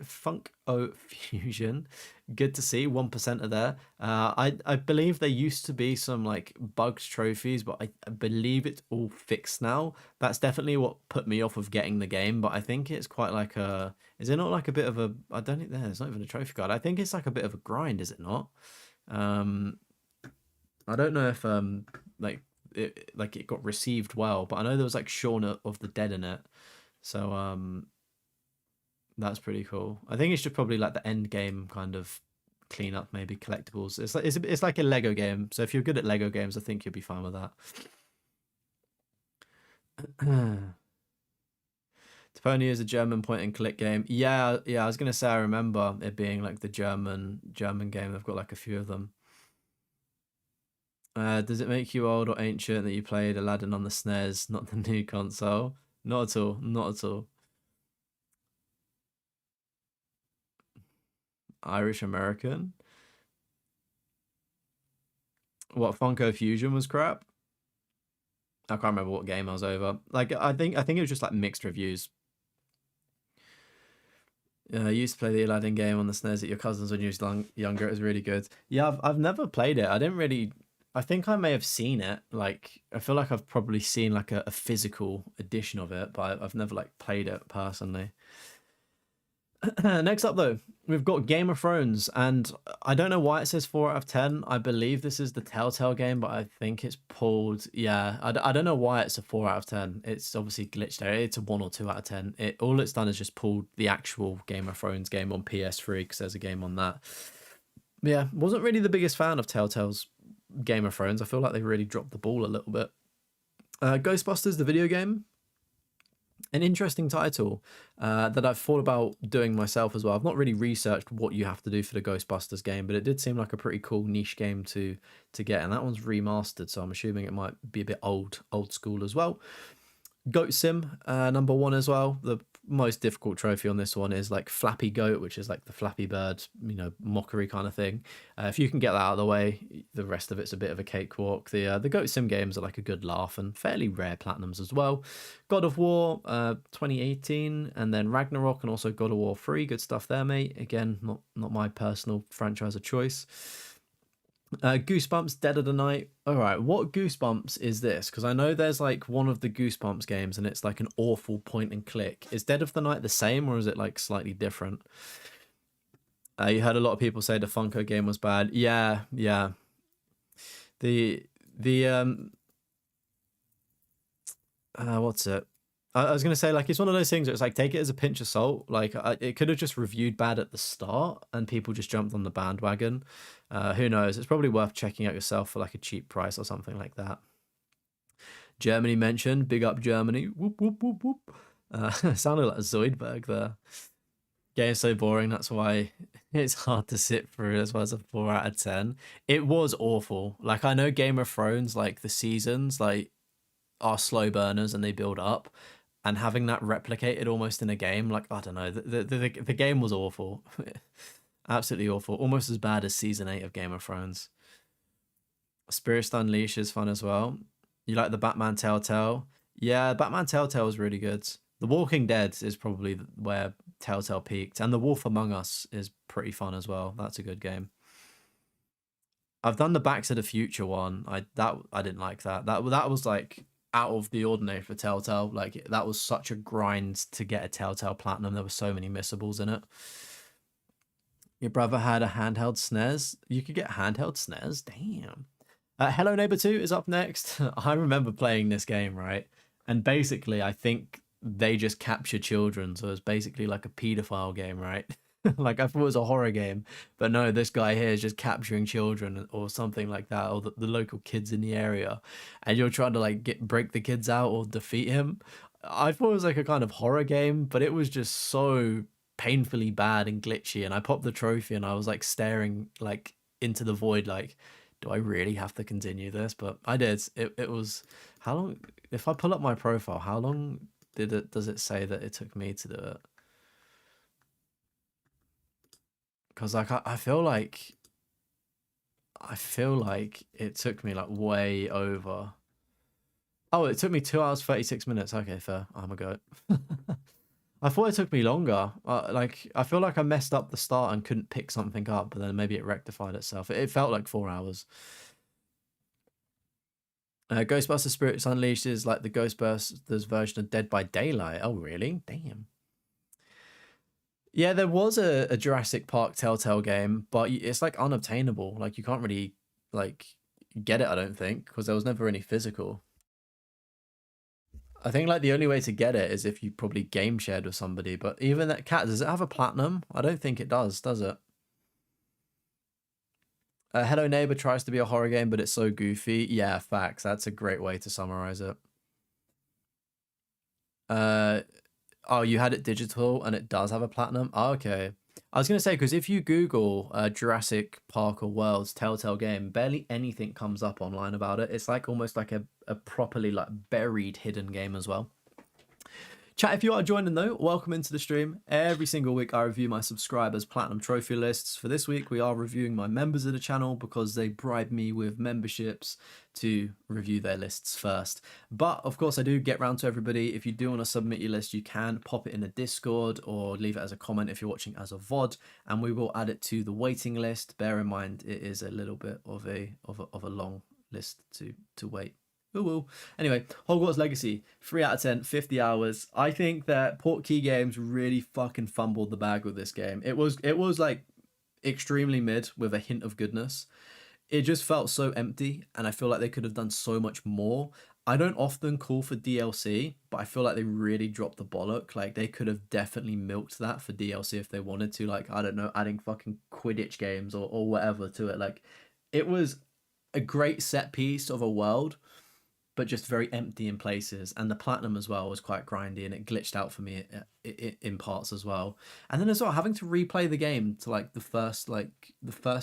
good to see 1% of there. I believe there used to be some like bugged trophies, but I believe it's all fixed now. That's definitely what put me off of getting the game. But I think it's quite like a. Is it not like a bit of a? I don't think there's not even a trophy card. I think it's like a bit of a grind, is it not? I don't know if it got received well, but I know there was like Shaun of the Dead in it, so that's pretty cool. I think it's just probably like the end game kind of cleanup, maybe collectibles. It's like a Lego game, so if you're good at Lego games, I think you'll be fine with that. Topony is a German point and click game. Yeah. I was gonna say I remember it being like the German game. They've got like a few of them. Does it make you old or ancient that you played Aladdin on the SNES, not the new console? Not at all. Not at all. Irish American. What, Funko Fusion was crap? I can't remember what game I was over. Like I think it was just like mixed reviews. I used to play the Aladdin game on the SNES at your cousin's when you was younger. It was really good. Yeah, I've never played it. I didn't really. I think I may have seen it. Like I feel like I've probably seen like a physical edition of it, but I've never like played it personally. Next up though, we've got Game of Thrones, and I don't know why it says 4 out of 10. I believe this is the Telltale game, but I think it's pulled. Yeah, I don't know why it's a 4 out of 10. It's obviously glitched there. It's a 1 or 2 out of 10. All it's done is just pulled the actual Game of Thrones game on PS3 because there's a game on that. Yeah, wasn't really the biggest fan of Telltale's Game of Thrones. I feel like they really dropped the ball a little bit. Ghostbusters, the video game. An interesting title that I've thought about doing myself as well. I've not really researched what you have to do for the Ghostbusters game, but it did seem like a pretty cool niche game to get, and that one's remastered, so I'm assuming it might be a bit old school as well. Goat Sim, number 1 as well. The most difficult trophy on this one is like Flappy Goat, which is like the Flappy Bird, mockery kind of thing. If you can get that out of the way, the rest of it's a bit of a cakewalk. The Goat Sim games are like a good laugh and fairly rare platinums as well. God of War 2018, and then Ragnarok, and also God of War 3. Good stuff there, mate. Again, not my personal franchise of choice. Goosebumps Dead of the Night. All right, what Goosebumps is this? Because I know there's like one of the Goosebumps games and it's like an awful point and click. Is Dead of the Night the same, or is it like slightly different? You heard a lot of people say the Funko game was bad. Yeah. What's it? I was gonna say, like, it's one of those things where it's like, take it as a pinch of salt. Like it could have just reviewed bad at the start and people just jumped on the bandwagon. Who knows? It's probably worth checking out yourself for like a cheap price or something like that. Germany mentioned. Big up Germany. Whoop whoop whoop whoop. Sounded like Zoidberg there. Game's so boring, that's why it's hard to sit through as well as a 4 out of 10. It was awful. Like, I know Game of Thrones, like the seasons, like, are slow burners and they build up. And having that replicated almost in a game, like, I don't know, the game was awful. Absolutely awful. Almost as bad as season 8 of Game of Thrones. Spirits Unleashed is fun as well. You like the Batman Telltale? Yeah, Batman Telltale is really good. The Walking Dead is probably where Telltale peaked. And The Wolf Among Us is pretty fun as well. That's a good game. I've done the Back to the Future one. I didn't like that. That was like out of the ordinary for Telltale. Like, that was such a grind to get a Telltale Platinum. There were so many missables in it. Your brother had a handheld SNES. You could get handheld SNES? Damn. Hello Neighbor 2 is up next. I remember playing this game, right? And basically, I think they just capture children. So it's basically like a pedophile game, right? Like I thought it was a horror game, but no, this guy here is just capturing children or something like that, or the local kids in the area, and you're trying to like break the kids out or defeat him. I thought it was like a kind of horror game, but it was just so painfully bad and glitchy. And I popped the trophy, and I was like staring like into the void, like, do I really have to continue this? But I did. It was how long? If I pull up my profile, how long does it say that it took me to do it? Because like I feel like it took me like way over. Oh, it took me 2 hours 36 minutes. Okay, fair. I'm gonna go. I thought it took me longer. Like I feel like I messed up the start and couldn't pick something up, but then maybe it rectified itself. It felt like 4 hours. Ghostbusters Spirits Unleashed is like the Ghostbusters version of Dead by Daylight. Oh, really? Damn. Yeah, there was a Jurassic Park Telltale game, but it's like unobtainable. Like you can't really like get it, I don't think, because there was never any physical. I think like the only way to get it is if you probably game shared with somebody. But even that cat, does it have a platinum? I don't think it does it? Hello Neighbor tries to be a horror game, but it's so goofy. Yeah, facts. That's a great way to summarize it. Uh, oh, you had it digital and it does have a platinum? Oh, okay. I was going to say, because if you Google Jurassic Park or World's Telltale game, barely anything comes up online about it. It's like almost like a properly like buried hidden game as well. Chat, if you are joining though, welcome into the stream. Every single week I review my subscribers' platinum trophy lists. For this week, we are reviewing my members of the channel because they bribe me with memberships to review their lists first. But of course, I do get round to everybody. If you do want to submit your list, you can pop it in the Discord or leave it as a comment if you're watching as a VOD, and we will add it to the waiting list. Bear in mind, it is a little bit of a long list to wait. Ooh, ooh. Anyway, Hogwarts Legacy, 3 out of 10, 50 hours. I think that Portkey Games really fucking fumbled the bag with this game. It was like extremely mid with a hint of goodness. It just felt so empty, and I feel like they could have done so much more. I don't often call for DLC, but I feel like they really dropped the bollock. Like they could have definitely milked that for DLC if they wanted to. Like, I don't know, adding fucking Quidditch games or whatever to it. Like, it was a great set piece of a world, but just very empty in places. And the platinum as well was quite grindy, and it glitched out for me in parts as well. And then as well, having to replay the game to like the first what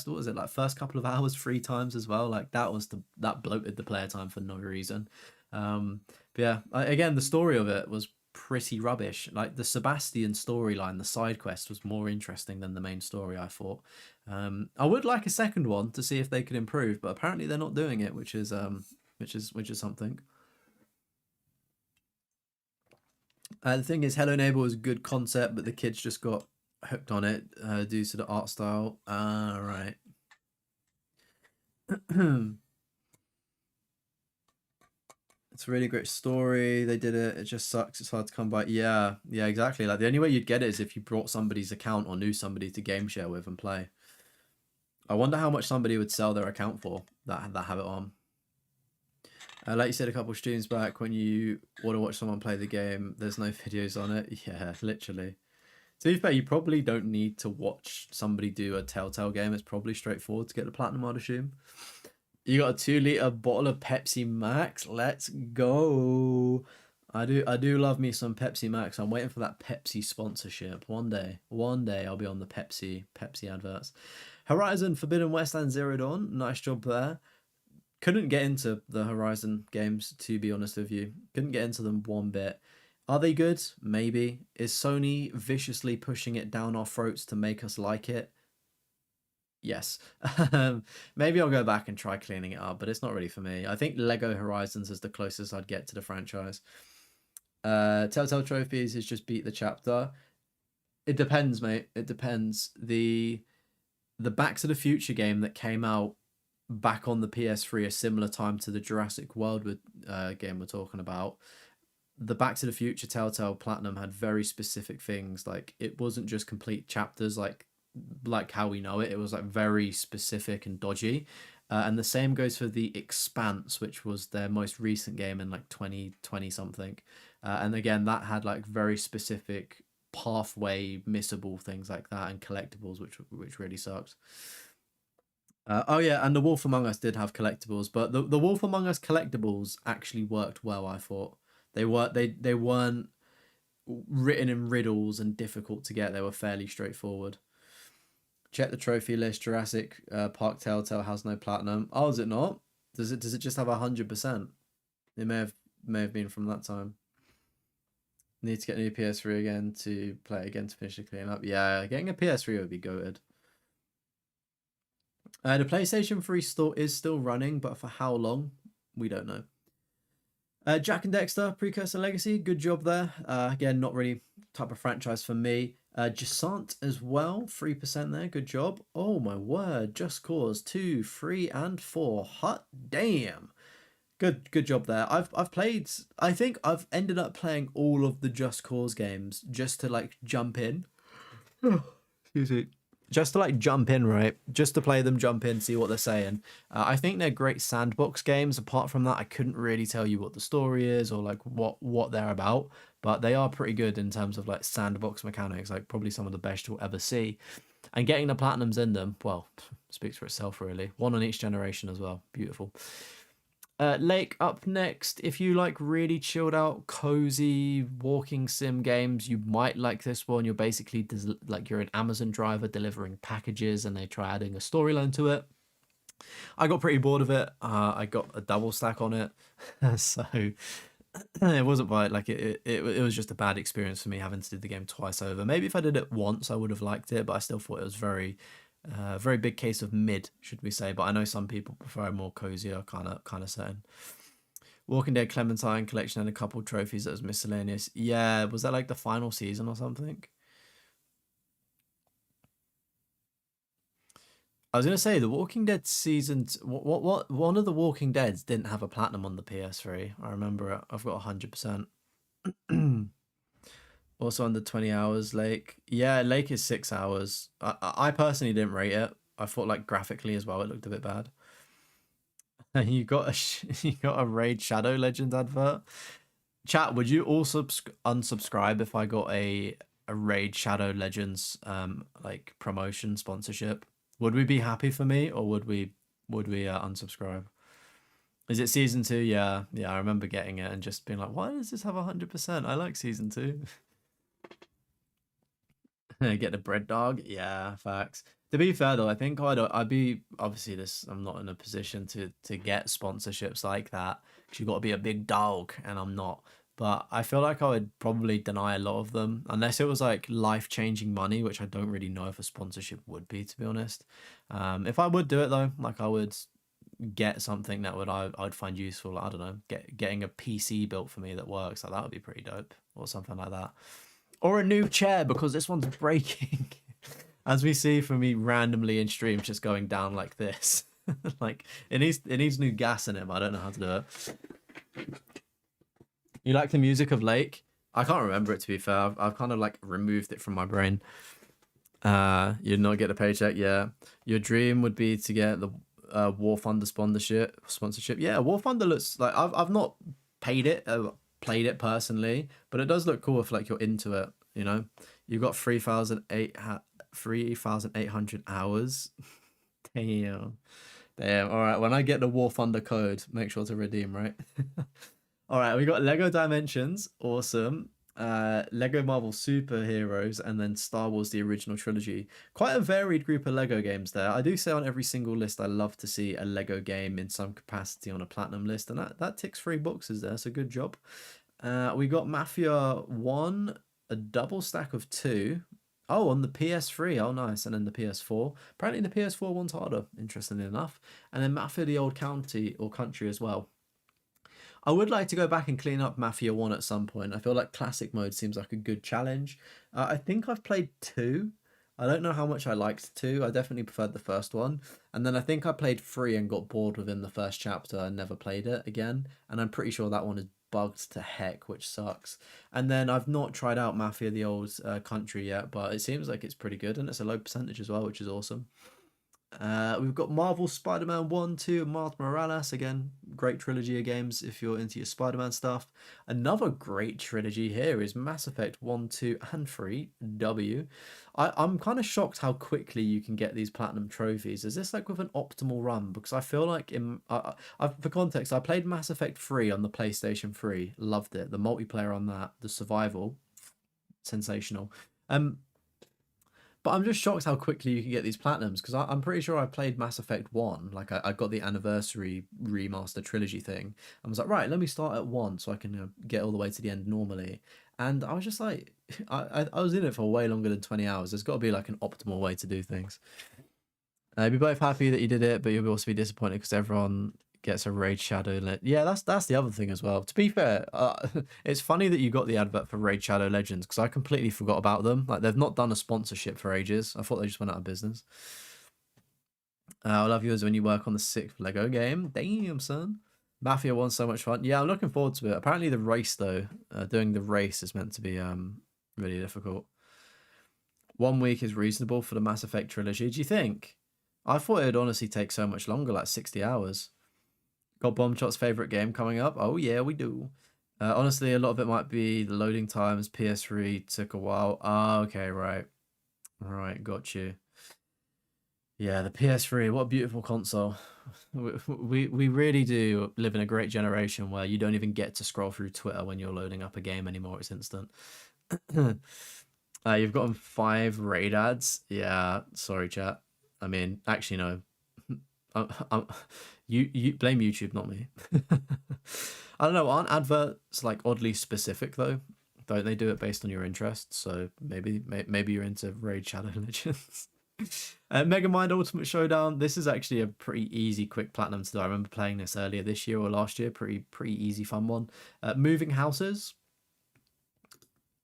was it, like first couple of hours 3 times as well. Like that bloated the player time for no reason. But yeah, again, the story of it was pretty rubbish. Like the Sebastian storyline, the side quest was more interesting than the main story, I thought. I would like a second one to see if they could improve, but apparently they're not doing it, which is something. The thing is, Hello Neighbor was a good concept, but the kids just got hooked on it due to the art style. Right. It's a really great story. They did it. It just sucks. It's hard to come by. Yeah, yeah, exactly. Like the only way you'd get it is if you brought somebody's account or knew somebody to game share with and play. I wonder how much somebody would sell their account for that have it on. Like you said a couple of streams back, when you want to watch someone play the game, there's no videos on it. Yeah, literally. To be fair, you probably don't need to watch somebody do a Telltale game. It's probably straightforward to get the platinum, I'd assume. You got a 2 liter bottle of Pepsi Max. Let's go. I do love me some Pepsi Max. I'm waiting for that Pepsi sponsorship. One day I'll be on the Pepsi adverts. Horizon Forbidden West and Zero Dawn. Nice job there. Couldn't get into the Horizon games, to be honest with you. Couldn't get into them one bit. Are they good? Maybe. Is Sony viciously pushing it down our throats to make us like it? Yes. Maybe I'll go back and try cleaning it up, but it's not really for me. I think Lego Horizons is the closest I'd get to the franchise. Telltale Trophies is just beat the chapter. It depends, mate. It depends. The Back to the Future game that came out back on the PS3 a similar time to the Jurassic World game we're talking about. The Back to the Future Telltale Platinum had very specific things. Like it wasn't just complete chapters like how we know it. It was like very specific and dodgy. And the same goes for the Expanse, which was their most recent game in like 2020 something. And again, that had like very specific pathway missable things like that and collectibles, which really sucks. Oh yeah, and the Wolf Among Us did have collectibles, but the Wolf Among Us collectibles actually worked well. I thought they weren't written in riddles and difficult to get. They were fairly straightforward. Check the trophy list. Jurassic Park Telltale has no platinum. Oh, is it not? Does it just have 100%? It may have been from that time. Need to get a new PS3 again to play it again to finish the cleanup. Yeah, getting a PS3 would be goated. The PlayStation 3 store is still running, but for how long? We don't know. Jack and Dexter, Precursor Legacy, good job there. Again, not really type of franchise for me. Jusant as well, 3% there, good job. Oh my word, Just Cause 2, 3, and 4. Hot damn. Good job there. I've played, I think I've ended up playing all of the Just Cause games just to like jump in. Excuse me. Just to like jump in, right? Just to play them, jump in, see what they're saying. I think they're great sandbox games. Apart from that, I couldn't really tell you what the story is or like what they're about, but they are pretty good in terms of like sandbox mechanics, like probably some of the best you'll ever see. And getting the platinums in them, well, speaks for itself really. One on each generation as well. Beautiful. Lake up next. If you like really chilled out, cozy walking sim games, you might like this one. You're basically like you're an Amazon driver delivering packages, and they try adding a storyline to it. I got pretty bored of it. I got a double stack on it, so it wasn't like it was just a bad experience for me having to do the game twice over. Maybe if I did it once, I would have liked it, but I still thought it was very big case of mid, should we say? But I know some people prefer a more cozier kind of setting. Walking Dead Clementine collection and a couple trophies that was miscellaneous. Yeah, was that like the final season or something? I was gonna say the Walking Dead seasons. What one of the Walking Deads didn't have a platinum on the PS3. I remember it. I've got 100%. Also under 20 hours, Lake. Yeah, Lake is 6 hours. I personally didn't rate it. I thought like graphically as well, it looked a bit bad. You got a Raid Shadow Legends advert. Chat, would you also unsubscribe if I got a Raid Shadow Legends like promotion sponsorship? Would we be happy for me, or would we unsubscribe? Is it season 2? Yeah, I remember getting it and just being like, why does this have 100%? I like season 2. Get the bread dog. Yeah, facts. To be fair though, I think I'd be obviously this. I'm not in a position to get sponsorships like that because you got to be a big dog, and I'm not. But I feel like I would probably deny a lot of them unless it was like life-changing money, which I don't really know if a sponsorship would be, to be honest. If I would do it though, like I would get something that I'd find useful. Like, I don't know, getting a PC built for me that works. Like that would be pretty dope, or something like that. Or a new chair because this one's breaking. As we see from me randomly in streams just going down like this. Like it needs new gas in it, but I don't know how to do it. You like the music of Lake? I can't remember it, to be fair. I've kind of like removed it from my brain. You'd not get a paycheck, yeah. Your dream would be to get the War Thunder sponsorship. Yeah, War Thunder looks like I've not played it personally, but it does look cool if like you're into it, you know. You've got 3,800 hours. Damn. All right, when I get the War Thunder code, make sure to redeem, right? All right, we got Lego Dimensions, awesome. Lego Marvel Superheroes, and then Star Wars the original trilogy. Quite a varied group of Lego games there. I do say on every single list I love to see a Lego game in some capacity on a platinum list, and that ticks 3 boxes there, so good job. We got Mafia 1, a double stack of 2. Oh, on the PS3. Oh, nice. And then the PS4. Apparently the PS4 one's harder, interestingly enough. And then Mafia the Old County or Country as well. I would like to go back and clean up Mafia 1 at some point. I feel like classic mode seems like a good challenge. I think I've played 2. I don't know how much I liked 2. I definitely preferred the first one. And then I think I played 3 and got bored within the first chapter and never played it again. And I'm pretty sure that one is bugged to heck, which sucks. And then I've not tried out Mafia the Old Country yet, but it seems like it's pretty good, and it's a low percentage as well, which is awesome. We've got Marvel Spider-Man 1, 2, and Miles Morales. Again, great trilogy of games if you're into your Spider-Man stuff. Another great trilogy here is Mass Effect 1, 2, and 3, W. I'm kind of shocked how quickly you can get these platinum trophies. Is this like with an optimal run? Because I feel like for context, I played Mass Effect 3 on the PlayStation 3, loved it. The multiplayer on that, the survival, sensational. But I'm just shocked how quickly you can get these platinums, because I'm pretty sure I played Mass Effect 1. Like, I got the anniversary remaster trilogy thing. I was like, right, let me start at 1 so I can get all the way to the end normally. And I was just like, I was in it for way longer than 20 hours. There's got to be like an optimal way to do things. You'll be both happy that you did it, but you'll also be disappointed because everyone gets a Raid Shadow. Yeah, that's the other thing as well. To be fair, it's funny that you got the advert for Raid Shadow Legends, because I completely forgot about them. Like, they've not done a sponsorship for ages. I thought they just went out of business. I love you as when you work on the 6th Lego game. Damn, son. Mafia 1's so much fun. Yeah, I'm looking forward to it. Apparently the race, though, doing the race is meant to be really difficult. 1 week is reasonable for the Mass Effect trilogy. Do you think? I thought it'd honestly take so much longer, like 60 hours. Got Bombshot's favorite game coming up? Oh yeah, we do. Honestly, a lot of it might be the loading times. PS3 took a while. Oh, okay, right. Right, got you. Yeah, the PS3, what a beautiful console. We really do live in a great generation where you don't even get to scroll through Twitter when you're loading up a game anymore. It's instant. You've gotten 5 raid ads. Yeah, sorry, chat. I mean, actually, no. You blame YouTube, not me. I don't know. Aren't adverts like oddly specific though? Don't they do it based on your interests? So maybe you're into Raid Shadow Legends. Megamind Ultimate Showdown. This is actually a pretty easy, quick platinum to do. I remember playing this earlier this year or last year. Pretty easy, fun one. Moving Houses.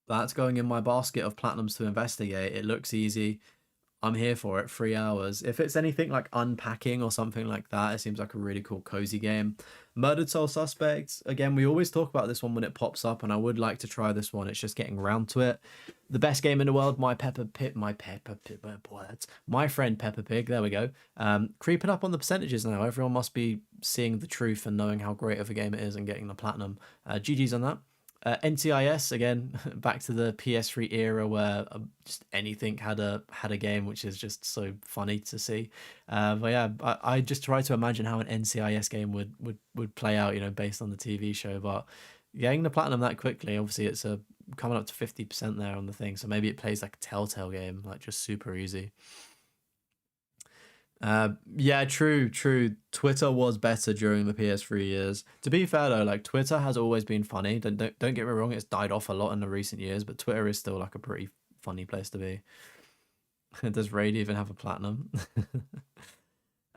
That's going in my basket of platinums to investigate. It looks easy. I'm here for it. 3 hours. If it's anything like unpacking or something like that, it seems like a really cool, cozy game. Murdered Soul Suspects. Again, we always talk about this one when it pops up, and I would like to try this one. It's just getting around to it. The best game in the world, my friend Peppa Pig. There we go. Creeping up on the percentages now. Everyone must be seeing the truth and knowing how great of a game it is and getting the platinum. GG's on that. NCIS, again, back to the PS3 era where just anything had a game, which is just so funny to see. But yeah, I just try to imagine how an NCIS game would play out, based on the TV show. But getting the platinum that quickly, obviously it's coming up to 50% there on the thing. So maybe it plays like a Telltale game, like just super easy. Yeah, true. Twitter was better during the PS3 years. To be fair though, like Twitter has always been funny. Don't get me wrong, it's died off a lot in the recent years, but Twitter is still like a pretty funny place to be. Does Raid even have a platinum?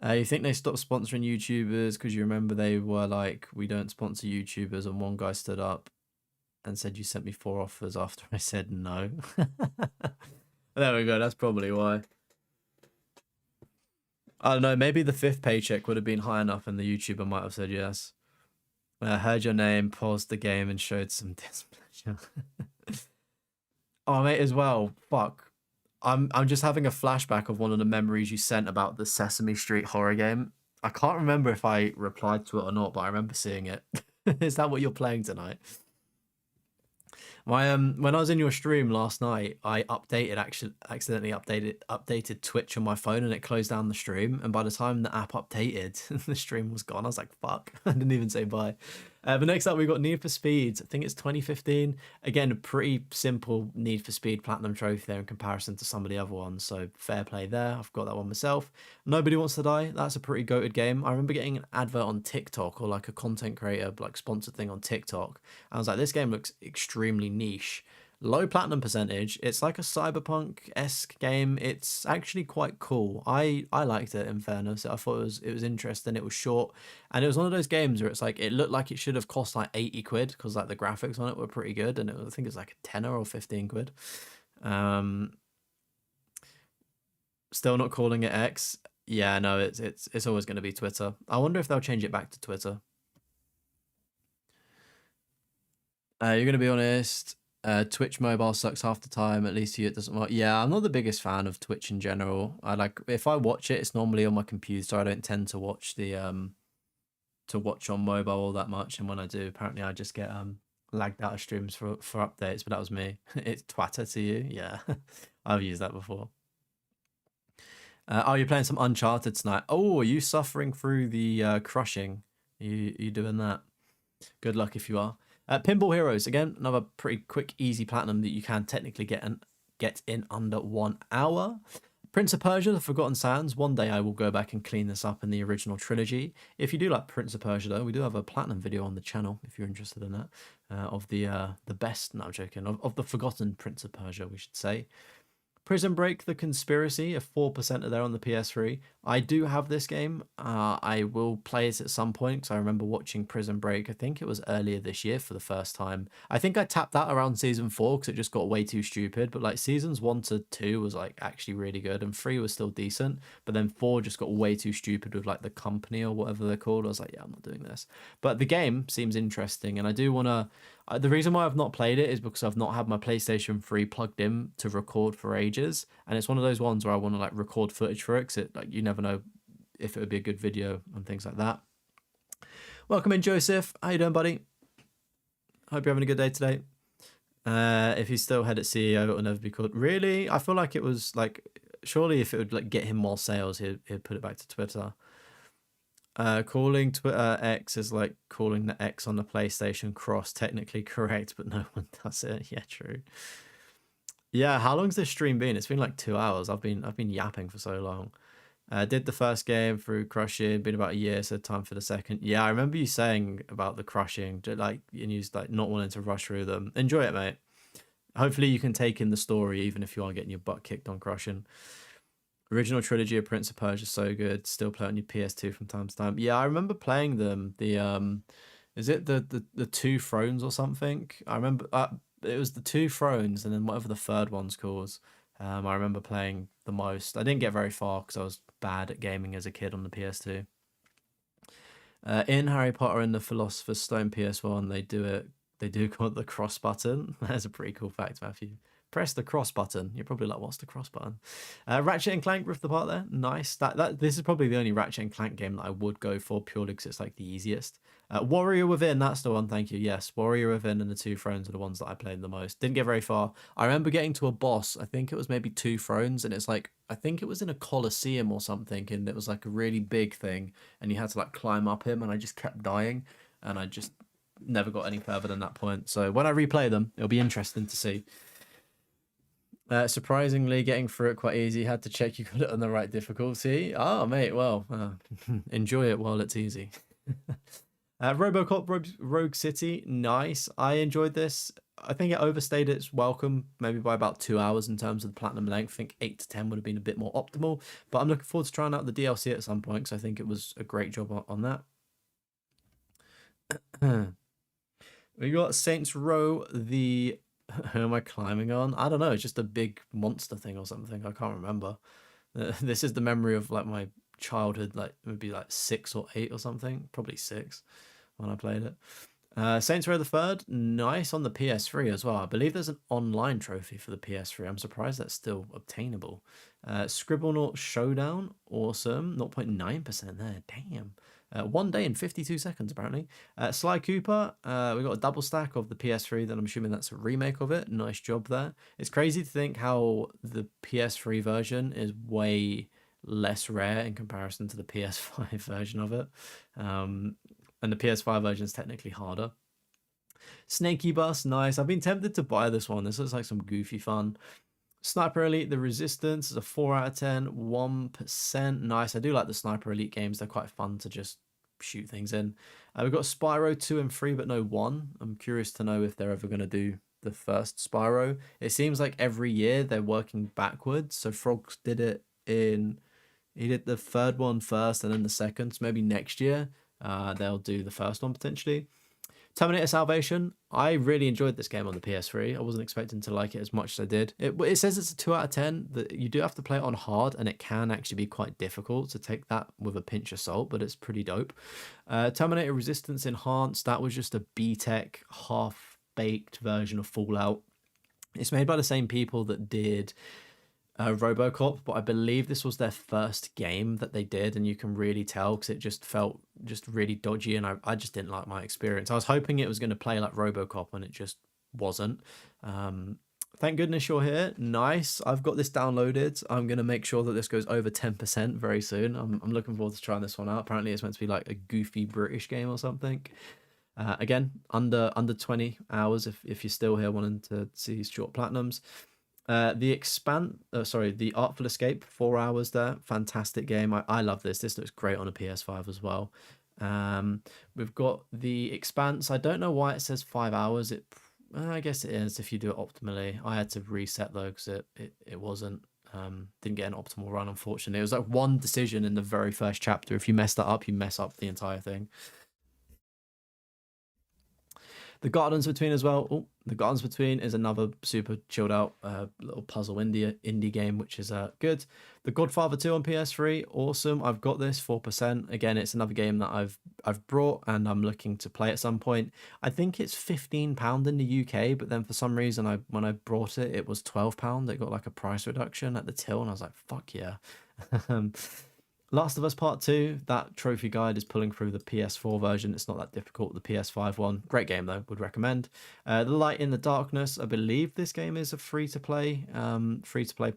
You think they stopped sponsoring YouTubers because you remember they were like, we don't sponsor YouTubers, and one guy stood up and said, you sent me 4 offers after I said no. There we go, that's probably why. I don't know, maybe the 5th paycheck would have been high enough and the YouTuber might have said yes. I heard your name, paused the game and showed some displeasure. Oh, mate, as well. Fuck. I'm just having a flashback of one of the memories you sent about the Sesame Street horror game. I can't remember if I replied to it or not, but I remember seeing it. Is that what you're playing tonight? My when I was in your stream last night, I accidentally updated Twitch on my phone, and it closed down the stream. And by the time the app updated, the stream was gone. I was like, "Fuck!" I didn't even say bye. But next up, we got Need for Speed. I think it's 2015. Again, a pretty simple Need for Speed Platinum trophy there in comparison to some of the other ones. So fair play there. I've got that one myself. Nobody Wants to Die. That's a pretty goated game. I remember getting an advert on TikTok, or like a content creator like sponsored thing on TikTok. I was like, this game looks extremely niche. Low platinum percentage. It's like a cyberpunk-esque game. It's actually quite cool. I liked it, in fairness. I thought it was interesting. It was short, and it was one of those games where it's like it looked like it should have cost like 80 quid, because like the graphics on it were pretty good, and I think it's like a tenner or 15 quid. Still not calling it X. Yeah, no, it's always going to be Twitter. I wonder if they'll change it back to Twitter. You're going to be honest. Twitch mobile sucks half the time. At least it doesn't work. Yeah, I'm not the biggest fan of Twitch in general. If I watch it, it's normally on my computer. So I don't tend to watch the to watch on mobile all that much, and when I do, apparently I just get lagged out of streams for updates. But that was me. It's Twitter to you, yeah. I've used that before. Oh, you're playing some Uncharted tonight. Oh, are you suffering through the crushing? You doing that? Good luck if you are. Pinball Heroes, again, another pretty quick, easy platinum that you can technically get in under 1 hour. Prince of Persia, The Forgotten Sands. One day I will go back and clean this up in the original trilogy. If you do like Prince of Persia, though, we do have a platinum video on the channel if you're interested in that. Of the best, no, I'm joking, of the forgotten Prince of Persia, we should say. Prison Break, The Conspiracy, a 4% there on the PS3. I do have this game. I will play it at some point because I remember watching Prison Break. I think it was earlier this year for the first time. I think I tapped that around season 4 because it just got way too stupid. But like seasons 1 to 2 was like actually really good, and 3 was still decent. But then 4 just got way too stupid with like the company or whatever they're called. I was like, yeah, I'm not doing this. But the game seems interesting, and I do want to. The reason why I've not played it is because I've not had my PlayStation 3 plugged in to record for ages, and it's one of those ones where I want to like record footage for it, because it, like, you never know if it would be a good video and things like that. Welcome in, Joseph. How you doing, buddy? Hope you're having a good day today. If he's still head at CEO, it'll never be called. Really? I feel like it was like, surely if it would like get him more sales, he'd put it back to Twitter. Calling Twitter X is like calling the X on the PlayStation Cross. Technically correct, but no one does it. Yeah, true. Yeah, how long's this stream been? It's been like 2 hours. I've been yapping for so long. Did the first game through crushing, been about a year, so time for the second. Yeah, I remember you saying about the crushing, like, and you like not wanting to rush through them. Enjoy it, mate. Hopefully you can take in the story, even if you are getting your butt kicked on crushing. Original trilogy of Prince of Persia, so good. Still play on your PS2 from time to time. Yeah, I remember playing them. The is it the Two Thrones or something? I remember it was the Two Thrones, and then whatever the third one's called. I remember playing the most. I didn't get very far because I was bad at gaming as a kid on the PS2. In Harry Potter and the Philosopher's Stone PS1, they do call it the cross button. That's a pretty cool fact, Matthew. Press the cross button. You're probably like, what's the cross button? Ratchet and Clank Rift Apart there. Nice. This is probably the only Ratchet and Clank game that I would go for purely because it's like the easiest. Warrior Within, that's the one, thank you. Yes, Warrior Within and the Two Thrones are the ones that I played the most. Didn't get very far. I remember getting to a boss, I think it was maybe Two Thrones, and it's like, I think it was in a Colosseum or something, and it was like a really big thing, and you had to like climb up him, and I just kept dying, and I just never got any further than that point. So when I replay them, it'll be interesting to see. Surprisingly, getting through it quite easy. Had to check you got it on the right difficulty. Oh, mate, well, enjoy it while it's easy. Robocop Rogue City, nice. I enjoyed this. I think it overstayed its welcome, maybe by about 2 hours in terms of the platinum length. I think 8 to 10 would have been a bit more optimal. But I'm looking forward to trying out the DLC at some point, because I think it was a great job on that. We got Saints Row, the... Who am I climbing on? I don't know. It's just a big monster thing or something. I can't remember. This is the memory of like my childhood, like maybe like 6 or 8 or something. Probably 6 when I played it. Saints Row the Third, nice on the PS3 as well. I believe there's an online trophy for the PS3. I'm surprised that's still obtainable. Scribblenauts Showdown, awesome. 0.9% there, damn. 1 day and 52 seconds, apparently. Sly Cooper, we got a double stack of the PS3, then I'm assuming that's a remake of it. Nice job there. It's crazy to think how the PS3 version is way less rare in comparison to the PS5 version of it. And the PS5 version is technically harder. Snaky Bus, nice. I've been tempted to buy this one. This looks like some goofy fun. Sniper Elite, The Resistance is a 4 out of 10, 1%. Nice. I do like the Sniper Elite games. They're quite fun to just shoot things in. We've got Spyro 2 and 3, but no 1. I'm curious to know if they're ever going to do the first Spyro. It seems like every year they're working backwards. So Frogs did it in... He did the third one first and then the second. So maybe next year they'll do the first one potentially. Terminator Salvation, I really enjoyed this game on the PS3. I wasn't expecting to like it as much as I did. It says it's a 2 out of 10. That you do have to play it on hard, and it can actually be quite difficult, to take that with a pinch of salt, but it's pretty dope. Terminator Resistance Enhanced, that was just a B-Tech, half-baked version of Fallout. It's made by the same people that did RoboCop, but I believe this was their first game that they did, and you can really tell because it just felt just really dodgy, and I just didn't like my experience. I was hoping it was going to play like RoboCop, and it just wasn't. Thank goodness you're here. Nice. I've got this downloaded. I'm going to make sure that this goes over 10% very soon. I'm looking forward to trying this one out. Apparently it's meant to be like a goofy British game or something. Again, under 20 hours if you're still here wanting to see short platinums. The Artful Escape, 4 hours there. Fantastic game. I love this. This looks great on a PS5 as well. We've got The Expanse. I don't know why it says 5 hours. I guess it is if you do it optimally. I had to reset though because it wasn't. Didn't get an optimal run, unfortunately. It was like one decision in the very first chapter. If you mess that up, you mess up the entire thing. The Gardens Between as well. Oh, The Gardens Between is another super chilled out little puzzle indie game, which is good. The Godfather 2 on PS3, awesome. I've got this 4%. Again, it's another game that I've brought and I'm looking to play at some point. I think it's £15 in the UK, but then for some reason when I brought it, it was £12. It got like a price reduction at the till, and I was like, fuck yeah. Last of Us Part 2, that trophy guide is pulling through the PS4 version. It's not that difficult, the PS5 one. Great game though, would recommend. The Light in the Darkness, I believe this game is a free-to-play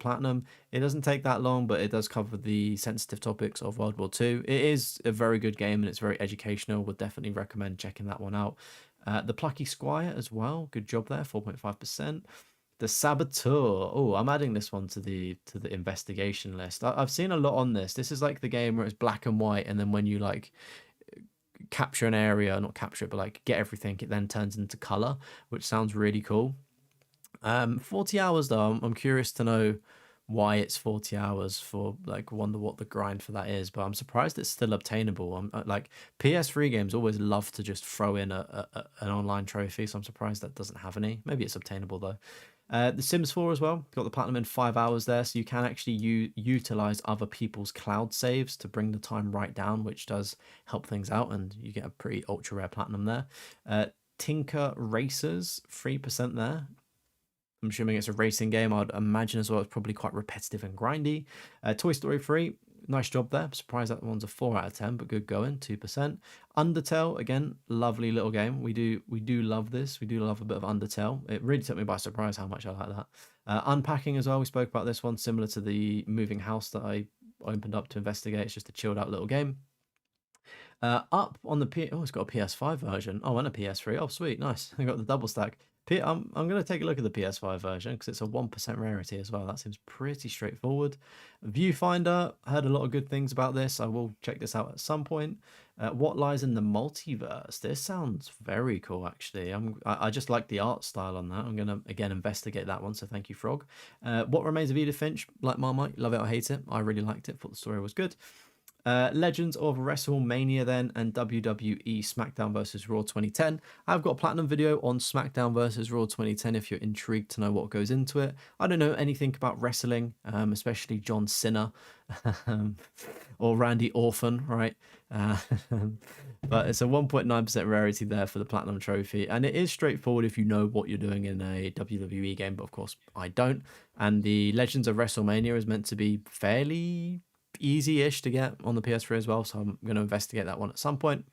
platinum. It doesn't take that long, but it does cover the sensitive topics of World War II. It is a very good game and it's very educational. Would definitely recommend checking that one out. The Plucky Squire as well, good job there, 4.5%. The Saboteur. Oh, I'm adding this one to the investigation list. I've seen a lot on this. This is like the game where it's black and white, and then when you like capture an area, not capture it, but like get everything, it then turns into color, which sounds really cool. 40 hours though. I'm curious to know why it's 40 hours for, like, wonder what the grind for that is, but I'm surprised it's still obtainable. I'm like, PS3 games always love to just throw in an online trophy, so I'm surprised that doesn't have any. Maybe it's obtainable though. The Sims 4 as well, got the platinum in 5 hours there, so you can actually utilize other people's cloud saves to bring the time right down, which does help things out, and you get a pretty ultra rare platinum there. Tinker Racers, 3% there. I'm assuming it's a racing game. I'd imagine as well it's probably quite repetitive and grindy. Toy Story 3, nice job there. Surprised that one's a 4 out of 10, but good going, 2%. Undertale, again, lovely little game. We do love this. We do love a bit of Undertale. It really took me by surprise how much I like that. Unpacking as well, we spoke about this one, similar to the moving house that I opened up to investigate. It's just a chilled out little game. Up on the it's got a PS5 version. Oh, and a PS3. Oh, sweet, nice. I got the double stack. I'm going to take a look at the PS5 version because it's a 1% rarity as well. That seems pretty straightforward. Viewfinder, I heard a lot of good things about this. I will check this out at some point. What Lies in the Multiverse? This sounds very cool, actually. I just like the art style on that. I'm going to, again, investigate that one, so thank you, Frog. What Remains of Edith Finch? Like Marmite, love it or hate it. I really liked it, thought the story was good. Legends of WrestleMania then, and WWE SmackDown vs Raw 2010. I've got a platinum video on SmackDown vs Raw 2010 if you're intrigued to know what goes into it. I don't know anything about wrestling, especially John Cena or Randy Orton, right? But it's a 1.9% rarity there for the platinum trophy, and it is straightforward if you know what you're doing in a WWE game, but of course I don't. And the Legends of WrestleMania is meant to be fairly easy-ish to get on the PS3 as well, so I'm going to investigate that one at some point.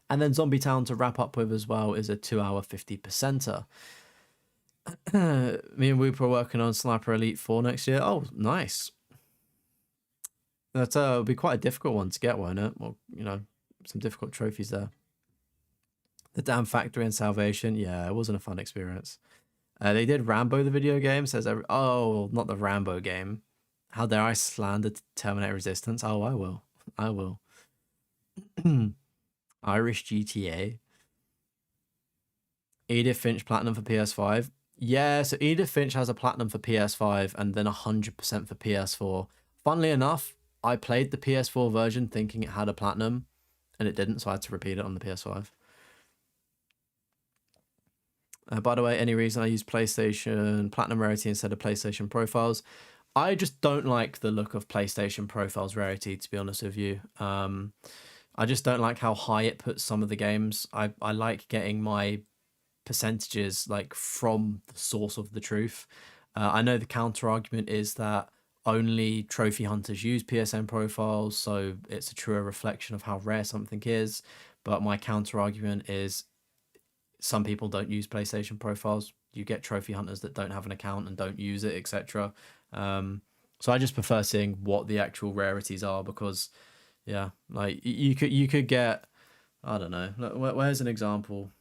And then Zombie Town to wrap up with as well is a 2-hour 50%er. Me and Whoop are working on Sniper Elite 4 next year. Oh, nice. That'll be quite a difficult one to get, won't it? Well, you know, some difficult trophies there. The Damn Factory and Salvation, yeah, it wasn't a fun experience. They did Rambo the video game, says oh, not the Rambo game. How dare I slander Terminator Resistance? Oh, I will. I will. Irish GTA. Edith Finch Platinum for PS5. Yeah, so Edith Finch has a Platinum for PS5 and then 100% for PS4. Funnily enough, I played the PS4 version thinking it had a Platinum and it didn't, so I had to repeat it on the PS5. By the way, any reason I use PlayStation Platinum Rarity instead of PlayStation Profiles? I just don't like the look of PlayStation Profiles Rarity, to be honest with you. I just don't like how high it puts some of the games. I like getting my percentages like from the source of the truth. I know the counter argument is that only trophy hunters use PSN profiles, so it's a truer reflection of how rare something is. But my counter argument is some people don't use PlayStation profiles. You get trophy hunters that don't have an account and don't use it, etc. So I just prefer seeing what the actual rarities are because, yeah, like you could get, I don't know, where's an example?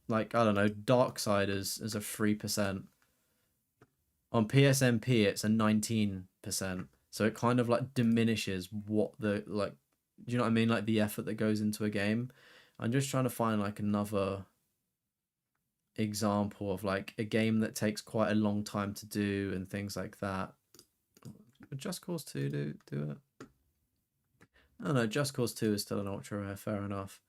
Like, I don't know, Darksiders is a 3%. On PSNP, it's a 19%. So it kind of like diminishes what the, like, do you know what I mean? Like the effort that goes into a game. I'm just trying to find like another example of like a game that takes quite a long time to do and things like that. Would Just Cause 2 do it? I don't know, Just Cause 2 is still an ultra rare, fair enough.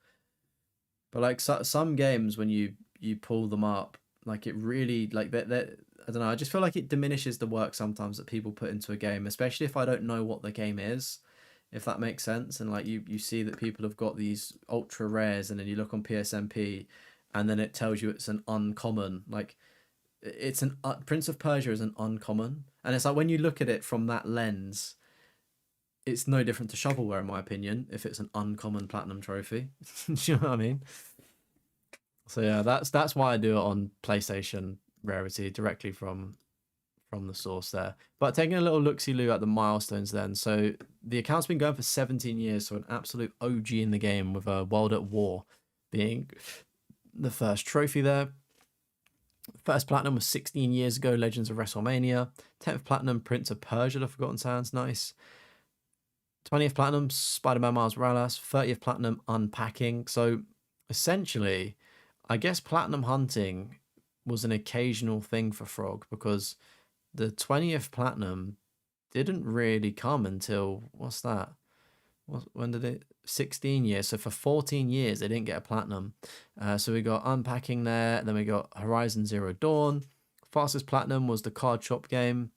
But like some games when you pull them up, like it really like that I don't know, I just feel like it diminishes the work sometimes that people put into a game, especially if I don't know what the game is, if that makes sense. And like you see that people have got these ultra rares and then you look on PSNP and then it tells you it's an uncommon. Like it's an Prince of Persia is an uncommon. And it's like when you look at it from that lens, it's no different to shovelware in my opinion if it's an uncommon platinum trophy. Do you know what I mean? So yeah, that's why I do it on PlayStation rarity directly from the source there. But taking a little look-see-loo at the milestones then. So the account's been going for 17 years, so an absolute OG in the game with a World at War being the first trophy there. First platinum was 16 years ago, Legends of WrestleMania. 10th platinum, Prince of Persia, The Forgotten Sands, nice. 20th platinum, Spider-Man Miles Morales. 30th platinum, Unpacking. So essentially, I guess platinum hunting was an occasional thing for Frog because the 20th platinum didn't really come until, what's that? When did it? 16 years. So for 14 years, they didn't get a platinum. So we got Unpacking there. Then we got Horizon Zero Dawn. Fastest platinum was the card shop game.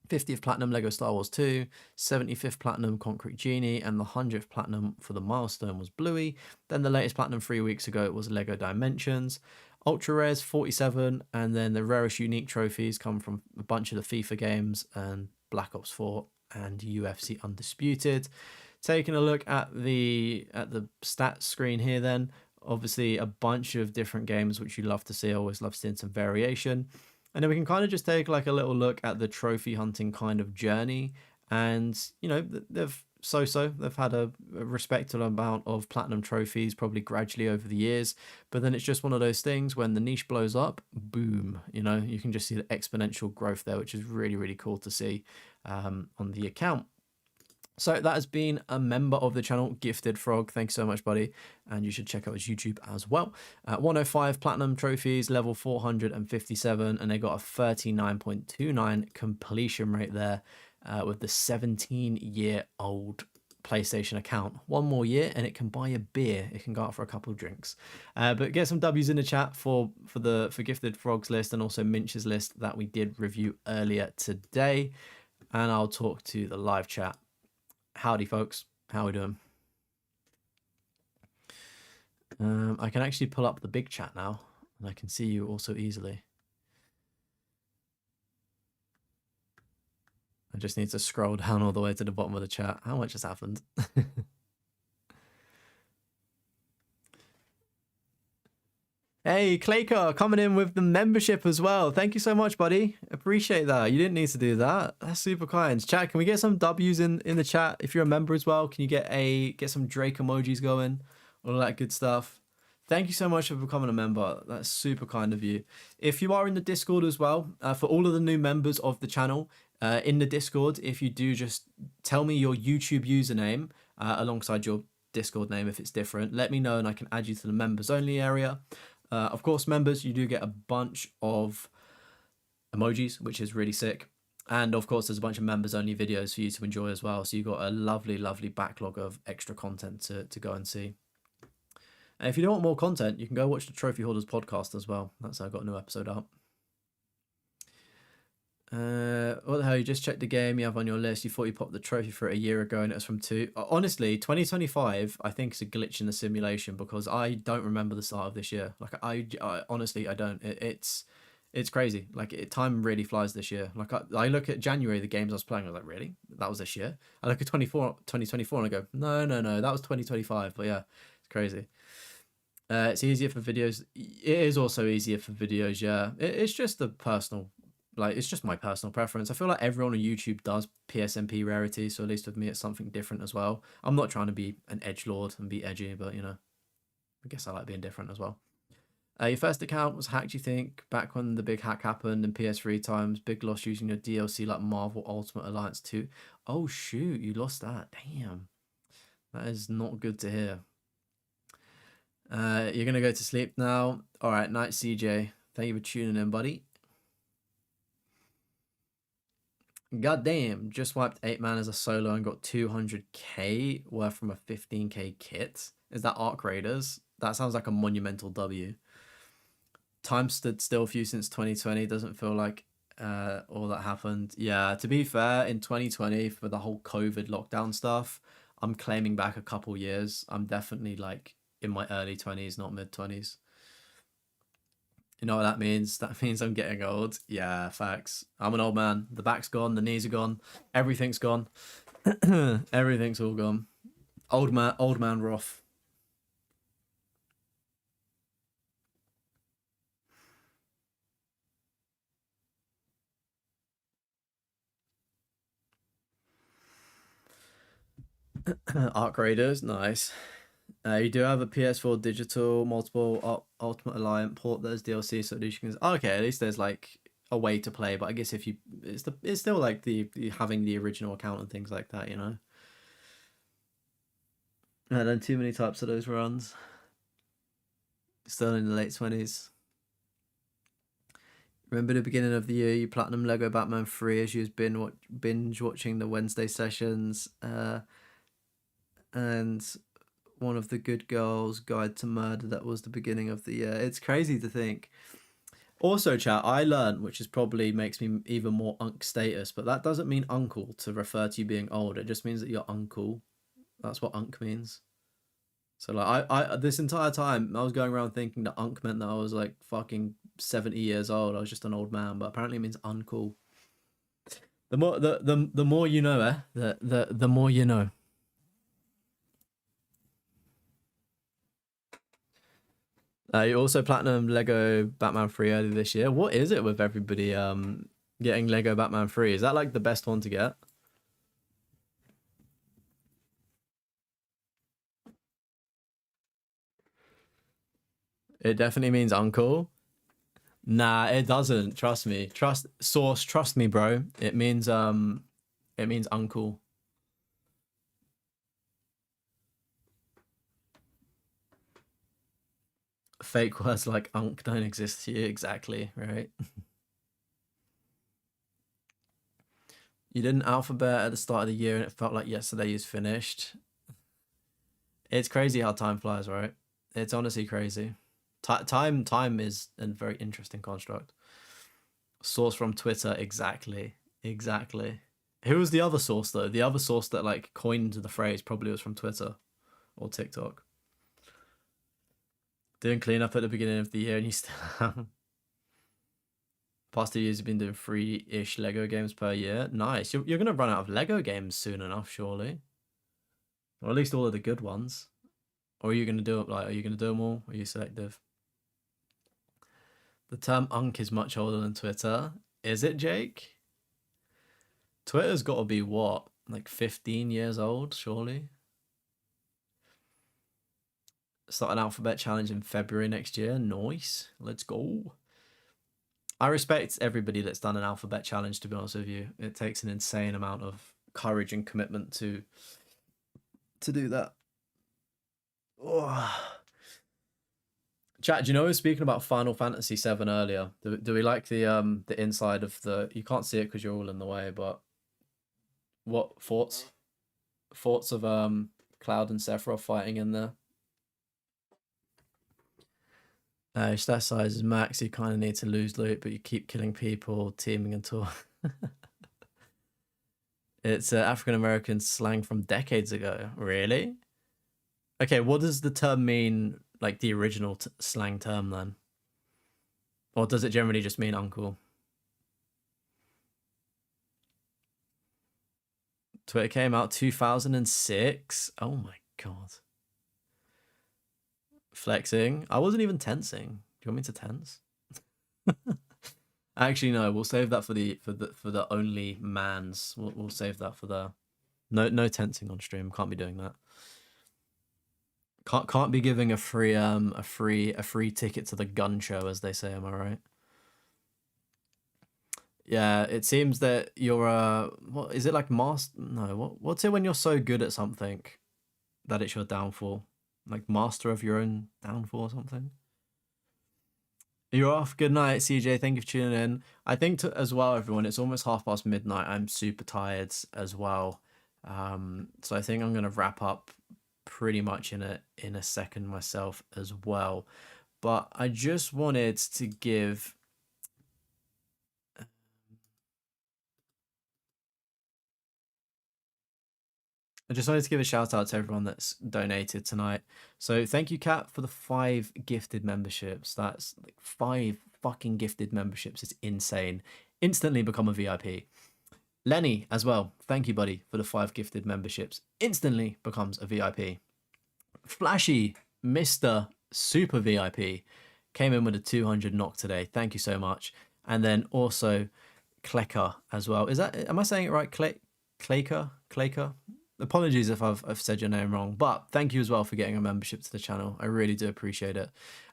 50th platinum, Lego Star Wars 2. 75th platinum, Concrete Genie. And the 100th platinum for the milestone was Bluey. Then the latest platinum 3 weeks ago, it was Lego Dimensions. Ultra rares 47, and then the rarest unique trophies come from a bunch of the FIFA games and Black Ops 4 and UFC Undisputed. Taking a look at the stats screen here then, obviously a bunch of different games which you love to see. I always love seeing some variation. And then we can kind of just take like a little look at the trophy hunting kind of journey. And, you know, they've had a respectable amount of platinum trophies probably gradually over the years, but then it's just one of those things when the niche blows up, boom, you know, you can just see the exponential growth there, which is really, really cool to see on the account. So that has been a member of the channel, GiftedFrog. Thanks so much, buddy. And you should check out his YouTube as well. 105 platinum trophies, level 457, and they got a 39.29 completion rate there. With the 17-year-old PlayStation account. One more year and it can buy a beer. It can go out for a couple of drinks. But get some W's in the chat for GiftedFrog's list and also Minch's list that we did review earlier today. And I'll talk to the live chat. Howdy, folks. How we doing? I can actually pull up the big chat now, and I can see you also easily. I just need to scroll down all the way to the bottom of the chat. How much has happened? Hey, Clayker, coming in with the membership as well. Thank you so much, buddy. Appreciate that. You didn't need to do that. That's super kind. Chat, can we get some W's in the chat? If you're a member as well, can you get some Drake emojis going? All that good stuff. Thank you so much for becoming a member. That's super kind of you. If you are in the Discord as well, for all of the new members of the channel, in the Discord, if you do just tell me your YouTube username alongside your Discord name if it's different, let me know and I can add you to the members only area. Of course, members, you do get a bunch of emojis, which is really sick. And of course, there's a bunch of members only videos for you to enjoy as well. So you've got a lovely, lovely backlog of extra content to go and see. And if you don't want more content, you can go watch the Trophy Hoarders podcast as well. That's how I got a new episode up. What the hell? You just checked the game you have on your list. You thought you popped the trophy for it a year ago and it was from 2. Honestly, 2025, I think is a glitch in the simulation because I don't remember the start of this year. Like I honestly, I don't. It's It's crazy. Like time really flies this year. Like I look at January, the games I was playing, I was like, really? That was this year? I look at 2024 and I go, no, no, no, that was 2025. But yeah, it's crazy. It's easier for videos. It is also easier for videos, yeah. It's just the personal, like, it's just my personal preference. I feel like everyone on YouTube does PSMP rarity, so at least with me, it's something different as well. I'm not trying to be an edgelord and be edgy, but, you know, I guess I like being different as well. Your first account was hacked, you think, back when the big hack happened in PS3 times. Big loss using your DLC like Marvel Ultimate Alliance 2. Oh, shoot, you lost that. Damn. That is not good to hear. You're going to go to sleep now. All right, night, CJ. Thank you for tuning in, buddy. God damn, just wiped 8-man as a solo and got 200k worth from a 15k kit. Is that Arc Raiders? That sounds like a monumental W. Time stood still for you since 2020. Doesn't feel like all that happened. Yeah, to be fair, in 2020, for the whole COVID lockdown stuff, I'm claiming back a couple years. I'm definitely like in my early 20s, not mid 20s. You know what that means? That means I'm getting old. Yeah, facts. I'm an old man. The back's gone, the knees are gone, everything's gone. Everything's all gone. Old man rough. Arc Raiders, nice. You do have a PS4 digital multiple Ultimate Alliance port. There's DLC, so at least you can. Okay, at least there's like a way to play. But I guess if you, it's still like the having the original account and things like that, you know. I done too many types of those runs. Still in the late 20s. Remember the beginning of the year, you platinum Lego Batman 3 as you was binge watching the Wednesday sessions, and one of the Good Girls Guide to Murder. That was the beginning of the year. It's crazy to think. Also, chat, I learned, which is probably makes me even more unk status, but that doesn't mean uncle to refer to you being old. It just means that you're uncle. That's what unk means. So like I this entire time I was going around thinking that unk meant that I was like fucking 70 years old. I was just an old man, but apparently it means uncool. The more the more you know, the more you know. You also platinum Lego Batman 3 earlier this year. What is it with everybody getting Lego Batman 3? Is that like the best one to get? It definitely means uncle. Nah, it doesn't. Trust me. Trust me, bro. It means uncle. Fake words like unk don't exist to you, exactly, right? You did an alphabet at the start of the year and it felt like yesterday is finished. It's crazy how time flies, right? It's honestly crazy. Time is a very interesting construct. Source from Twitter, exactly. Exactly. Who was the other source though? The other source that like coined the phrase probably was from Twitter or TikTok. Doing cleanup at the beginning of the year and you still past 2 years you've been doing 3-ish Lego games per year. Nice. You're gonna run out of Lego games soon enough, surely. Or at least all of the good ones. Or are you gonna do it like are you gonna do them all? Or are you selective? The term unk is much older than Twitter. Is it, Jake? Twitter's gotta be what? Like 15 years old, surely? Start an alphabet challenge in February next year. Nice. Let's go. I respect everybody that's done an alphabet challenge, to be honest with you. It takes an insane amount of courage and commitment to do that. Oh. Chat, do you know we were speaking about Final Fantasy 7 earlier? Do we like the inside of the you can't see it because you're all in the way, but what thoughts of Cloud and Sephiroth fighting in there? Stat size is max. You kind of need to lose loot, but you keep killing people, teaming until. It's African American slang from decades ago. Really? Okay, what does the term mean? Like the original slang term then? Or does it generally just mean uncle? Twitter came out 2006. Oh my god. Flexing. I wasn't even tensing. Do you want me to tense? Actually, no. We'll save that for the only mans. We'll save that for the no tensing on stream. Can't be doing that. Can't be giving a free ticket to the gun show, as they say. Am I right? Yeah, it seems that you're what is it like master? No, what's it when you're so good at something that it's your downfall? Like master of your own downfall or something? You're off. Good night, CJ. Thank you for tuning in. I think as well, everyone, it's almost midnight. I'm super tired as well. So I think I'm gonna wrap up pretty much in a second myself as well. But I just wanted to give a shout out to everyone that's donated tonight. So thank you, Kat, for the 5 gifted memberships. That's like 5 fucking gifted memberships. It's insane. Instantly become a VIP. Lenny as well. Thank you, buddy, for the 5 gifted memberships. Instantly becomes a VIP. Flashy, Mr. Super VIP, came in with a 200 knock today. Thank you so much. And then also Klecker as well. Am I saying it right? Klecker? Apologies if I've said your name wrong, but thank you as well for getting a membership to the channel. I really do appreciate it.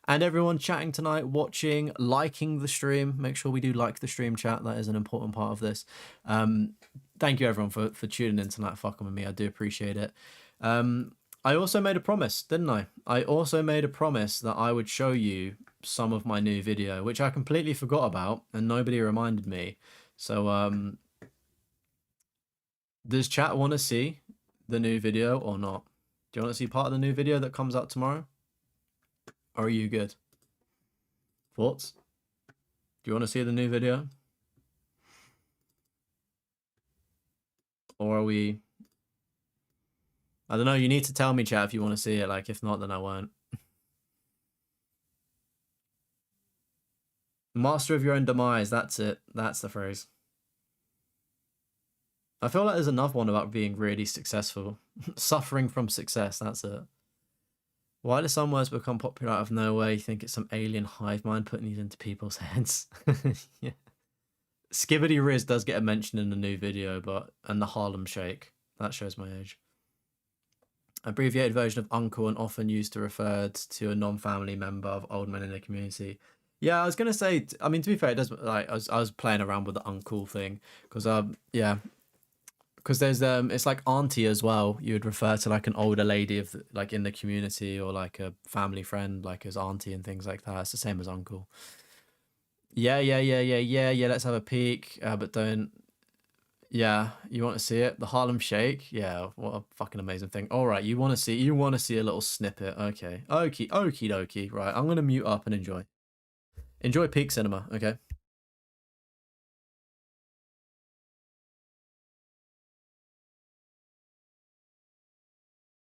And everyone chatting tonight, watching, liking the stream. Make sure we do like the stream, chat. That is an important part of this. Thank you everyone for tuning in tonight, fucking with me. I do appreciate it. I also made a promise, didn't I? I also made a promise that I would show you some of my new video, which I completely forgot about and nobody reminded me. So does chat want to see the new video or not? Do you want to see part of the new video that comes out tomorrow? Or are you good? Thoughts? Do you want to see the new video? Or are we... I don't know, you need to tell me, chat, if you want to see it. Like, if not, then I won't. Master of your own demise, that's it. That's the phrase. I feel like there's another one about being really successful. Suffering from success, that's it. Why do some words become popular out of nowhere? You think it's some alien hive mind putting these into people's heads? Yeah. Skibbity Riz does get a mention in the new video, and the Harlem Shake. That shows my age. Abbreviated version of uncle and often used to refer to a non-family member of old men in the community. Yeah, I was gonna say. I mean, to be fair, it does. Like, I was playing around with the uncle thing because yeah, because there's it's like auntie as well. You would refer to like an older lady of like in the community or like a family friend, like as auntie and things like that. It's the same as uncle. Yeah. Let's have a peek, but don't. Yeah, you want to see it? The Harlem Shake? Yeah, what a fucking amazing thing. All right, you want to see a little snippet. Okay. Okie dokie. Right, I'm going to mute up and enjoy. Enjoy peak cinema, okay?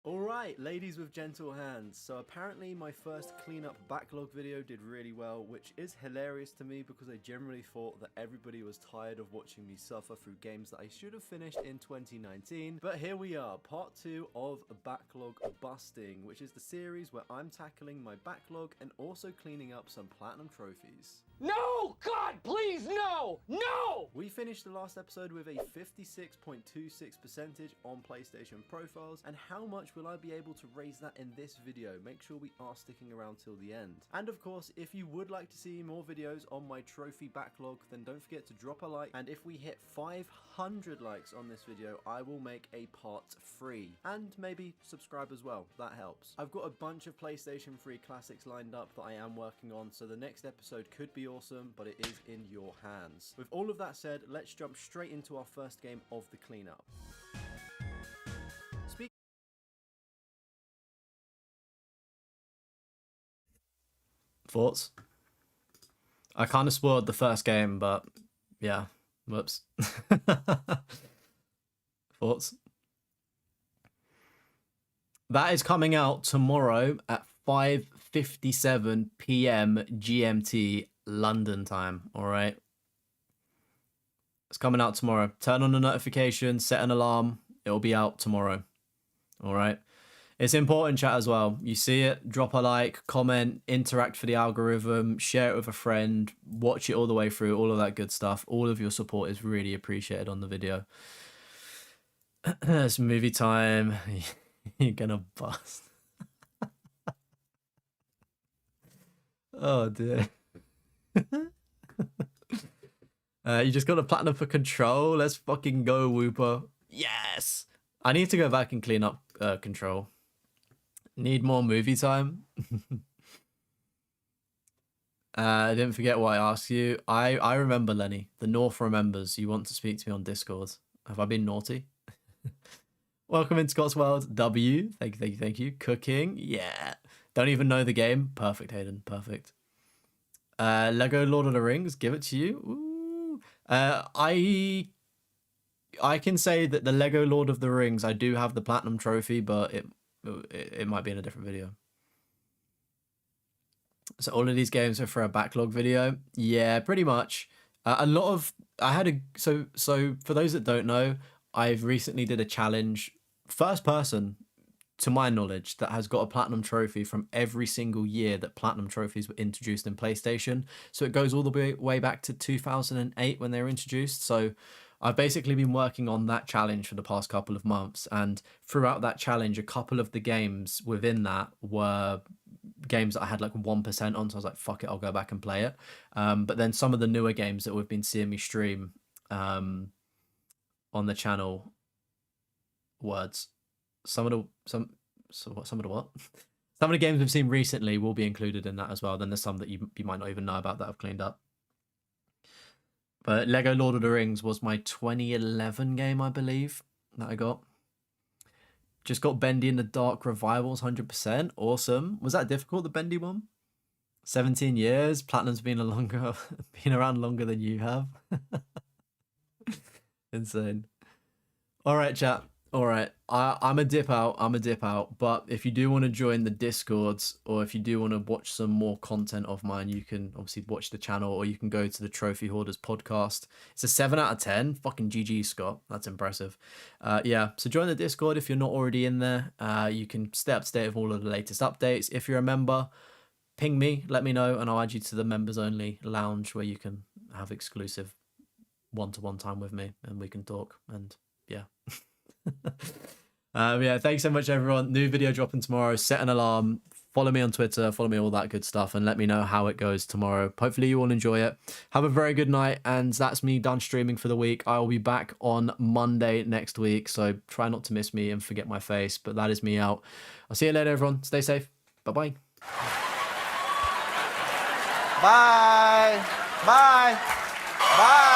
Alright, ladies with gentle hands. So apparently my first cleanup backlog video did really well, which is hilarious to me because I generally thought that everybody was tired of watching me suffer through games that I should have finished in 2019. But here we are, part 2 of backlog busting, which is the series where I'm tackling my backlog and also cleaning up some platinum trophies. No! God, please, no! No! We finished the last episode with a 56.26% on PlayStation profiles, and how much will I be able to raise that in this video? Make sure we are sticking around till the end. And of course, if you would like to see more videos on my trophy backlog, then don't forget to drop a like, and if we hit 500 likes on this video, I will make a part 3. And maybe subscribe as well, that helps. I've got a bunch of PlayStation 3 classics lined up that I am working on, so the next episode could be awesome, but it is in your hands. With all of that said, let's jump straight into our first game of the cleanup. Thoughts? I kind of spoiled the first game, but yeah, whoops. Thoughts? That is coming out tomorrow at 5:57 p.m. GMT London time. All right. It's coming out tomorrow. Turn on the notification, set an alarm. It'll be out tomorrow. All right. It's important, chat, as well. You see it, drop a like, comment, interact for the algorithm, share it with a friend, watch it all the way through, all of that good stuff. All of your support is really appreciated on the video. It's movie time. You're gonna bust. Oh, dear. You just got a platinum for Control. Let's fucking go, Whooper. Yes! I need to go back and clean up Control. Need more movie time. I didn't forget what I asked you. I remember, Lenny. The North remembers. You want to speak to me on Discord. Have I been naughty? Welcome in Scott's World. W. Thank you. Cooking. Yeah. Don't even know the game. Perfect, Hayden. Perfect. Lego Lord of the Rings. Give it to you. Ooh. I can say that the Lego Lord of the Rings, I do have the platinum trophy, but it might be in a different video. So all of these games are for a backlog video. Yeah, pretty much. So for those that don't know, I've recently did a challenge, first person to my knowledge, that has got a platinum trophy from every single year that platinum trophies were introduced in PlayStation. So it goes all the way back to 2008 when they were introduced. So I've basically been working on that challenge for the past couple of months, and throughout that challenge, a couple of the games within that were games that I had like 1% on, so I was like, fuck it, I'll go back and play it. But then some of the newer games that we've been seeing me stream on the channel, some of the games we've seen recently will be included in that as well. Then there's some that you might not even know about that I've cleaned up. But Lego Lord of the Rings was my 2011 game, I believe, that I got. Just got Bendy in the Dark Revivals, 100%. Awesome. Was that difficult, the Bendy one? 17 years. Platinum's been around longer than you have. Insane. All right, chat. All right. I'm a dip out. But if you do want to join the Discords, or if you do want to watch some more content of mine, you can obviously watch the channel, or you can go to the Trophy Hoarders podcast. It's a 7 out of 10. Fucking GG, Scott. That's impressive. Yeah. So join the Discord if you're not already in there. You can stay up to date with all of the latest updates. If you're a member, ping me, let me know, and I'll add you to the members only lounge where you can have exclusive one-to-one time with me and we can talk. And yeah. Yeah, thanks so much, everyone. New video dropping tomorrow. Set an alarm. Follow me on Twitter. Follow me, all that good stuff, and let me know how it goes tomorrow. Hopefully you all enjoy it. Have a very good night, and that's me done streaming for the week. I will be back on Monday next week, so try not to miss me and forget my face, but that is me out. I'll see you later, everyone. Stay safe. Bye-bye. Bye. Bye. Bye.